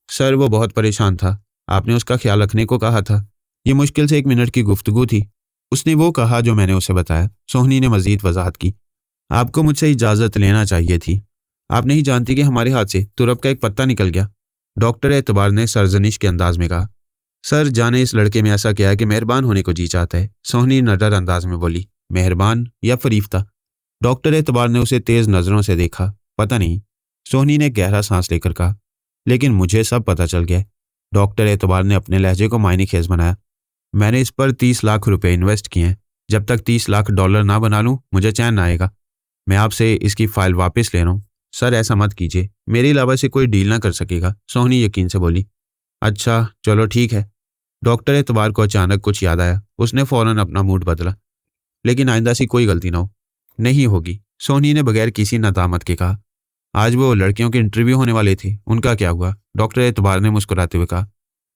सर, वो बहुत परेशान था। आपने उसका ख्याल रखने को कहा था। ये मुश्किल से 1 मिनट की गुफ्तगू थी। उसने वो कहा जो मैंने उसे बताया, सोहनी ने मजीद वजाहत की। आपको मुझसे इजाज़त लेना चाहिए थी। आप नहीं जानती कि हमारे हाथ से तुरब का एक पत्ता निकल गया। डॉक्टर एतबार ने सरजनिश के अंदाज में कहा। सर, जाने इस लड़के में ऐसा क्या है कि मेहरबान होने को जी चाहता है? सोहनी नडर अंदाज में बोली। मेहरबान या फरीफ्ता? डॉक्टर एतबार ने उसे तेज नजरों से देखा। पता नहीं, सोहनी ने गहरा सांस लेकर कहा। लेकिन मुझे सब पता चल गया। डॉक्टर एतबार ने अपने लहजे को मायने खेज बनाया। मैंने इस पर 30 लाख रुपए इन्वेस्ट किए हैं। जब तक 30 लाख डॉलर ना बना लूं, मुझे चैन ना आएगा। मैं आपसे इसकी फाइल वापस ले रहा हूं। सर, ऐसा मत कीजिए। मेरे अलावा से कोई डील ना कर सकेगा, सोहनी यकीन से बोली। अच्छा, चलो ठीक है। डॉक्टर एतबार को अचानक कुछ याद आया। उसने फौरन अपना मूड बदला। लेकिन आइंदा से कोई गलती ना हो। नहीं होगी, सोहनी ने बगैर किसी नदामत के कहा। आज वो लड़कियों के इंटरव्यू होने वाले थे, उनका क्या हुआ? डॉक्टर एतबार ने मुस्कुराते हुए कहा।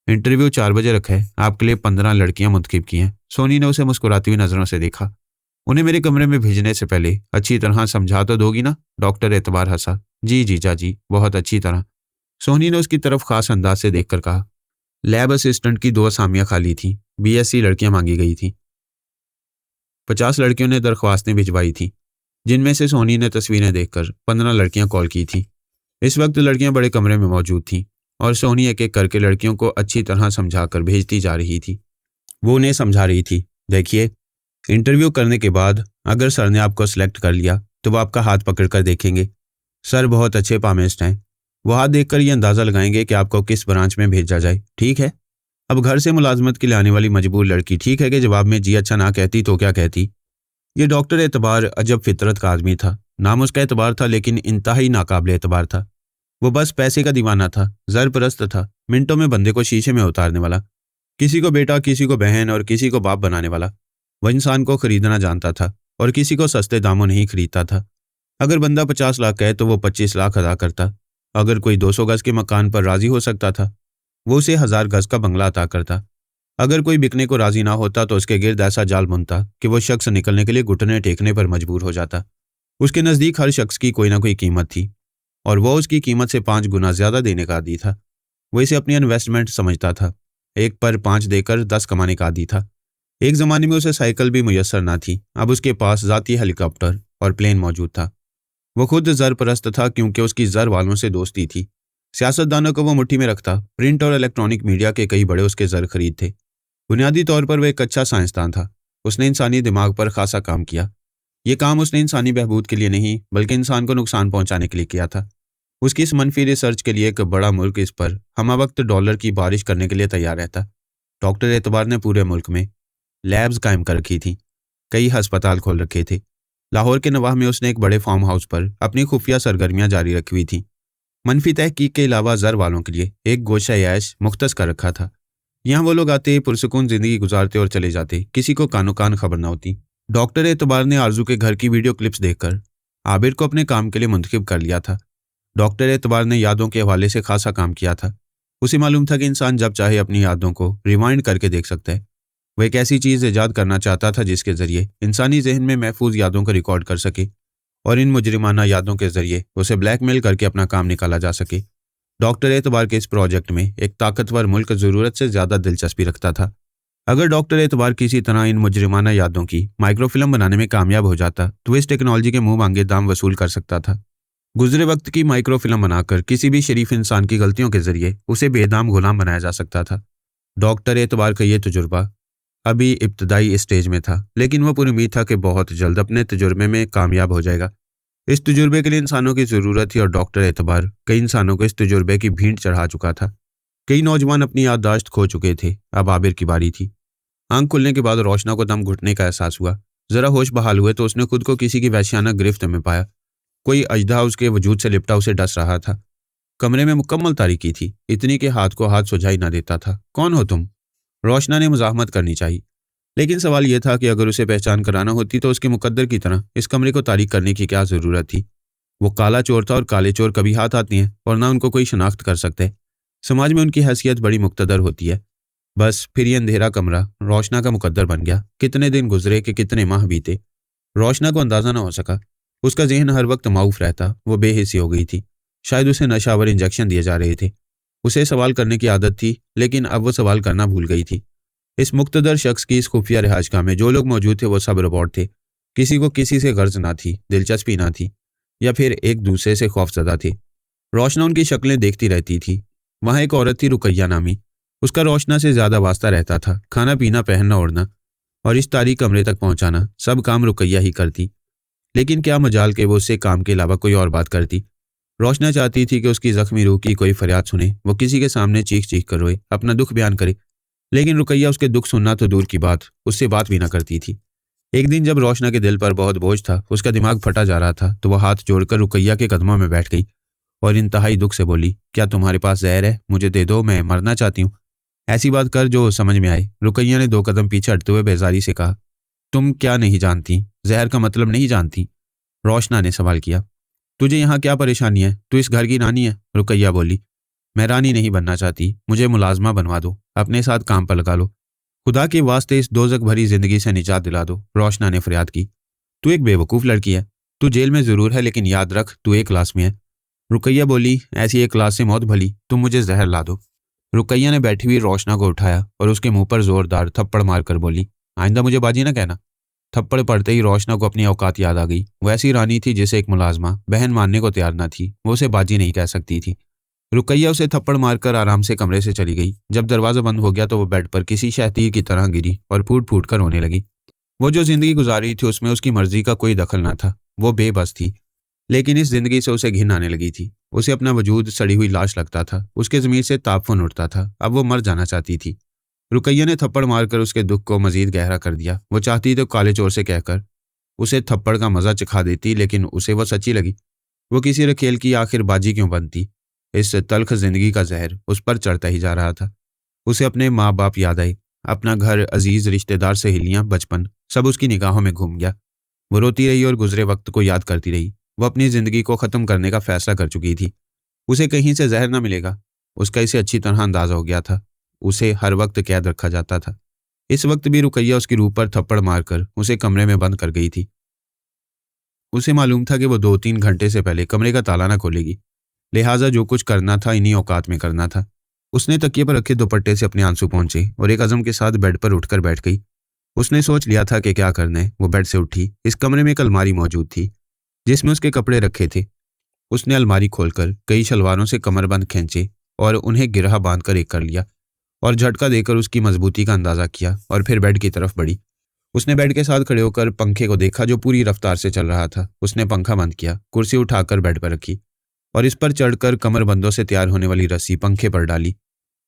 इंटरव्यू 4 बजे रखा है। आपके लिए 15 लड़कियां मुंतखब की हैं। सोहनी ने उसे मुस्कुराती हुई नजरों से देखा। उन्हें मेरे कमरे में भेजने से पहले अच्छी तरह समझा तो दोगी ना? डॉक्टर एतबार हंसा। जी जीजा जी, बहुत अच्छी तरह। सोहनी ने उसकी तरफ खास अंदाज से देखकर कहा। लैब असिस्टेंट की 2 असामियां खाली थी। बीएससी लड़कियां मांगी गई थी। 50 लड़कियों ने दरख्वास्तें भिजवाई थी, जिनमें से सोहनी ने तस्वीरें देखकर 15 लड़कियां कॉल की थी। इस वक्त लड़कियां बड़े कमरे में मौजूद थीं और सोहनी एक एक करके लड़कियों को अच्छी तरह समझाकर भेजती जा रही थी। वो उन्हें समझा रही थी, देखिए, इंटरव्यू करने के बाद अगर सर ने आपको सिलेक्ट कर लिया तो वो आपका हाथ पकड़कर देखेंगे। सर बहुत अच्छे पामिस्ट हैं। वो हाथ देखकर ये अंदाज़ा लगाएंगे कि आपको किस ब्रांच में भेजा जाए, ठीक है? अब घर से मुलाजमत के लिए आने वाली मजबूर लड़की ठीक है कि जवाब में जी अच्छा ना कहती तो क्या कहती? ये डॉक्टर एतबार अजब फितरत का आदमी था। नाम उसका एतबार था, लेकिन इंतहाई नाकाबिल एतबार था। वो बस पैसे का दीवाना था, ज़रपरस्त था, मिनटों में बंदे को शीशे में उतारने वाला, किसी को बेटा, किसी को बहन और किसी को बाप बनाने वाला। वह इंसान को खरीदना जानता था और किसी को सस्ते दामों नहीं खरीदता था। अगर बंदा 50 लाख कहे तो वो 25 लाख अदा करता। अगर कोई 200 गज के मकान पर राजी हो सकता था, वो उसे 1000 गज का बंगला अता करता। अगर कोई बिकने को राजी ना होता तो उसके गिर्द ऐसा जाल बुनता कि वो शख्स निकलने के लिए घुटने टेकने पर मजबूर हो जाता। उसके नज़दीक हर शख्स की कोई ना कोई कीमत थी और वो उसकी कीमत से 5 गुना ज्यादा देने का आदी था। वो इसे अपनी इन्वेस्टमेंट समझता था। 1 पर 5 देकर 10 कमाने का आदी था। एक ज़माने में उसे साइकिल भी मुयस्सर ना थी, अब उसके पास ज़ाती हेलीकॉप्टर और प्लेन मौजूद था। वो खुद ज़रपरस्त था क्योंकि उसकी ज़र वालों से दोस्ती थी। सियासतदानों को वो मुट्ठी में रखता। प्रिंट और इलेक्ट्रॉनिक मीडिया के कई बड़े उसके ज़र खरीद थे। बुनियादी तौर पर वह एक अच्छा साइंसदान था। उसने इंसानी दिमाग पर खासा काम किया। ये काम उसने इंसानी बहबूद के लिए नहीं बल्कि इंसान को नुकसान पहुंचाने के लिए किया था। उसकी इस मनफी रिसर्च के लिए एक बड़ा मुल्क इस पर हम वक्त डॉलर की बारिश करने के लिए तैयार रहता। डॉक्टर एतबार ने पूरे मुल्क में लैब्स कायम कर रखी थी। कई अस्पताल खोल रखे थे। लाहौर के नवाह में उसने एक बड़े फार्म हाउस पर अपनी खुफिया सरगर्मियां जारी रखी हुई थी। मनफी तहकीक के अलावा ज़र वालों के लिए एक गोशा ऐश मुख्तस कर रखा था। यहाँ वो लोग आते, पुरसुकून जिंदगी गुजारते और चले जाते, किसी को कानो कान खबर न होती। डॉक्टर एतबार ने आरजू के घर की वीडियो क्लिप्स देखकर आबिर को अपने काम के लिए मुंतखब कर लिया था। डॉक्टर एतबार ने यादों के हवाले से खासा काम किया था। उसे मालूम था कि इंसान जब चाहे अपनी यादों को रिवाइंड करके देख सकता है। वह एक ऐसी चीज़ ईजाद करना चाहता था जिसके ज़रिए इंसानी जहन में महफूज यादों को रिकॉर्ड कर सके और इन मुजरिमाना यादों के ज़रिए उसे ब्लैकमेल करके अपना काम निकाला जा सके। डॉक्टर एतबार के इस प्रोजेक्ट में एक ताकतवर मुल्क ज़रूरत से ज़्यादा दिलचस्पी रखता था। अगर डॉक्टर एतबार किसी तरह इन मुजरिमाना यादों की माइक्रोफिल्म बनाने में कामयाब हो जाता तो इस टेक्नोलॉजी के मुंह मांगे दाम वसूल कर सकता था। गुजरे वक्त की माइक्रोफिल्म बनाकर किसी भी शरीफ इंसान की गलतियों के जरिए उसे बेदाम गुलाम बनाया जा सकता था। डॉक्टर एतबार का ये तजुर्बा अभी इब्तदाई स्टेज में था, लेकिन वो पूरी उम्मीद था कि बहुत जल्द अपने तजुर्बे में कामयाब हो जाएगा। इस तजुर्बे के लिए इंसानों की ज़रूरत थी और डॉक्टर एतबार कई इंसानों को इस तजुर्बे की भीड़ चढ़ा चुका था। कई नौजवान अपनी याददाश्त खो चुके थे। अब आबिर की बारी थी। आंख खुलने के बाद रोशना को दम घुटने का एहसास हुआ। जरा होश बहाल हुए तो उसने खुद को किसी की वहशियाना गिरफ्त में पाया। कोई अजदा उसके वजूद से लिपटा उसे डस रहा था। कमरे में मुकम्मल तारीकी थी, इतनी के हाथ को हाथ सुझाई ना देता था। कौन हो तुम? रोशना ने मुजाहमत करनी चाहिए, लेकिन सवाल यह था कि अगर उसे पहचान कराना होती तो उसके मुकद्दर की तरह इस कमरे को तारीक करने की क्या जरूरत थी। वो काला चोर था और काले चोर कभी हाथ आती हैं और ना उनको कोई शनाख्त कर सकते। समाज में उनकी हैसियत बड़ी मुक्तदर होती है। बस फिर ये अंधेरा कमरा रोशना का मुकद्दर बन गया। कितने दिन गुजरे कि कितने माह बीते, रोशना को अंदाजा न हो सका। उसका जहन हर वक्त माऊफ रहता। वो बेहिसी हो गई थी। शायद उसे नशावर इंजेक्शन दिए जा रहे थे। उसे सवाल करने की आदत थी, लेकिन अब वो सवाल करना भूल गई थी। इस मुक्तदर शख्स की इस खुफिया रिहाजगाह में जो लोग मौजूद थे वो सब रोबोट थे। किसी को किसी से गर्ज ना थी, दिलचस्पी ना थी, या फिर एक दूसरे से खौफजदा थे। रोशना उनकी शक्लें देखती रहती थी। वहां एक औरत थी, रुकैया नामी। उसका रोशना से ज्यादा वास्ता रहता था। खाना पीना, पहनना ओढ़ना और इस तारीख कमरे तक पहुंचाना, सब काम रुकैया ही करती। लेकिन क्या मजाल के वो उससे काम के अलावा कोई और बात करती। रोशना चाहती थी कि उसकी जख्मी रूह की कोई फरियाद सुने, वो किसी के सामने चीख चीख कर रोए, अपना दुख बयान करे। लेकिन रुकैया उसके दुख सुनना तो दूर की बात, उससे बात भी ना करती थी। एक दिन जब रोशना के दिल पर बहुत बोझ था, उसका दिमाग फटा जा रहा था, तो वह हाथ जोड़कर रुकैया के कदमों में बैठ गई और इंतहाई दुख से बोली, क्या तुम्हारे पास जहर है? मुझे दे दो, मैं मरना चाहती हूँ। ऐसी बात कर जो समझ में आए। रुकैया ने 2 कदम पीछे हटते हुए बेजारी से कहा, तुम क्या नहीं जानती? जहर का मतलब नहीं जानती? रोशना ने सवाल किया। तुझे यहाँ क्या परेशानी है? तू इस घर की रानी है। रुकैया बोली, मैं रानी नहीं बनना चाहती, मुझे मुलाजमा बनवा दो, अपने साथ काम पर लगा लो। खुदा के वास्ते इस दोजख भरी जिंदगी से निजात दिला दो। रोशना ने फरियाद की। तू एक बेवकूफ़ लड़की है। तू जेल में जरूर है, लेकिन याद रख तू एक क्लास में है। रुकैया बोली, ऐसी एक क्लास से मौत भली, तुम मुझे जहर ला दो। रुकैया ने बैठी हुई रोशना को उठाया और उसके मुंह पर जोरदार थप्पड़ मारकर बोली, आइंदा मुझे बाजी ना कहना। थप्पड़ पड़ते ही रोशना को अपनी औकात याद आ गई। वो ऐसी रानी थी जिसे एक मुलाजमा बहन मानने को तैयार न थी। वो उसे बाजी नहीं कह सकती थी। रुकैया उसे थप्पड़ मारकर आराम से कमरे से चली गई। जब दरवाजा बंद हो गया तो वो बेड पर किसी शैतान की तरह गिरी और फूट फूट कर रोने लगी। वो जो जिंदगी गुजारी थी उसमें उसकी मर्जी का कोई दखल न था। वो बेबस थी, लेकिन इस जिंदगी से उसे घिन आने लगी थी। उसे अपना वजूद सड़ी हुई लाश लगता था। उसके ज़मीर से तापन उठता था। अब वो मर जाना चाहती थी। रुकैया ने थप्पड़ मारकर उसके दुख को मजीद गहरा कर दिया। वो चाहती तो काले चोर से कहकर उसे थप्पड़ का मजा चखा देती, लेकिन उसे वो सच्ची लगी। वो किसी रखेल की आखिर बाजी क्यों बनती? इस तल्ख जिंदगी का जहर उस पर चढ़ता ही जा रहा था। उसे अपने माँ बाप याद आए, अपना घर, अजीज रिश्तेदार, सहेलियां, बचपन, सब उसकी निगाहों में घूम गया। वो रोती रही और गुजरे वक्त को याद करती रही। वो अपनी जिंदगी को खत्म करने का फैसला कर चुकी थी। उसे कहीं से जहर न मिलेगा, उसका इसे अच्छी तरह अंदाजा हो गया था। उसे हर वक्त कैद रखा जाता था। इस वक्त भी रुकैया उसकी रूह पर थप्पड़ मारकर उसे कमरे में बंद कर गई थी। उसे मालूम था कि वो 2-3 घंटे से पहले कमरे का ताला न खोलेगी, लिहाजा जो कुछ करना था इन्हीं औकात में करना था। उसने तकिए पर रखे दुपट्टे से अपने आंसू पहुंचे और एक अज़म के साथ बेड पर उठकर बैठ गई। उसने सोच लिया था कि क्या करना है। वो बेड से उठी। इस कमरे में एक अलमारी मौजूद थी जिसमें उसके कपड़े रखे थे। उसने अलमारी खोलकर कई शलवारों से कमरबंद खींचे और उन्हें गिरहा बांधकर एक कर लिया और झटका देकर उसकी मजबूती का अंदाजा किया और फिर बेड की तरफ बढ़ी। उसने बेड के साथ खड़े होकर पंखे को देखा जो पूरी रफ्तार से चल रहा था। उसने पंखा बंद किया, कुर्सी उठाकर बेड पर रखी और इस पर चढ़कर कमरबंदों से तैयार होने वाली रस्सी पंखे पर डाली।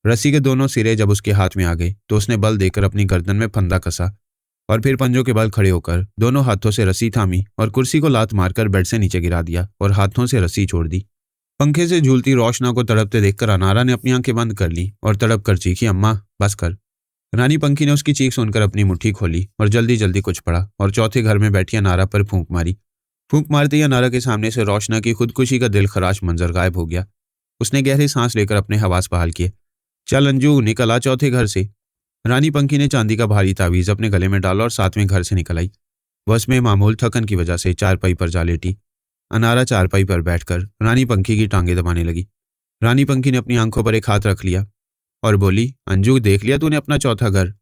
रस्सी के दोनों सिरे जब उसके हाथ में आ गए तो उसने बल देकर अपनी गर्दन में फंदा कसा और फिर पंजों के बल खड़े होकर दोनों हाथों से रस्सी थामी और कुर्सी को लात मारकर बेड से नीचे गिरा दिया और हाथों से रस्सी छोड़ दी। पंखे से झूलती रोशना को तड़पते देखकर अनारा ने अपनी आंखें बंद कर ली और तड़प कर चीखी, अम्मा बस कर। रानी पंखी ने उसकी चीख सुनकर अपनी मुट्ठी खोली और जल्दी जल्दी कुछ पड़ा और चौथे घर में बैठी अनारा पर फूंक मारी। फूंक मारते ही अनारा के सामने से रोशना की खुदकुशी का दिलखराश मंजर गायब हो गया। उसने गहरी सांस लेकर अपने हवास बहाल किए। चल अंजू, निकल आ चौथे घर से। रानी पंखी ने चांदी का भारी तावीज अपने गले में डाला और साथ में घर से निकल आई। बस में मामूल थकन की वजह से चारपाई पर जा लेटी। अनारा चारपाई पर बैठकर रानी पंखी की टांगें दबाने लगी। रानी पंखी ने अपनी आंखों पर एक हाथ रख लिया और बोली, अंजू देख लिया तूने अपना चौथा घर?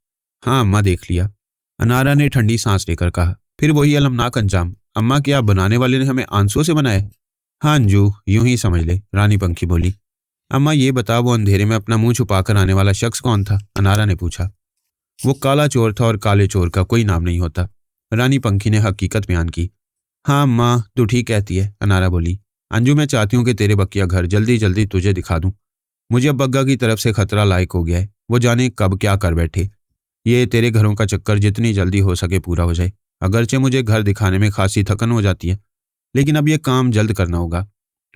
हाँ अम्मा, देख लिया। अनारा ने ठंडी सांस लेकर कहा। फिर वही अलमनाक अंजाम? अम्मा, क्या बनाने वाले ने हमें आंसुओं से बनाया? हाँ अंजू, यूं ही समझ ले, रानी पंखी बोली। अम्मा ये बता, वो अंधेरे में अपना मुंह छुपाकर आने वाला शख्स कौन था? अनारा ने पूछा। वो काला चोर था और काले चोर का कोई नाम नहीं होता। रानी पंखी ने हकीकत बयान की। हाँ अम्मा, तू ठीक कहती है, अनारा बोली। अंजू, मैं चाहती हूँ कि तेरे बकिया घर जल्दी जल्दी तुझे दिखा दूं। मुझे अब बग्गा की तरफ से खतरा लायक हो गया है। वो जाने कब क्या कर बैठे। ये तेरे घरों का चक्कर जितनी जल्दी हो सके पूरा हो जाए। अगरचे मुझे घर दिखाने में खासी थकन हो जाती है, लेकिन अब ये काम जल्द करना होगा।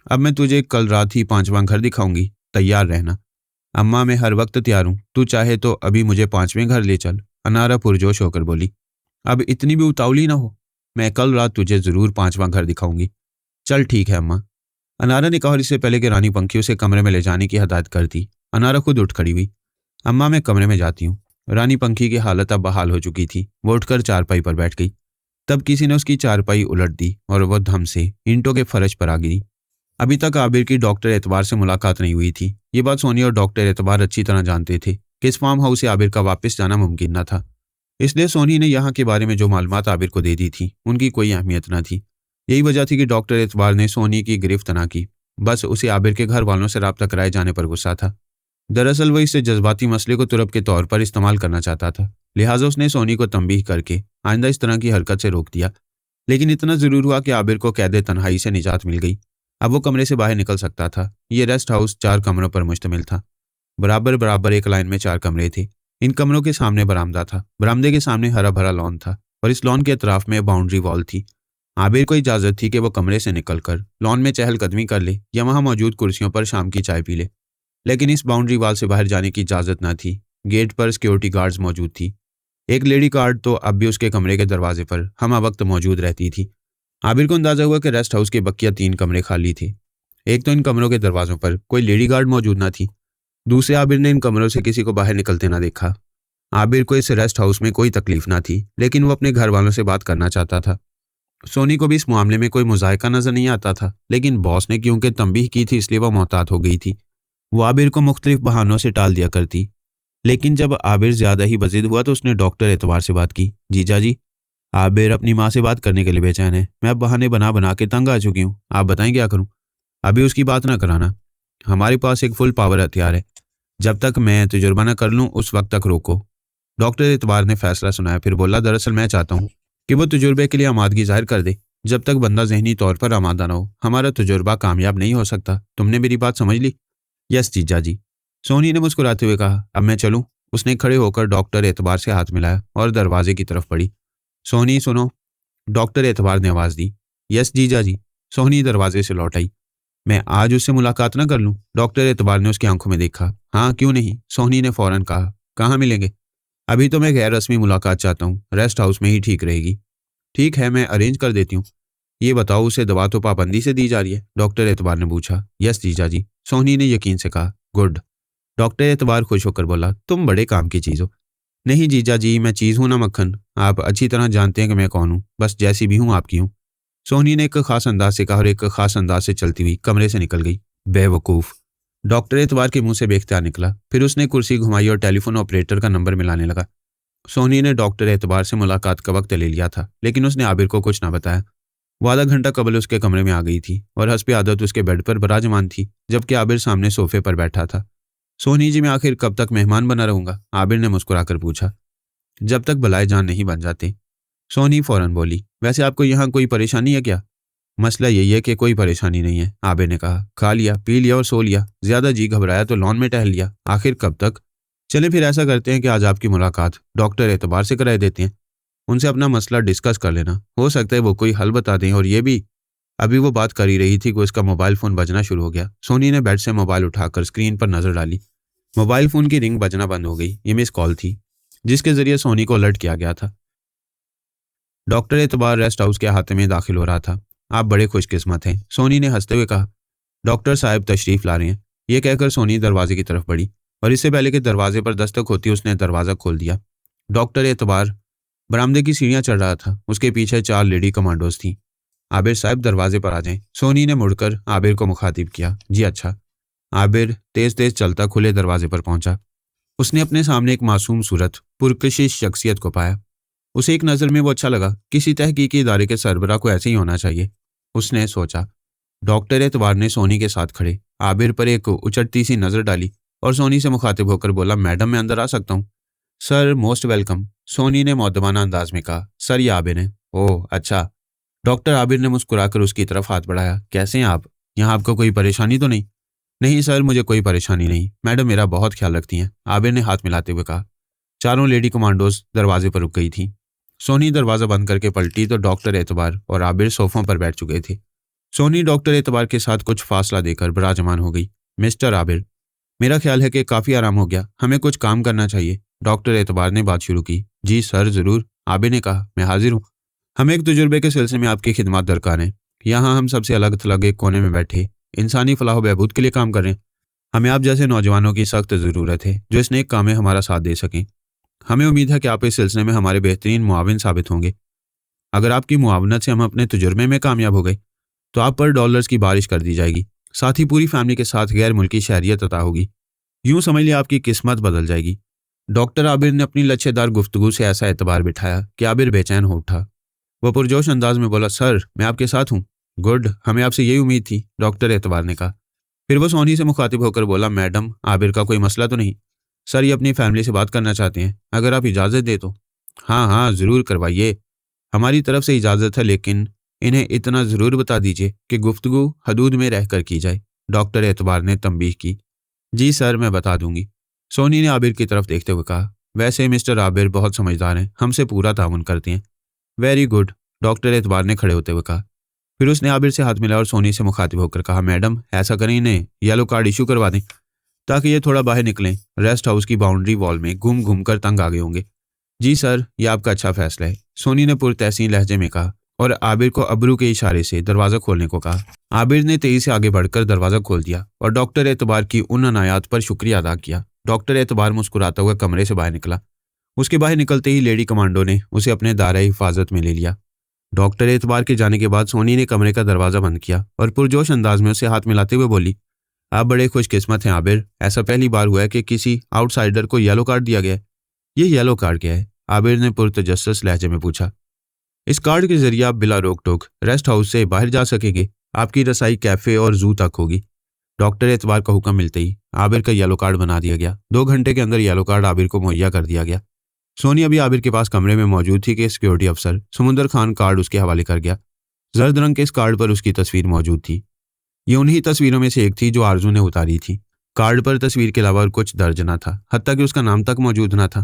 अब मैं तुझे कल रात ही 5वां घर दिखाऊंगी, तैयार रहना। अम्मा, मैं हर वक्त तैयार हूँ, तू चाहे तो अभी मुझे 5वें घर ले चल, अनारा पुरजोश होकर बोली। अब इतनी भी उतावली ना हो, मैं कल रात तुझे जरूर 5वां घर दिखाऊंगी। चल ठीक है अम्मा, अनारा ने कहा। और इससे पहले कि रानी पंखी उसे कमरे में ले जाने की हदायत कर दी, अनारा खुद उठ खड़ी हुई। अम्मा, मैं कमरे में जाती हूँ। रानी पंखी की हालत अब बहाल हो चुकी थी। वो उठकर चारपाई पर बैठ गई। तब किसी ने उसकी चारपाई उलट दी और वह धम से ईंटों के फर्श पर आ गिरी। अभी तक आबिर की डॉक्टर एतबार से मुलाकात नहीं हुई थी। ये बात सोनी और डॉक्टर एतबार अच्छी तरह जानते थे कि इस फार्म हाउस से आबिर का वापस जाना मुमकिन न था। इसलिए सोनी ने यहाँ के बारे में जो मालूमात आबिर को दे दी थी, उनकी कोई अहमियत न थी। यही वजह थी कि डॉक्टर एतबार ने सोनी की गिरफ्त न की। बस उसे आबिर के घर वालों से राब्ता कराए जाने पर गुस्सा था। दरअसल वह इस जज्बाती मसले को तुरप के तौर पर इस्तेमाल करना चाहता था। लिहाजा उसने सोनी को तंबीह करके आइंदा इस तरह की हरकत से रोक दिया। लेकिन इतना जरूर हुआ कि आबिर को कैद तन्हाई से निजात मिल गई। अब वो कमरे से बाहर निकल सकता था। ये रेस्ट हाउस 4 कमरों पर मुश्तमिल था। बराबर बराबर एक लाइन में 4 कमरे थे। इन कमरों के सामने बरामदा था। बरामदे के सामने हरा भरा लॉन था और इस लॉन के अतराफ में बाउंड्री वॉल थी। आबिर को इजाजत थी कि वो कमरे से निकलकर लॉन में चहलकदमी कर ले या वहां मौजूद कुर्सियों पर शाम की चाय पी ले, लेकिन इस बाउंड्री वॉल से बाहर जाने की इजाजत न थी। गेट पर सिक्योरिटी गार्ड्स मौजूद थी। एक लेडी गार्ड तो अब भी उसके कमरे के दरवाजे पर हमा वक्त मौजूद रहती थी। आबिर को अंदाजा हुआ कि रेस्ट हाउस के बकिया 3 कमरे खाली थे। एक तो इन कमरों के दरवाजों पर कोई लेडी गार्ड मौजूद न थी। दूसरे, आबिर ने इन कमरों से किसी को बाहर निकलते ना देखा। आबिर को इस रेस्ट हाउस में कोई तकलीफ ना थी, लेकिन वो अपने घर वालों से बात करना चाहता था। सोनी को भी इस मामले में कोई मुजायका नजर नहीं आता था, लेकिन बॉस ने क्योंकि तंबीह की थी इसलिए वह मोहतात हो गई थी। वो आबिर को मुख्तलिफ बहानों से टाल दिया करती। लेकिन जब आबिर ज्यादा ही बजिद हुआ तो उसने डॉक्टर एतबार से बात की। जीजा जी, आबिर अपनी माँ से बात करने के लिए बेचैन है। मैं अब बहाने बना बना के तंग आ चुकी हूँ। आप बताएं क्या करूँ? अभी उसकी बात ना कराना। हमारे पास एक फुल पावर हथियार है। जब तक मैं तजुर्बा न कर लूँ उस वक्त तक रोको। डॉक्टर एतबार ने फैसला सुनाया। फिर बोला, दरअसल मैं चाहता हूँ कि वो तजुर्बे के लिए आमादगी जाहिर कर दे। जब तक बंदा जहनी तौर पर आमादा ना हो, हमारा तजुर्बा कामयाब नहीं हो सकता। तुमने मेरी बात समझ ली? यस जीजा जी, सोनी ने मुस्कुराते हुए कहा। अब मैं चलूं? उसने खड़े होकर डॉक्टर एतबार से हाथ मिलाया और दरवाजे की तरफ बढ़ी। सोनी सुनो, डॉक्टर एतबार ने आवाज दी। यस जीजा जी, सोनी दरवाजे से लौट आई। मैं आज उससे मुलाकात न कर लूं? डॉक्टर एतबार ने उसकी आंखों में देखा। हाँ क्यों नहीं, सोनी ने फौरन कहा। कहाँ मिलेंगे? अभी तो मैं गैर रस्मी मुलाकात चाहता हूँ, रेस्ट हाउस में ही ठीक रहेगी। ठीक है, मैं अरेंज कर देती हूँ। ये बताओ, उसे दवा तो पाबंदी से दी जा रही है? डॉक्टर एतबार ने पूछा। यस जीजा जी, सोनी ने यकीन से कहा। गुड। डॉक्टर एतबार खुश होकर बोला, तुम बड़े काम की चीज हो। नहीं जीजा जी, मैं चीज हूं ना मक्खन। आप अच्छी तरह जानते हैं कि मैं कौन हूँ। बस जैसी भी हूँ आपकी हूँ। सोनी ने एक खास अंदाज से कहा और एक खास अंदाज से चलती हुई कमरे से निकल गई। बेवकूफ, डॉक्टर एतबार के मुंह से बेख्तियार निकला। फिर उसने कुर्सी घुमाई और टेलीफोन ऑपरेटर का नंबर मिलाने लगा। सोनी ने डॉक्टर एतबार से मुलाकात का वक्त ले लिया था, लेकिन उसने आबिर को कुछ ना बताया। वो आधा घंटा कबल उसके कमरे में आ गई थी और हस्बे आदत उसके बेड पर बराजमान थी, जबकि आबिर सामने सोफे पर बैठा था। सोनी जी, मैं आखिर कब तक मेहमान बना रहूंगा? आबिर ने मुस्कुराकर पूछा। जब तक बलाए जान नहीं बन जाते। सोनी फौरन बोली। वैसे आपको यहाँ कोई परेशानी है क्या? मसला यही है कि कोई परेशानी नहीं है, आबिर ने कहा। खा लिया, पी लिया और सो लिया। ज्यादा जी घबराया तो लॉन में टहल लिया। आखिर कब तक? चले फिर ऐसा करते हैं कि आज आपकी मुलाकात डॉक्टर एतबार से कराए देते हैं। उनसे अपना मसला डिस्कस कर लेना, हो सकता है वो कोई हल बता दें। और ये भी, अभी वो बात कर ही रही थी कि उसका मोबाइल फोन बजना शुरू हो गया। सोनी ने बेड से मोबाइल उठाकर स्क्रीन पर नजर डाली। मोबाइल फोन की रिंग बजना बंद हो गई। ये मिस कॉल थी जिसके जरिए सोनी को अलर्ट किया गया था। डॉक्टर एतबार रेस्ट हाउस के अहाते में दाखिल हो रहा था। आप बड़े खुशकिस्मत हैं, सोनी ने हंसते हुए कहा। डॉक्टर साहब तशरीफ ला रहे हैं। ये कहकर सोनी दरवाजे की तरफ बढ़ी और इससे पहले कि दरवाजे पर दस्तक होती उसने दरवाजा खोल दिया। डॉक्टर एतबार बरामदे की सीढ़ियां चढ़ रहा था। उसके पीछे 4 लेडी कमांडोज थीं। आबिर साहब दरवाजे पर आ जाएं। सोनी ने मुड़कर आबिर को मुखातिब किया। जी अच्छा। आबिर तेज तेज चलता खुले दरवाजे पर पहुंचा। उसने अपने सामने एक मासूम सूरत पुरकशिश शख्सियत को पाया। उसे एक नज़र में वो अच्छा लगा। किसी तहकीकी इदारे के सरबराह को ऐसे ही होना चाहिए, उसने सोचा। डॉक्टर एतबार ने सोनी के साथ खड़े आबिर पर एक उचटती सी नजर डाली और सोनी से मुखातिब होकर बोला, मैडम मैं अंदर आ सकता हूँ? सर मोस्ट वेलकम, सोनी ने मौदबाना अंदाज में कहा। सर ये आबिर हैं। ओह अच्छा। डॉक्टर आबिर ने मुस्कुराकर उसकी तरफ हाथ बढ़ाया। कैसे हैं आप? यहाँ आपको कोई परेशानी तो नहीं? नहीं सर, मुझे कोई परेशानी नहीं, मैडम मेरा बहुत ख्याल रखती हैं, आबिर ने हाथ मिलाते हुए कहा। चारों लेडी कमांडोज दरवाजे पर रुक गई थी। सोनी दरवाजा बंद करके पलटी तो डॉक्टर एतबार और आबिर सोफों पर बैठ चुके थे। सोनी डॉक्टर एतबार के साथ कुछ फासला देकर विराजमान हो गई। मिस्टर आबिर, मेरा ख्याल है कि काफी आराम हो गया, हमें कुछ काम करना चाहिए। डॉक्टर एतबार ने बात शुरू की। जी सर जरूर, आबिर ने कहा, मैं हाजिर हूँ। हमें एक तजुर्बे के सिलसिले में आपकी खिदमत दरकार है। यहाँ हम सबसे अलग थलग एक कोने में बैठे इंसानी फलाह बहबूद के लिए काम कर रहे हैं। हमें आप जैसे नौजवानों की सख्त ज़रूरत है जो इस नेक काम में हमारा साथ दे सकें। हमें उम्मीद है कि आप इस सिलसिले में हमारे बेहतरीन मुआविन साबित होंगे। अगर आपकी मुआवनत से हम अपने तजुर्बे में कामयाब हो गए तो आप पर डॉलर्स की बारिश कर दी जाएगी, साथ ही पूरी फैमिली के साथ गैर मुल्की शहरियत अता होगी। यूं समझ लिया आपकी किस्मत बदल जाएगी। डॉक्टर आबिर ने अपनी लच्छेदार गुफ्तगू से ऐसा एतबार बिठाया कि आबिर बेचैन हो उठा। वह पुरजोश अंदाज में बोला, सर मैं आपके साथ हूँ। गुड, हमें आपसे यही उम्मीद थी, डॉक्टर एतबार ने कहा। फिर वो सोनी से मुखातिब होकर बोला, मैडम आबिर का कोई मसला तो नहीं? सर ये अपनी फैमिली से बात करना चाहते हैं, अगर आप इजाज़त दे तो। हाँ हाँ ज़रूर करवाइए, हमारी तरफ से इजाज़त है, लेकिन इन्हें इतना ज़रूर बता दीजिए कि गुफ्तगू हदूद में रहकर की जाए, डॉक्टर एतबार ने तंबीह की। जी सर मैं बता दूंगी, सोनी ने आबिर की तरफ देखते हुए कहा। वैसे मिस्टर आबिर बहुत समझदार हैं, हमसे पूरा ताउन करते हैं। वेरी गुड, डॉक्टर एतबार ने खड़े होते हुए कहा। फिर उसने आबिर से हाथ मिलाया और सोनी से मुखातिब होकर कहा, मैडम ऐसा करें, इन्हें येलो कार्ड इशू करवा दें ताकि ये थोड़ा बाहर निकलें, रेस्ट हाउस की बाउंड्री वॉल में घूम घूम कर तंग आ गए होंगे। जी सर, यह आपका अच्छा फैसला है, सोनी ने पुरतहसीन लहजे में कहा और आबिर को अबरू के इशारे से दरवाज़ा खोलने को कहा। आबिर ने तेजी से आगे बढ़कर दरवाज़ा खोल दिया और डॉक्टर एतबार की उन अनायात पर शुक्रिया अदा किया। डॉक्टर एतबार मुस्कुराता हुआ कमरे से बाहर निकला। उसके बाहर निकलते ही लेडी कमांडो ने उसे अपने दायरे हिफाजत में ले लिया। डॉक्टर एतबार के जाने के बाद सोनी ने कमरे का दरवाज़ा बंद किया और पुरजोश अंदाज में उसे हाथ मिलाते हुए बोली, आप बड़े खुशकिस्मत हैं आबिर, ऐसा पहली बार हुआ है कि किसी आउटसाइडर को येलो कार्ड दिया गया है। ये येलो कार्ड क्या है? आबिर ने पुरतजस्सुस लहजे में पूछा। इस कार्ड के जरिए आप बिला रोक टोक रेस्ट हाउस से बाहर जा सकेंगे, आपकी रसाई कैफे और जू तक होगी। डॉक्टर एतबार का हुक्म मिलते ही आबिर का येलो कार्ड बना दिया गया। 2 घंटे के अंदर येलो कार्ड आबिर को मुहैया कर दिया गया। सोनी अभी आबिर के पास कमरे में मौजूद थी कि सिक्योरिटी अफसर समुंदर खान कार्ड उसके हवाले कर गया। जर्द रंग के इस कार्ड पर उसकी तस्वीर मौजूद थी। ये उन्हीं तस्वीरों में से एक थी जो आरजू ने उतारी थी। कार्ड पर तस्वीर के अलावा और कुछ दर्ज न था, हत्ता कि उसका नाम तक मौजूद न था।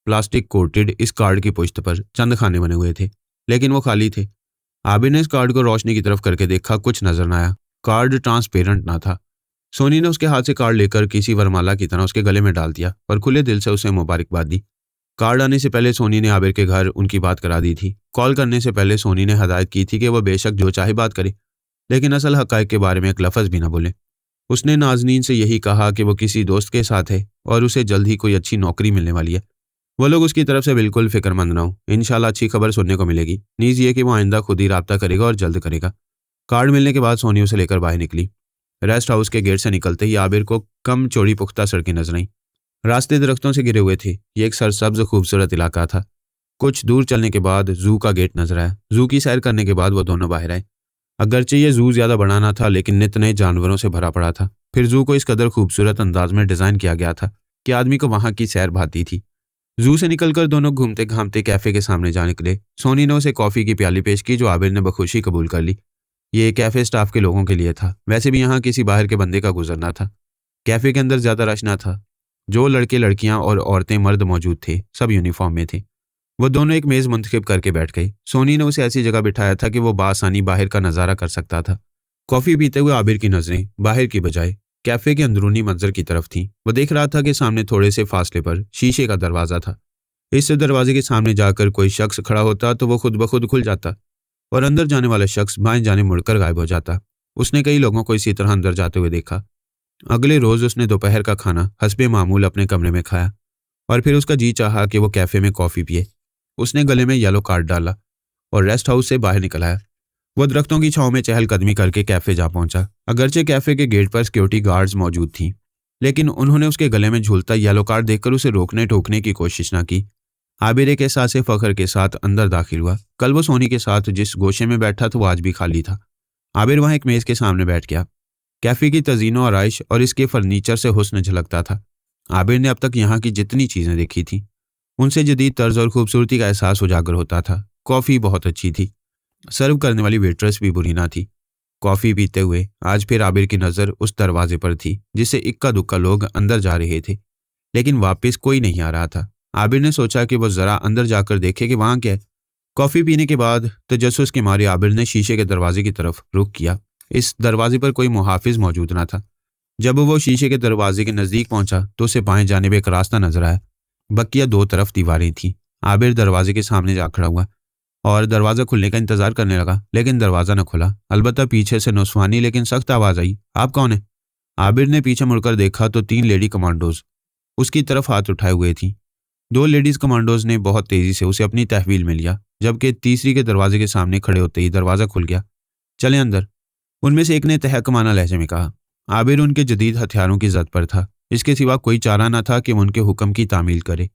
प्लास्टिक कोटेड इस कार्ड की पुश्त पर चंद खाने बने हुए थे, लेकिन वो खाली थे। आबिर ने इस कार्ड को रोशनी की तरफ करके देखा, कुछ नजर न आया। कार्ड ट्रांसपेरेंट ना था। सोनी ने उसके हाथ से कार्ड लेकर किसी वरमाला की तरह उसके गले में डाल दिया और खुले दिल से उसे मुबारकबाद दी। कार्ड आने से पहले सोनी ने आबिर के घर उनकी बात करा दी थी। कॉल करने से पहले सोनी ने हदायत की थी कि वह बेशक जो चाहे बात करे, लेकिन असल हक़ाइक़ के बारे में एक लफ्ज़ भी ना बोले। उसने नाज़नीन से यही कहा कि वो किसी दोस्त के साथ है और उसे जल्द ही कोई अच्छी नौकरी मिलने वाली है। वो लोग उसकी तरफ से बिल्कुल फिक्रमंद ना हो, इंशाल्लाह अच्छी खबर सुनने को मिलेगी। नीज़ ये कि वो आइंदा खुद ही राब्ता करेगा और जल्द करेगा। कार्ड मिलने के बाद सोनी उसे लेकर बाहर निकली। रेस्ट हाउस के गेट से निकलते ही आबिर को कम चौड़ी पुख्ता सड़कें नजर आईं। रास्ते दरख्तों से घिरे हुए थे। ये एक सरसब्ज खूबसूरत इलाका था। कुछ दूर चलने के बाद जू का गेट नजर आया। जू की सैर करने के बाद वो दोनों बाहर आए। अगरचे ये जू ज्यादा बड़ा ना था, लेकिन नित नए जानवरों से भरा पड़ा था। फिर जू को इस कदर खूबसूरत अंदाज में डिजाइन किया गया था कि आदमी को वहां की सैर भाती थी। जू से निकलकर दोनों घूमते घामते कैफे के सामने जा निकले। सोनी ने उसे कॉफी की प्याली पेश की जो आबिर ने बखुशी कबूल कर ली। ये कैफे स्टाफ के लोगों के लिए था। वैसे भी यहाँ किसी बाहर के बंदे का गुजरना था। कैफे के अंदर ज्यादा रश ना था। जो लड़के लड़कियां और औरतें मर्द मौजूद थे सब यूनिफॉर्म में थे। वो दोनों एक मेज मुंतखब करके बैठ गए। सोनी ने उसे ऐसी जगह बिठाया था कि वो बासानी बाहर का नजारा कर सकता था। कॉफी पीते हुए आबिर की नजरें बाहर की बजाय कैफे के अंदरूनी मंजर की तरफ थी। वो देख रहा था कि सामने थोड़े से फासले पर शीशे का दरवाजा था। इस दरवाजे के सामने जाकर कोई शख्स खड़ा होता तो वो खुद ब खुद खुल जाता और अंदर जाने वाला शख्स बाएं जाने मुड़कर गायब हो जाता। उसने कई लोगों को इसी तरह अंदर जाते हुए देखा। अगले रोज उसने दोपहर का खाना हस्बे मामूल अपने कमरे में खाया और फिर उसका जी चाहा कि वो कैफे में कॉफी पिए। उसने गले में येलो कार्ड डाला और रेस्ट हाउस से बाहर निकल आया। वो दरख्तों की छांव में चहलकदमी करके कैफे जा पहुंचा। अगरचे कैफे के गेट पर सिक्योरिटी गार्ड्स मौजूद थी, लेकिन उन्होंने उसके गले में झूलता येलो कार्ड देखकर उसे रोकने टोकने की कोशिश न की। आबिर एक एहसास फख्र के साथ अंदर दाखिल हुआ। कल वो सोनी के साथ जिस गोशे में बैठा था वो आज भी खाली था। आबिर वहां एक मेज के सामने बैठ गया। कैफे की तजीनो आराइश और इसके फर्नीचर से हुस्न झलकता था। आबिर ने अब तक यहाँ की जितनी चीजें देखी थी उनसे जदीद तर्ज और खूबसूरती का एहसास उजागर होता था। कॉफी बहुत अच्छी थी। सर्व करने वाली वेट्रेस भी बुरी ना थी। कॉफी पीते हुए आज फिर आबिर की नजर उस दरवाजे पर थी जिससे इक्का दुक्का लोग अंदर जा रहे थे, लेकिन वापस कोई नहीं आ रहा था। आबिर ने सोचा कि वो जरा अंदर जाकर देखे कि वहां क्या है। कॉफी पीने के बाद तजस्सुस के मारे आबिर ने शीशे के दरवाजे की तरफ रुख किया। इस दरवाजे पर कोई मुहाफिज मौजूद ना था। जब वो शीशे के दरवाजे के नजदीक पहुंचा तो उसे बाएं जानिब एक रास्ता नजर आया। बकिया दो तरफ दीवारें थीं। आबिर दरवाजे के सामने जा खड़ा हुआ और दरवाजा खुलने का इंतजार करने लगा, लेकिन दरवाजा न खुला। अलबत्ता पीछे से नुस्वानी लेकिन सख्त आवाज आई, आप कौन है? आबिर ने पीछे मुड़कर देखा तो 3 लेडी कमांडोज उसकी तरफ हाथ उठाए हुए थीं। 2 लेडीज कमांडोज ने बहुत तेजी से उसे अपनी तहवील में लिया, जबकि तीसरी के दरवाजे के सामने खड़े होते ही दरवाजा खुल गया। चले अंदर, उनमें से एक ने तहकमाना लहजे में कहा। आबिर उनके जदीद हथियारों की जद पर था। इसके सिवा कोई चारा न था कि वो उनके हुक्म की तामील करे।